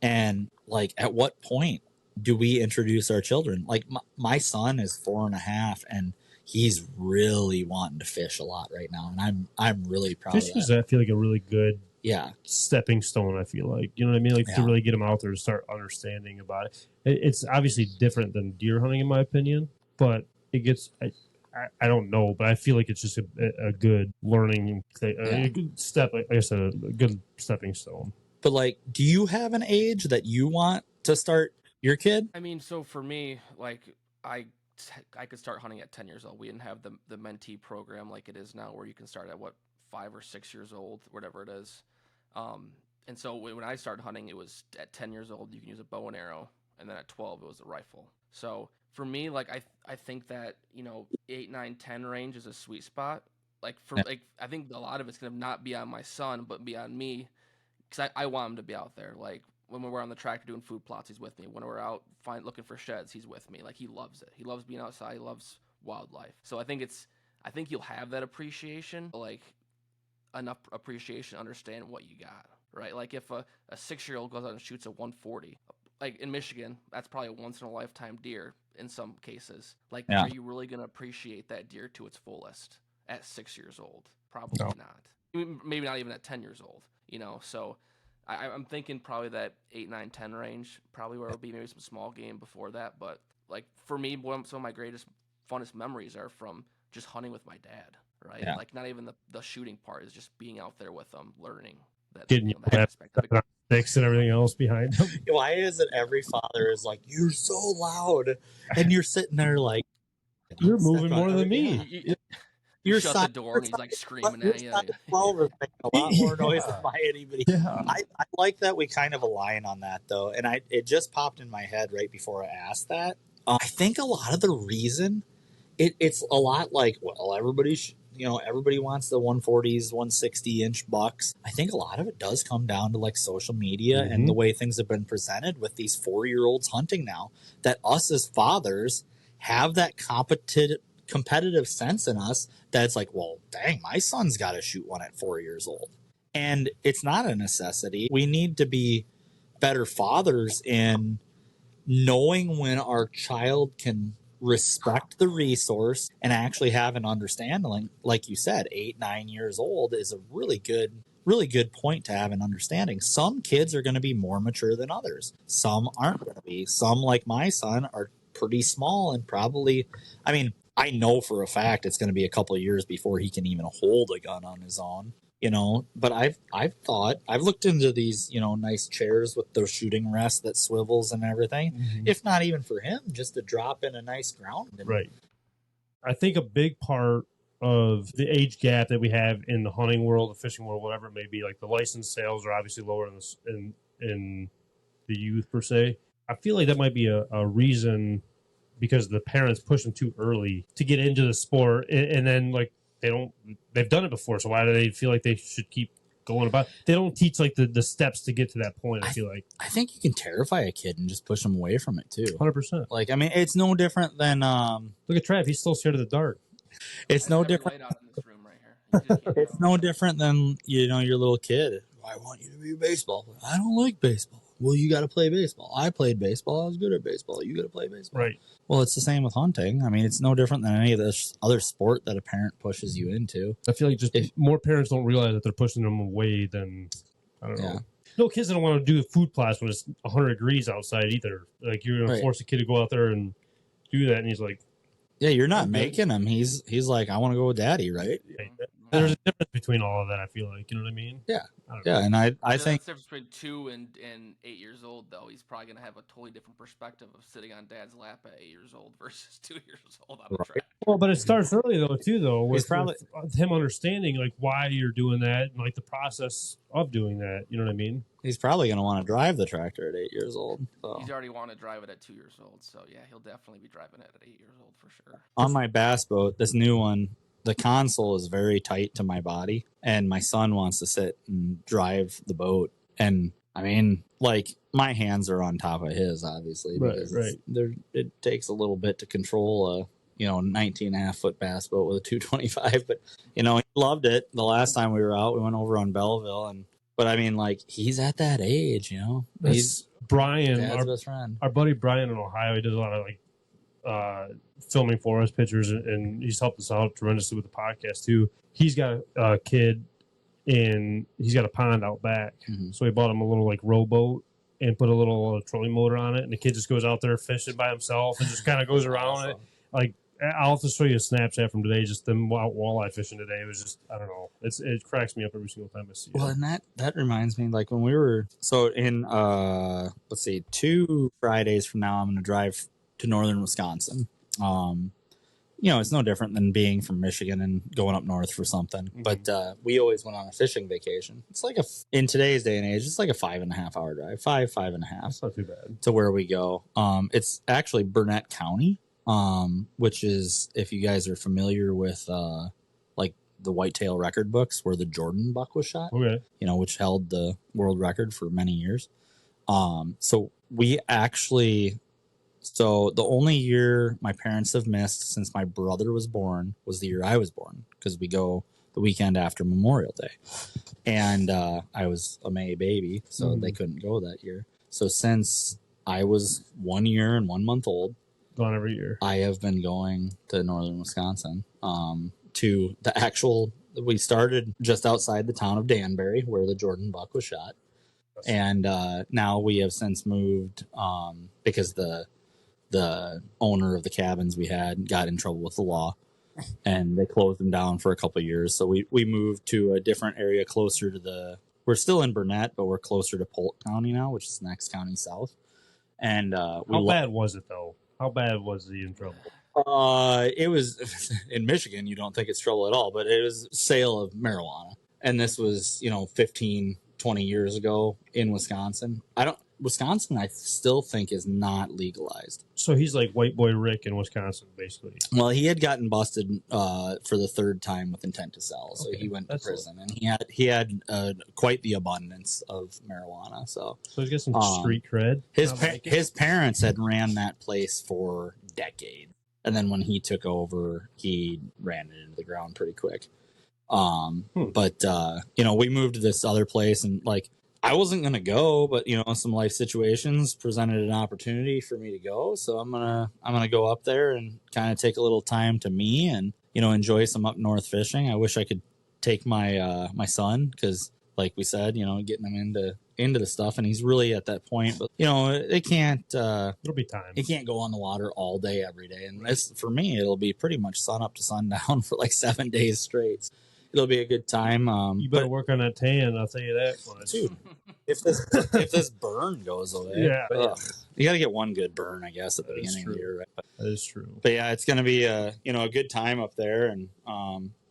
and, like, at what point do we introduce our children? Like, my son is 4.5, and he's really wanting to fish a lot right now, and I'm really proud of that. Fishing is, I feel like, a really good stepping stone. I feel like, you know what I mean, like, to really get them out there to start understanding about it. It's obviously different than deer hunting, in my opinion, but it gets. I don't know, but I feel like it's just a good learning thing, a good step. Like I said, a good stepping stone. But, like, do you have an age that you want to start your kid? I mean, so for me, like, I could start hunting at 10 years old. We didn't have the mentee program like it is now, where you can start at 5 or 6 years old, whatever it is. And so when I started hunting, it was at 10 years old, you can use a bow and arrow. And then at 12, it was a rifle. So for me, like, I think that, 8, 9, 10 range is a sweet spot. Like, I think a lot of it's going to not be on my son, but be on me. Because I want him to be out there. Like, when we're on the tractor doing food plots, he's with me. When we're out looking for sheds, he's with me. Like, he loves it. He loves being outside. He loves wildlife. So I think you'll have that appreciation, like enough appreciation to understand what you got, right? Like if a 6-year-old goes out and shoots a 140, like in Michigan, that's probably a once in a lifetime deer in some cases. Like, are you really going to appreciate that deer to its fullest at 6 years old? Probably not. Maybe not even at 10 years old, So I'm thinking probably that 8, 9, 10 range, probably where it would be maybe some small game before that. But like for me, some of my funnest memories are from just hunting with my dad, right? Yeah. Like not even the shooting part, is just being out there with them, learning that, that aspect of it. Sticks and everything else behind them. Why is it every father is like, you're so loud, and you're sitting there like, you're moving more than me. You shut the door and he's like screaming at you. 12 is making a lot more noise than my anybody. Yeah. I like that we kind of align on that though, and it just popped in my head right before I asked that. I think a lot of the reason it's a lot like, well, everybody wants the 140s, 160-inch bucks. I think a lot of it does come down to like social media and the way things have been presented with these 4-year-olds hunting now, that us as fathers have that competitive sense in us that's like, well, dang, my son's got to shoot one at 4 years old. And it's not a necessity. We need to be better fathers in knowing when our child can respect the resource and actually have an understanding. Like you said, 8, 9 years old is a really good point to have an understanding. Some kids are going to be more mature than others. Some aren't going to be. Some, like my son, are pretty small and probably, I know for a fact it's going to be a couple of years before he can even hold a gun on his own. But I've looked into these, nice chairs with those shooting rests that swivels and everything. If not even for him, just to drop in a nice ground. Right. I think a big part of the age gap that we have in the hunting world, the fishing world, whatever it may be, like the license sales are obviously lower in the youth per se. I feel like that might be a reason, because the parents push them too early to get into the sport, and then like they've done it before, so why do they feel like they should keep going about? They don't teach like the steps to get to that point. I feel like I think you can terrify a kid and just push them away from it too. 100%. Like, it's no different than look at Trav, he's still scared of the dark. It's no different. Out in this room right here. It's no different than your little kid. I want you to be baseball. I don't like baseball. Well, you got to play baseball. I played baseball. I was good at baseball. You got to play baseball. Right. Well, it's the same with hunting. It's no different than any of this other sport that a parent pushes you into. I feel like more parents don't realize that they're pushing them away than, I don't know. No kids don't want to do food plots when it's 100 degrees outside either. Like, you're going to force a kid to go out there and do that, and he's like, yeah, you're not making him. He's like, I want to go with daddy, right? There's a difference between all of that, I feel like. You know what I mean? Yeah. And I think the difference between 2 and 8 years old, though, he's probably going to have a totally different perspective of sitting on dad's lap at 8 years old versus 2 years old on the track. Well, but it starts early, though, with him understanding, like, why you're doing that and, like, the process of doing that. You know what I mean? He's probably going to want to drive the tractor at 8 years old. So. He's already want to drive it at 2 years old. So, yeah, he'll definitely be driving it at 8 years old for sure. On my bass boat, this new one, the console is very tight to my body, and my son wants to sit and drive the boat. And my hands are on top of his, obviously, because it takes a little bit to control a 19.5-foot bass boat with a 225. But he loved it. The last time we were out, we went over on Belleville, but he's at that age, He's Brian, Dad's best friend. Our buddy Brian in Ohio. He does a lot of filming for us, pictures, and he's helped us out tremendously with the podcast too. He's got a kid, and he's got a pond out back, so he bought him a little rowboat and put a little trolling motor on it, and the kid just goes out there fishing by himself and just kind of goes around it. Like, I'll have to show you a Snapchat from today, just them walleye fishing today. It was just, I don't know, it cracks me up every single time I see it. Well, and that reminds me, like when we were in 2 Fridays from now, I'm going to drive to northern Wisconsin. it's no different than being from Michigan and going up north for something. Mhm. But we always went on a fishing vacation. It's like in today's day and age, it's like a 5.5 hour drive, five and a half That's not too bad. to where we go. It's actually Burnett County, which is, if you guys are familiar with like the whitetail record books where the Jordan buck was shot, Okay. which held the world record for many years. So we actually, so the only year my parents have missed since my brother was born was the year I was born, because we go the weekend after Memorial Day. And I was a May baby, so they couldn't go that year. So since I was 1 year and 1 month old, Gone every year. I have been going to northern Wisconsin to the actual, we started just outside the town of Danbury where the Jordan buck was shot. And now we have since moved because the owner of the cabins we had got in trouble with the law, and they closed them down for a couple of years. So we moved to a different area closer to we're still in Burnett, but we're closer to Polk County now, which is the next county south. And How bad was it, though? How bad was the in trouble? It was in Michigan. You don't think it's trouble at all, but it was sale of marijuana. And this was, 15, 20 years ago in Wisconsin. Wisconsin, I still think, is not legalized. So he's like white boy Rick in Wisconsin, basically. Well, he had gotten busted for the third time with intent to sell, so Okay, he went to that's prison, and he had quite the abundance of marijuana. So he's got some street cred. His parents had ran that place for decades, and then when he took over, he ran it into the ground pretty quick. But we moved to this other place, and like, I wasn't going to go, but some life situations presented an opportunity for me to go. So I'm going to go up there and kind of take a little time to me and, enjoy some up north fishing. I wish I could take my, my son, cause like we said, getting him into the stuff, and he's really at that point, but it can't, It'll be time. He can't go on the water all day, every day. And for me, it'll be pretty much sun up to sundown for like 7 days straight. It'll be a good time. You better work on that tan, I'll tell you that much. Dude, if this burn goes away, you got to get one good burn, I guess, at the beginning of the year, right? That is true. But yeah, it's going to be a good time up there, and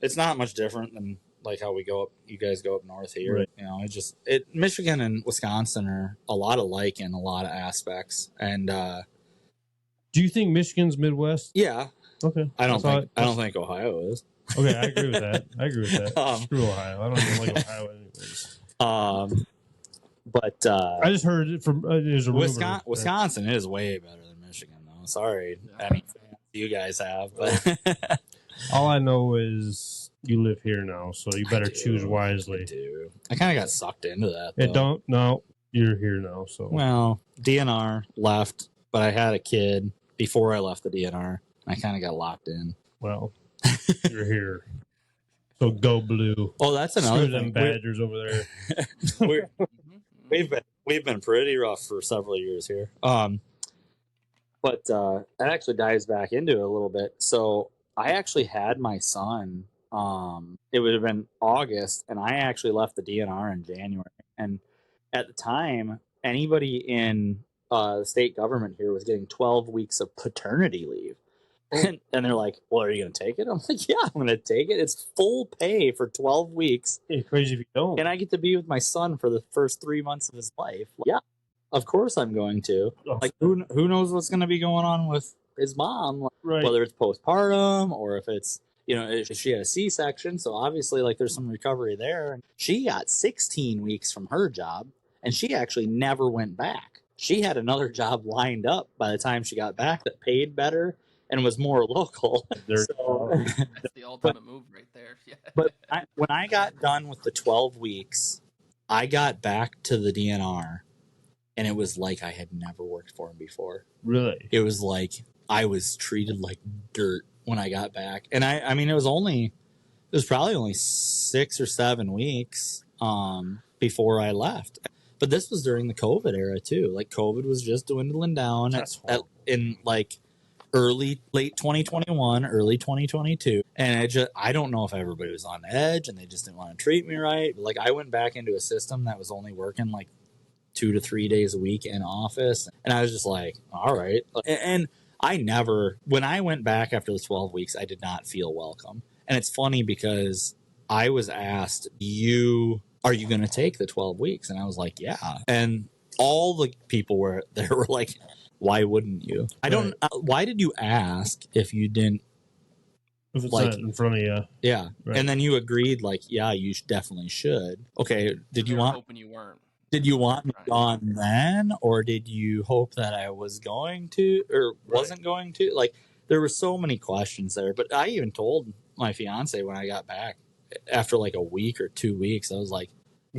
it's not much different than like how you guys go up north here. Right. Michigan and Wisconsin are a lot alike in a lot of aspects. And do you think Michigan's Midwest? Yeah. Okay. I don't think Ohio is. Okay, I agree with that. Screw Ohio. I don't even like Ohio anyways. But I just heard it from there's a rumor. Wisconsin is way better than Michigan, though. Sorry, any fans you guys have, but all I know is you live here now, so you better choose wisely. I kind of got sucked into that. Though. You're here now, so well, DNR left, but I had a kid before I left the DNR, and I kind of got locked in. Well. You're here, so go blue. Oh, that's another thing. Badgers over there. we've been pretty rough for several years here. But that actually dives back into it a little bit. So I actually had my son. It would have been August, and I actually left the DNR in January. And at the time, anybody in the state government here was getting 12 weeks of paternity leave. And they're like, well, are you going to take it? I'm like, yeah, I'm going to take it. It's full pay for 12 weeks. It's crazy if you don't. And I get to be with my son for the first 3 months of his life. Yeah, of course I'm going to. Like, who knows what's going to be going on with his mom? Like, right. Whether it's postpartum or if it's, if she had a C-section. So obviously, like, there's some recovery there. And she got 16 weeks from her job, and she actually never went back. She had another job lined up by the time she got back that paid better and was more local. That's the ultimate move right there. Yeah. But when I got done with the 12 weeks, I got back to the DNR, and it was like I had never worked for him before. Really? It was like I was treated like dirt when I got back. And I mean, it was probably only 6 or 7 weeks before I left. But this was during the COVID era too. Like, COVID was just dwindling down in like late 2021, early 2022. And I don't know if everybody was on edge and they just didn't want to treat me right. But like, I went back into a system that was only working like 2 to 3 days a week in office. And I was just like, all right. And when I went back after the 12 weeks, I did not feel welcome. And it's funny because I was asked, are you going to take the 12 weeks? And I was like, yeah. And all the people were like, why wouldn't you? Why did you ask if you didn't? If it's not in front of you. Yeah. Right. And then you agreed, like, yeah, you definitely should. Okay. Did you want me gone then? Or did you hope that I was going to or wasn't going to? Like, there were so many questions there. But I even told my fiance when I got back after like a week or 2 weeks, I was like,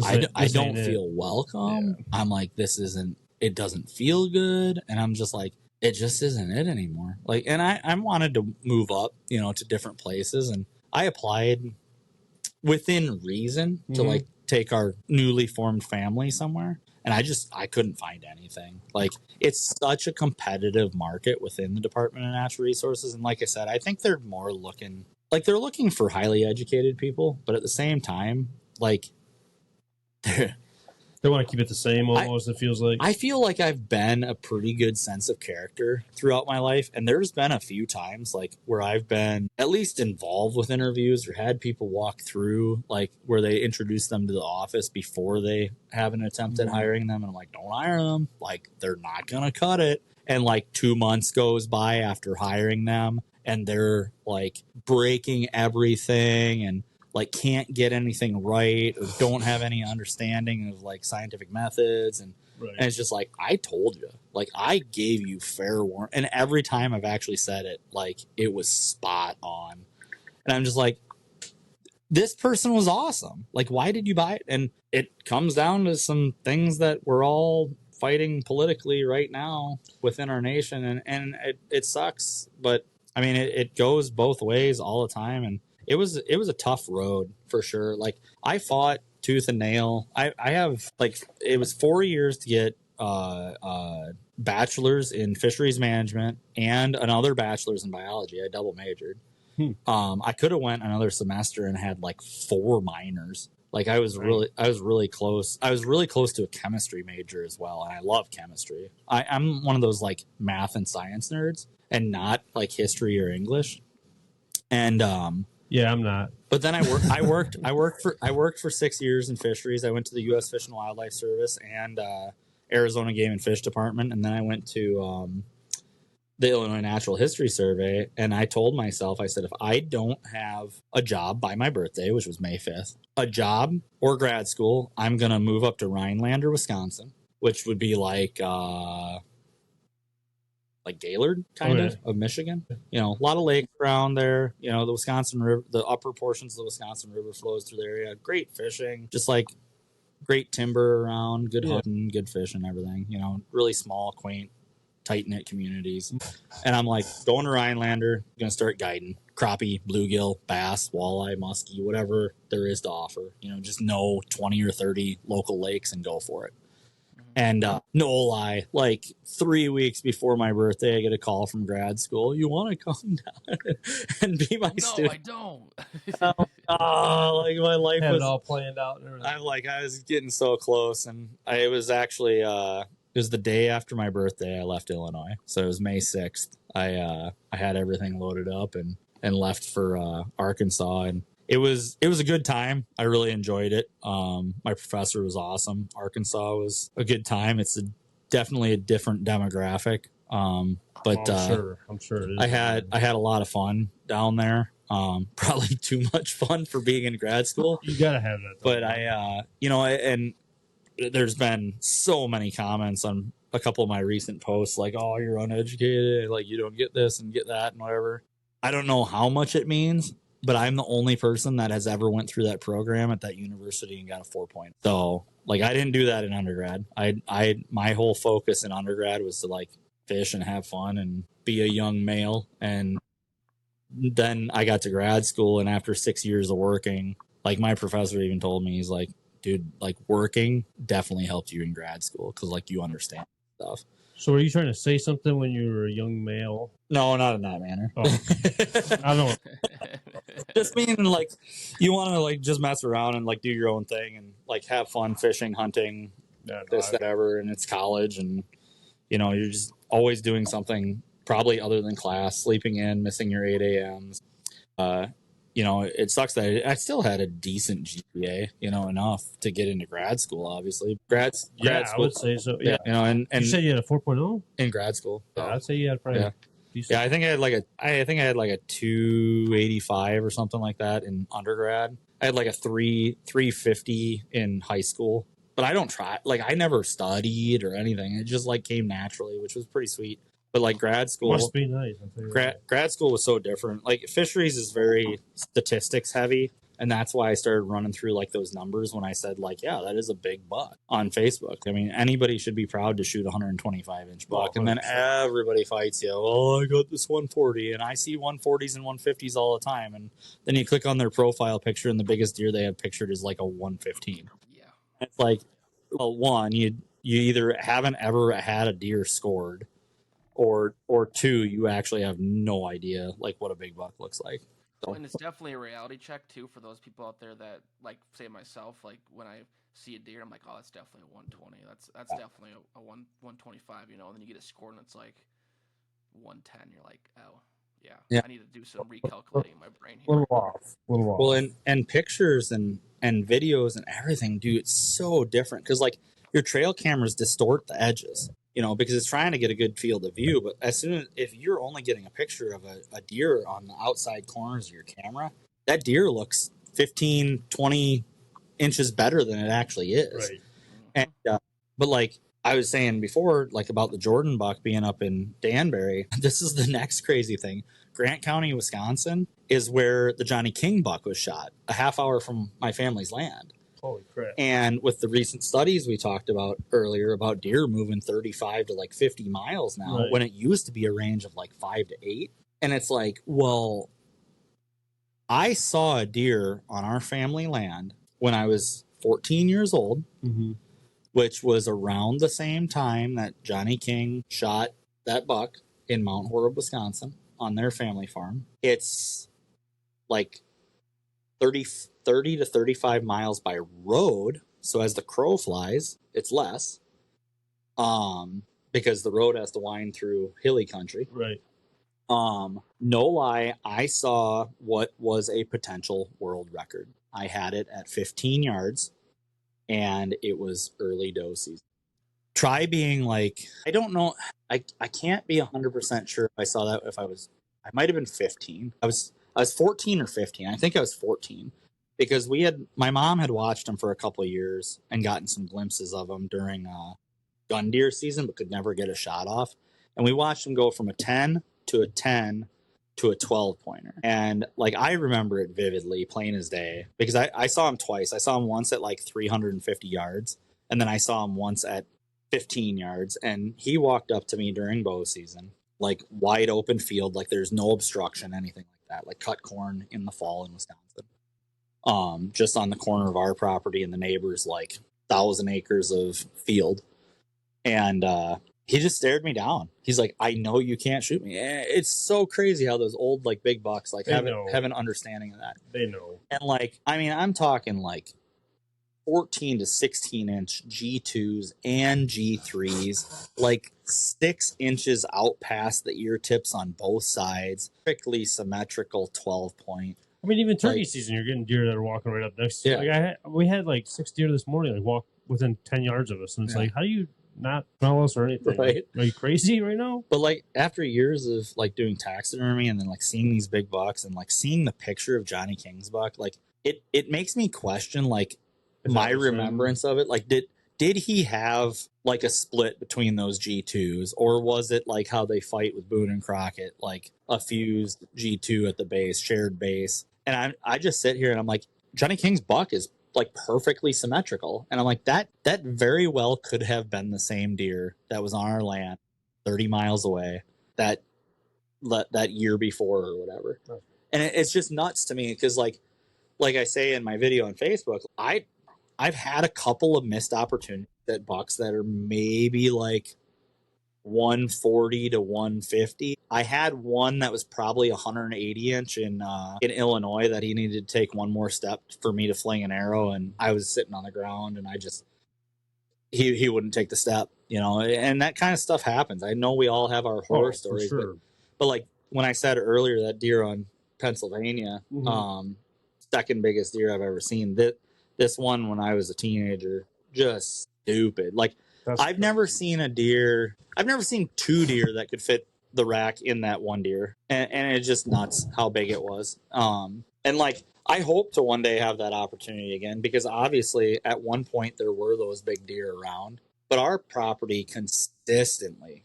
I don't feel welcome. Yeah. I'm like, it doesn't feel good. And I'm just like, it just isn't it anymore. Like, and I wanted to move up, to different places. And I applied within reason to like take our newly formed family somewhere. And I couldn't find anything. Like, it's such a competitive market within the Department of Natural Resources. And like I said, I think they're more they're looking for highly educated people, but at the same time, like, they want to keep it the same almost, it feels like. I feel like I've been a pretty good sense of character throughout my life. And there's been a few times like where I've been at least involved with interviews or had people walk through, like where they introduce them to the office before they have an attempt at hiring them. And I'm like, don't hire them. Like, they're not going to cut it. And like 2 months goes by after hiring them and they're like breaking everything and like can't get anything right or don't have any understanding of like scientific methods. And it's just like, I told you, like, I gave you fair warning. And every time I've actually said it, like, it was spot on. And I'm just like, this person was awesome. Like, why did you buy it? And it comes down to some things that we're all fighting politically right now within our nation. And it sucks, but I mean, it goes both ways all the time. And it was a tough road for sure. Like, I fought tooth and nail. I have like, it was 4 years to get bachelor's in fisheries management and another bachelor's in biology. I double majored. I could have went another semester and had like 4 minors. Like, I was really close. I was really close to a chemistry major as well. And I love chemistry. I'm one of those like math and science nerds and not like history or English. And, yeah, I'm not. But then I worked for 6 years in fisheries. I went to the U.S. Fish and Wildlife Service and Arizona Game and Fish Department, and then I went to the Illinois Natural History Survey. And I told myself, I said, if I don't have a job by my birthday, which was May 5th, a job or grad school, I'm gonna move up to Rhinelander, Wisconsin, which would be like Gaylord kind of Michigan, a lot of lakes around there, the Wisconsin River, the upper portions of the Wisconsin River flows through the area. Great fishing, just like great timber around, good hunting, good fishing, everything, really small, quaint, tight knit communities. And I'm like, going to Rhinelander, going to start guiding crappie, bluegill, bass, walleye, muskie, whatever there is to offer, just know 20 or 30 local lakes and go for it. And no lie, like 3 weeks before my birthday, I get a call from grad school. You want to come down and be my student? No, I don't. Like, my life had was it all planned out. And everything. I was getting so close, and it was actually it was the day after my birthday. I left Illinois, so it was May 6th. I had everything loaded up and left for Arkansas, and it was a good time. I really enjoyed it. My professor was awesome. Arkansas was a good time. It's definitely a different demographic. But I'm sure it is. I had a lot of fun down there. Probably too much fun for being in grad school. You gotta have that. But and there's been so many comments on a couple of my recent posts, like, "Oh, you're uneducated, like you don't get this and get that and whatever." I don't know how much it means, but I'm the only person that has ever went through that program at that university and got a 4.0. So, like, I didn't do that in undergrad. My whole focus in undergrad was to like fish and have fun and be a young male. And then I got to grad school, and after 6 years of working, like, my professor even told me, he's like, dude, like, working definitely helped you in grad school because like you understand stuff. So were you trying to say something when you were a young male? No, not in that manner. Oh. I don't know. Just meaning, like, you want to like just mess around and like do your own thing and like have fun fishing, hunting, whatever. And it's college, and you're just always doing something probably other than class, sleeping in, missing your 8 a.m.s. You know, it sucks that I still had a decent GPA, you know, enough to get into grad school, obviously. Grad school. I would say so. Yeah. You know, and You said you had a 4.0? in grad school. Yeah, I'd say you had probably decent. Yeah, I think I had like a 285 or something like that in undergrad. I had like a 350 in high school. But I don't try, like, I never studied or anything. It just like came naturally, which was pretty sweet. But like grad school Must be nice. grad school was so different. Like fisheries is very statistics heavy, and that's why I started running through like those numbers when I said like, yeah, that is a big buck on Facebook. I mean, anybody should be proud to shoot a 125-inch buck, and then everybody fights you. Oh, I got this 140, and I see 140s and 150s all the time. And then you click on their profile picture, and the biggest deer they have pictured is like a 115. Yeah, it's like, well, one, you either haven't ever had a deer scored, or two, you actually have no idea like what a big buck looks like. So. And it's definitely a reality check too for those people out there that, like, say myself, like when I see a deer, I'm like, oh, that's definitely a 120. That's definitely a 125, you know. And then you get a score and it's like 110. You're like, oh, yeah. I need to do some recalculating in my brain here. Little off. Well, and pictures and videos and everything, dude, it's so different because like your trail cameras distort the edges. You know, because it's trying to get a good field of view. But as soon as, if you're only getting a picture of a deer on the outside corners of your camera, that deer looks 15, 20 inches better than it actually is. Right. And, but like I was saying before, like about the Jordan buck being up in Danbury, this is the next crazy thing. Grant County, Wisconsin is where the Johnny King buck was shot, a half hour from my family's land. Holy crap. And with the recent studies we talked about earlier about deer moving 35 to like 50 miles now, when it used to be a range of like 5 to 8. And it's like, well, I saw a deer on our family land when I was 14 years old, which was around the same time that Johnny King shot that buck in Mount Horeb, Wisconsin on their family farm. It's like 30 to 35 miles by road. So as the crow flies, it's less. Because the road has to wind through hilly country. Right. No lie, I saw what was a potential world record. I had it at 15 yards, and it was early doe season. Try being like, I don't know, I can't be 100% sure if I saw that I might have been 15. I was 14 or 15. I think I was 14. Because my mom had watched him for a couple of years and gotten some glimpses of him during gun deer season, but could never get a shot off. And we watched him go from a 10 to a 10 to a 12 pointer. And like, I remember it vividly, plain as day, because I saw him twice. I saw him once at like 350 yards. And then I saw him once at 15 yards. And he walked up to me during bow season, like wide open field, like there's no obstruction, anything like that, like cut corn in the fall in Wisconsin. Just on the corner of our property and the neighbor's like 1,000 acres of field. And he just stared me down. He's like, I know you can't shoot me. It's so crazy how those old like big bucks like have an understanding of that. They know. And like, I mean, I'm talking like 14 to 16 inch G2s and G3s, like 6 inches out past the ear tips on both sides, strictly symmetrical 12 point. I mean, even turkey season, you're getting deer that are walking right up next to you. Yeah. Like we had like 6 deer this morning, like walk within 10 yards of us. And it's like, how do you not smell us or anything? Right. Like, are you crazy right now? But like after years of like doing taxidermy and then like seeing these big bucks and like seeing the picture of Johnny King's buck, like it makes me question like my remembrance of it. Like did he have like a split between those G2s, or was it like how they fight with Boone and Crockett, like a fused G2 at the base, shared base? And I just sit here and I'm like, Johnny King's buck is like perfectly symmetrical. And I'm like, that very well could have been the same deer that was on our land 30 miles away that year before or whatever. Right. And it's just nuts to me because like I say in my video on Facebook, I've had a couple of missed opportunities at bucks that are maybe like 140 to 150. I had one that was probably 180 inch in Illinois that he needed to take one more step for me to fling an arrow, and I was sitting on the ground and he wouldn't take the step. you know, and that kind of stuff happens. I know we all have our horror stories, sure. but like when I said earlier, that deer on Pennsylvania, second biggest deer I've ever seen. This one when I was a teenager, just stupid. Like I've never seen a deer. I've never seen two deer that could fit the rack in that one deer, and it's just nuts how big it was. And like I hope to one day have that opportunity again, because obviously at one point there were those big deer around, but our property consistently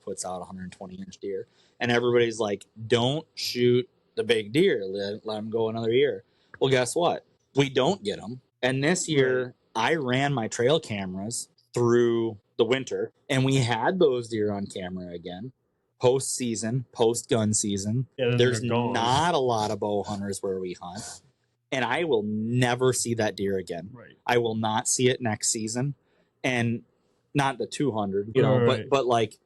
puts out 120-inch deer, and everybody's like, don't shoot the big deer, let them go another year. Well, guess what? We don't get them. And this year I ran my trail cameras through the winter, and we had those deer on camera again. Post season, post gun season, there's not a lot of bow hunters where we hunt, and I will never see that deer again. Right. I will not see it next season, and not the 200, you know, but like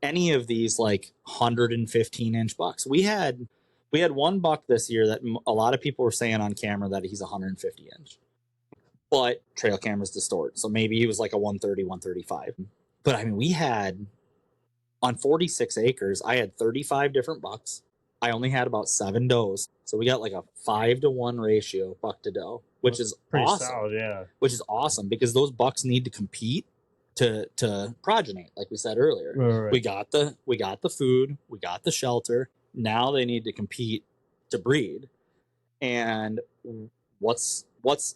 any of these like 115-inch bucks. We had one buck this year that a lot of people were saying on camera that he's 150-inch, but trail cameras distort, so maybe he was like a 130, 135. But I mean, we had on 46 acres, I had 35 different bucks. I only had about 7 does. So we got like a 5-to-1 ratio buck to doe, which is awesome. Solid, yeah. Which is awesome because those bucks need to compete to progenate, like we said earlier. Right. We got the food, we got the shelter. Now they need to compete to breed. And what's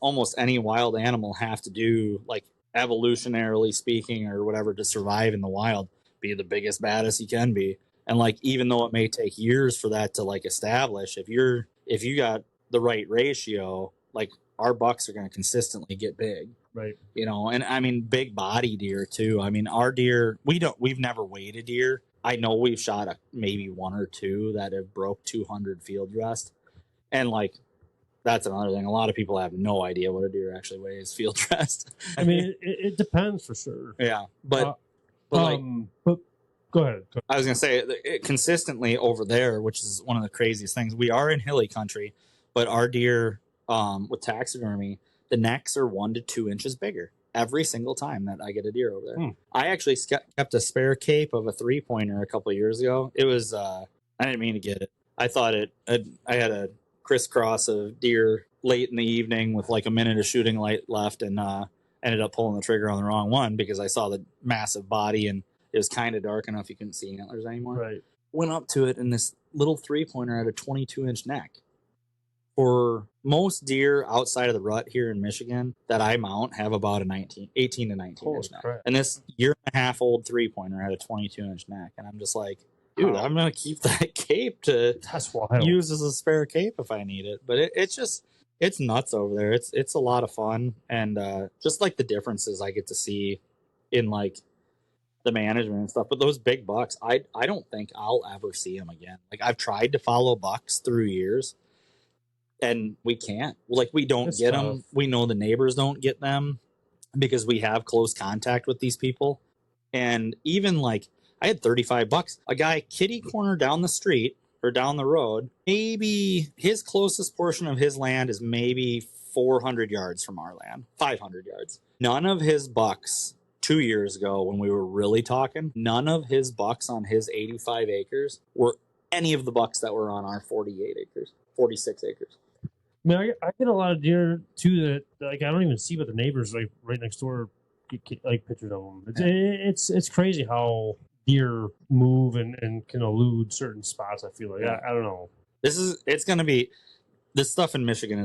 almost any wild animal have to do, like evolutionarily speaking or whatever, to survive in the wild? Be the biggest, baddest you can be. And like, even though it may take years for that to like establish, if you got the right ratio, like our bucks are going to consistently get big, right? You know, and I mean, big body deer too. I mean, our deer, we've never weighed a deer. I know we've shot maybe 1 or 2 that have broke 200 field dressed, and like that's another thing. A lot of people have no idea what a deer actually weighs field dressed. I mean, it depends for sure. Yeah, but go ahead. I was going to say, consistently over there, which is one of the craziest things. We are in hilly country, but our deer with taxidermy, the necks are 1 to 2 inches bigger every single time that I get a deer over there. I actually kept a spare cape of a 3-pointer a couple of years ago. It was, I didn't mean to get it. I thought I had a crisscross of deer late in the evening with like a minute of shooting light left, and ended up pulling the trigger on the wrong one because I saw the massive body and it was kind of dark enough you couldn't see antlers anymore. Right. Went up to it, and this little 3-pointer had a 22-inch neck. For most deer outside of the rut here in Michigan that I mount have about a 18 to 19-inch neck. Crap. And this 1.5-year old 3-pointer had a 22-inch neck. And I'm just like, dude, I'm going to keep that cape to use as a spare cape if I need it. But it's nuts over there. It's a lot of fun. And just like the differences I get to see in like the management and stuff. But those big bucks, I don't think I'll ever see them again. Like I've tried to follow bucks through years, and we can't. Like we don't get them. We know the neighbors don't get them because we have close contact with these people. And even like I had 35 bucks. A guy kitty corner down the street or down the road, maybe his closest portion of his land is maybe 400 yards from our land, 500 yards. None of his bucks 2 years ago, when we were really talking, none of his bucks on his 85 acres were any of the bucks that were on our 46 acres. I mean, I get a lot of deer too that like I don't even see, but the neighbors like right next door get like pictures of them. It's crazy how deer move and can elude certain spots. I feel like I don't know. This stuff in Michigan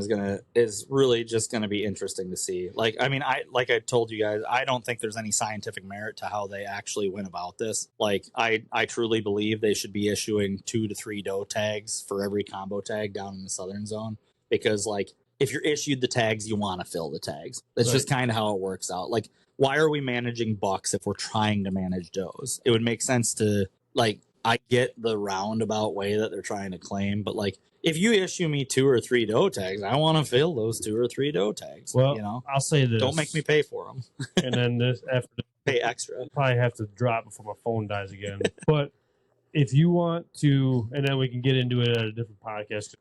is really just gonna be interesting to see. Like, I mean, I told you guys, I don't think there's any scientific merit to how they actually went about this. Like, I truly believe they should be issuing 2 to 3 doe tags for every combo tag down in the southern zone, because like if you're issued the tags, you want to fill the tags. That's just kind of how it works out. Like, why are we managing bucks if we're trying to manage does? It would make sense to like. I get the roundabout way that they're trying to claim, but like if you issue me 2 or 3 doe tags, I want to fill those 2 or 3 doe tags. Well, you know, I'll say this: don't make me pay for them. And then this after pay extra. I'll probably have to drop before my phone dies again. But if you want to, and then we can get into it at a different podcast.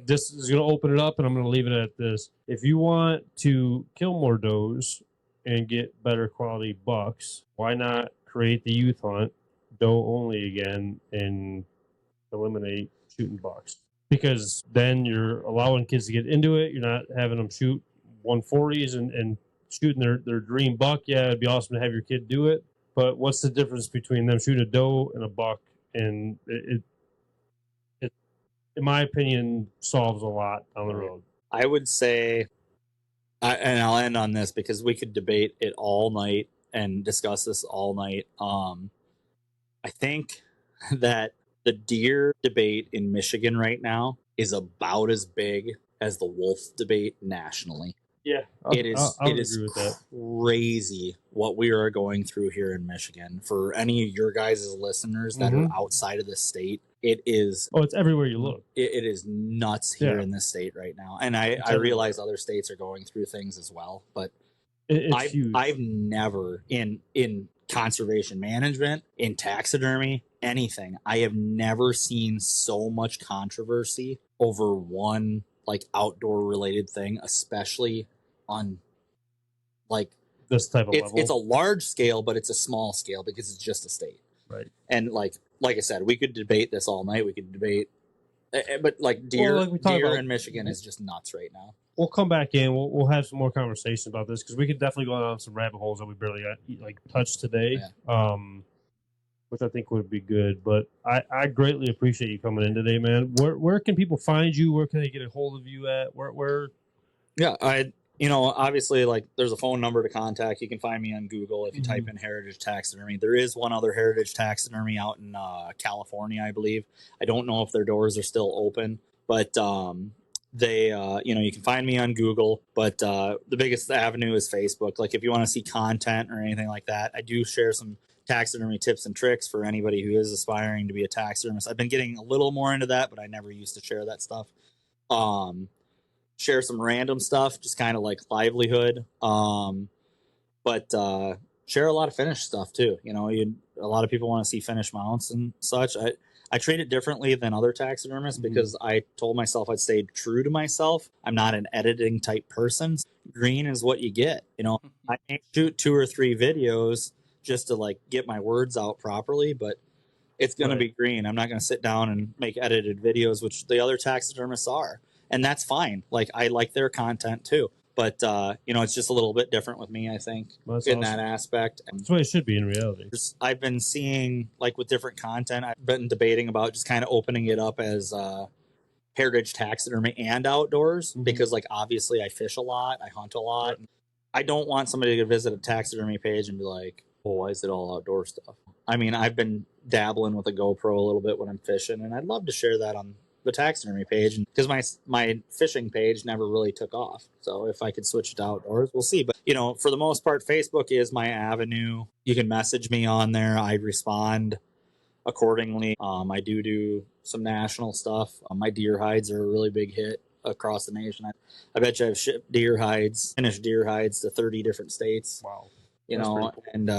This is going to open it up, and I'm going to leave it at this. If you want to kill more does and get better quality bucks, why not create the youth hunt doe only again and eliminate shooting bucks? Because then you're allowing kids to get into it. You're not having them shoot 140s and shooting their dream buck. Yeah, it'd be awesome to have your kid do it. But what's the difference between them shooting a doe and a buck? And it in my opinion, solves a lot down the road. I would say, and I'll end on this because we could debate it all night and discuss this all night. I think that the deer debate in Michigan right now is about as big as the wolf debate nationally. Yeah, it is agree with that. Crazy what we are going through here in Michigan. For any of your guys' listeners that are outside of the state, it is. Oh, it's everywhere you look. It is nuts here in this state right now, and I realize other states are going through things as well. But it's huge. I've never in conservation management, in taxidermy, anything, I have never seen so much controversy over one like outdoor related thing, especially on like this type of level. It's a large scale, but it's a small scale because it's just a state. Right. And like I said, we could debate this all night. We could debate, but like deer in Michigan is just nuts right now. We'll come back in. We'll have some more conversation about this because we could definitely go down some rabbit holes that we barely got touched today. Yeah. Which I think would be good. But I greatly appreciate you coming in today, man. Where can people find you? Where can they get a hold of you at? Where? Yeah, obviously, like, there's a phone number to contact. You can find me on Google if you type in Heritage Taxidermy. There is one other Heritage Taxidermy out in California, I believe. I don't know if their doors are still open, but they, you can find me on Google. But the biggest avenue is Facebook. Like, if you want to see content or anything like that, I do share some taxidermy tips and tricks for anybody who is aspiring to be a taxidermist. I've been getting a little more into that, but I never used to share that stuff. Share some random stuff, just kind of like livelihood. But share a lot of finished stuff too. A lot of people want to see finished mounts and such. I treat it differently than other taxidermists because I told myself I'd stay true to myself. I'm not an editing type person. Green is what you get. I may shoot 2 or 3 videos just to like get my words out properly, but it's going to be green. I'm not going to sit down and make edited videos, which the other taxidermists are. And that's fine. Like, I like their content too. But, it's just a little bit different with me, I think, that aspect. And that's what it should be in reality. I've been seeing, like, with different content, I've been debating about just kind of opening it up as heritage taxidermy and outdoors because, like, obviously I fish a lot. I hunt a lot. Yep. I don't want somebody to visit a taxidermy page and be like, oh, why is it all outdoor stuff? I mean, I've been dabbling with a GoPro a little bit when I'm fishing, and I'd love to share that on the taxidermy page because my fishing page never really took off. So if I could switch it to outdoors, we'll see. But for the most part, Facebook is my avenue. You can message me on there. I respond accordingly. I do some national stuff. My deer hides are a really big hit across the nation. I bet you I've shipped finished deer hides to 30 different states. Wow. Cool. And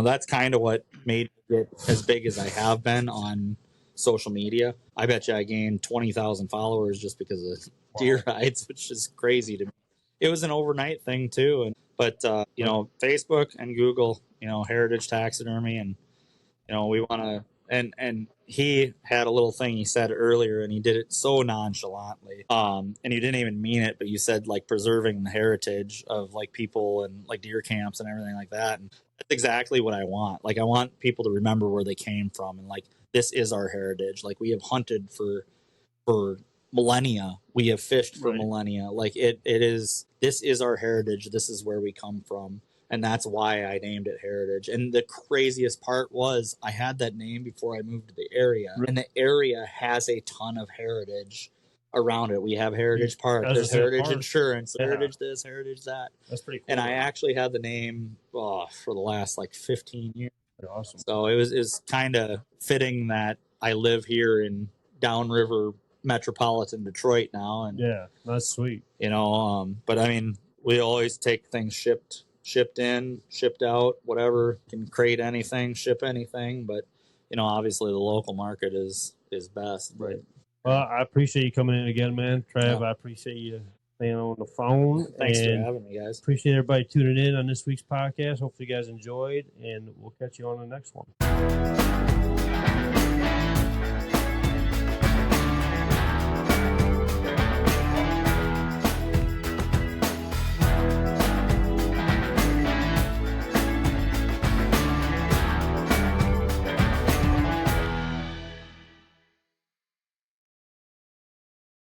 that's kind of what made it as big as I have been on social media. I bet you I gained 20,000 followers just because of deer hides, which is crazy to me. It was an overnight thing too. But Facebook and Google, Heritage Taxidermy, and we want to. And he had a little thing he said earlier, and he did it so nonchalantly. And you didn't even mean it, but you said like preserving the heritage of like people and like deer camps and everything like that. And that's exactly what I want. Like, I want people to remember where they came from, and like, this is our heritage. Like, we have hunted for millennia. We have fished for millennia. Like, this is our heritage. This is where we come from. And that's why I named it Heritage. And the craziest part was I had that name before I moved to the area. And the area has a ton of heritage around it. We have Heritage Park. There's Heritage Insurance. Heritage this, Heritage that. That's pretty cool. And I actually had the name for the last like 15 years. Awesome. So it was kind of fitting that I live here in downriver metropolitan Detroit now. And yeah, that's sweet. But I mean, we always take things shipped in, shipped out, whatever. Can crate anything, ship anything, but obviously the local market is best. Right. Well, I appreciate you coming in again, man. Trev, I appreciate you staying on the phone. Thanks for and having me, guys. appreciate everybody tuning in on this week's podcast. Hopefully you guys enjoyed, and we'll catch you on the next one.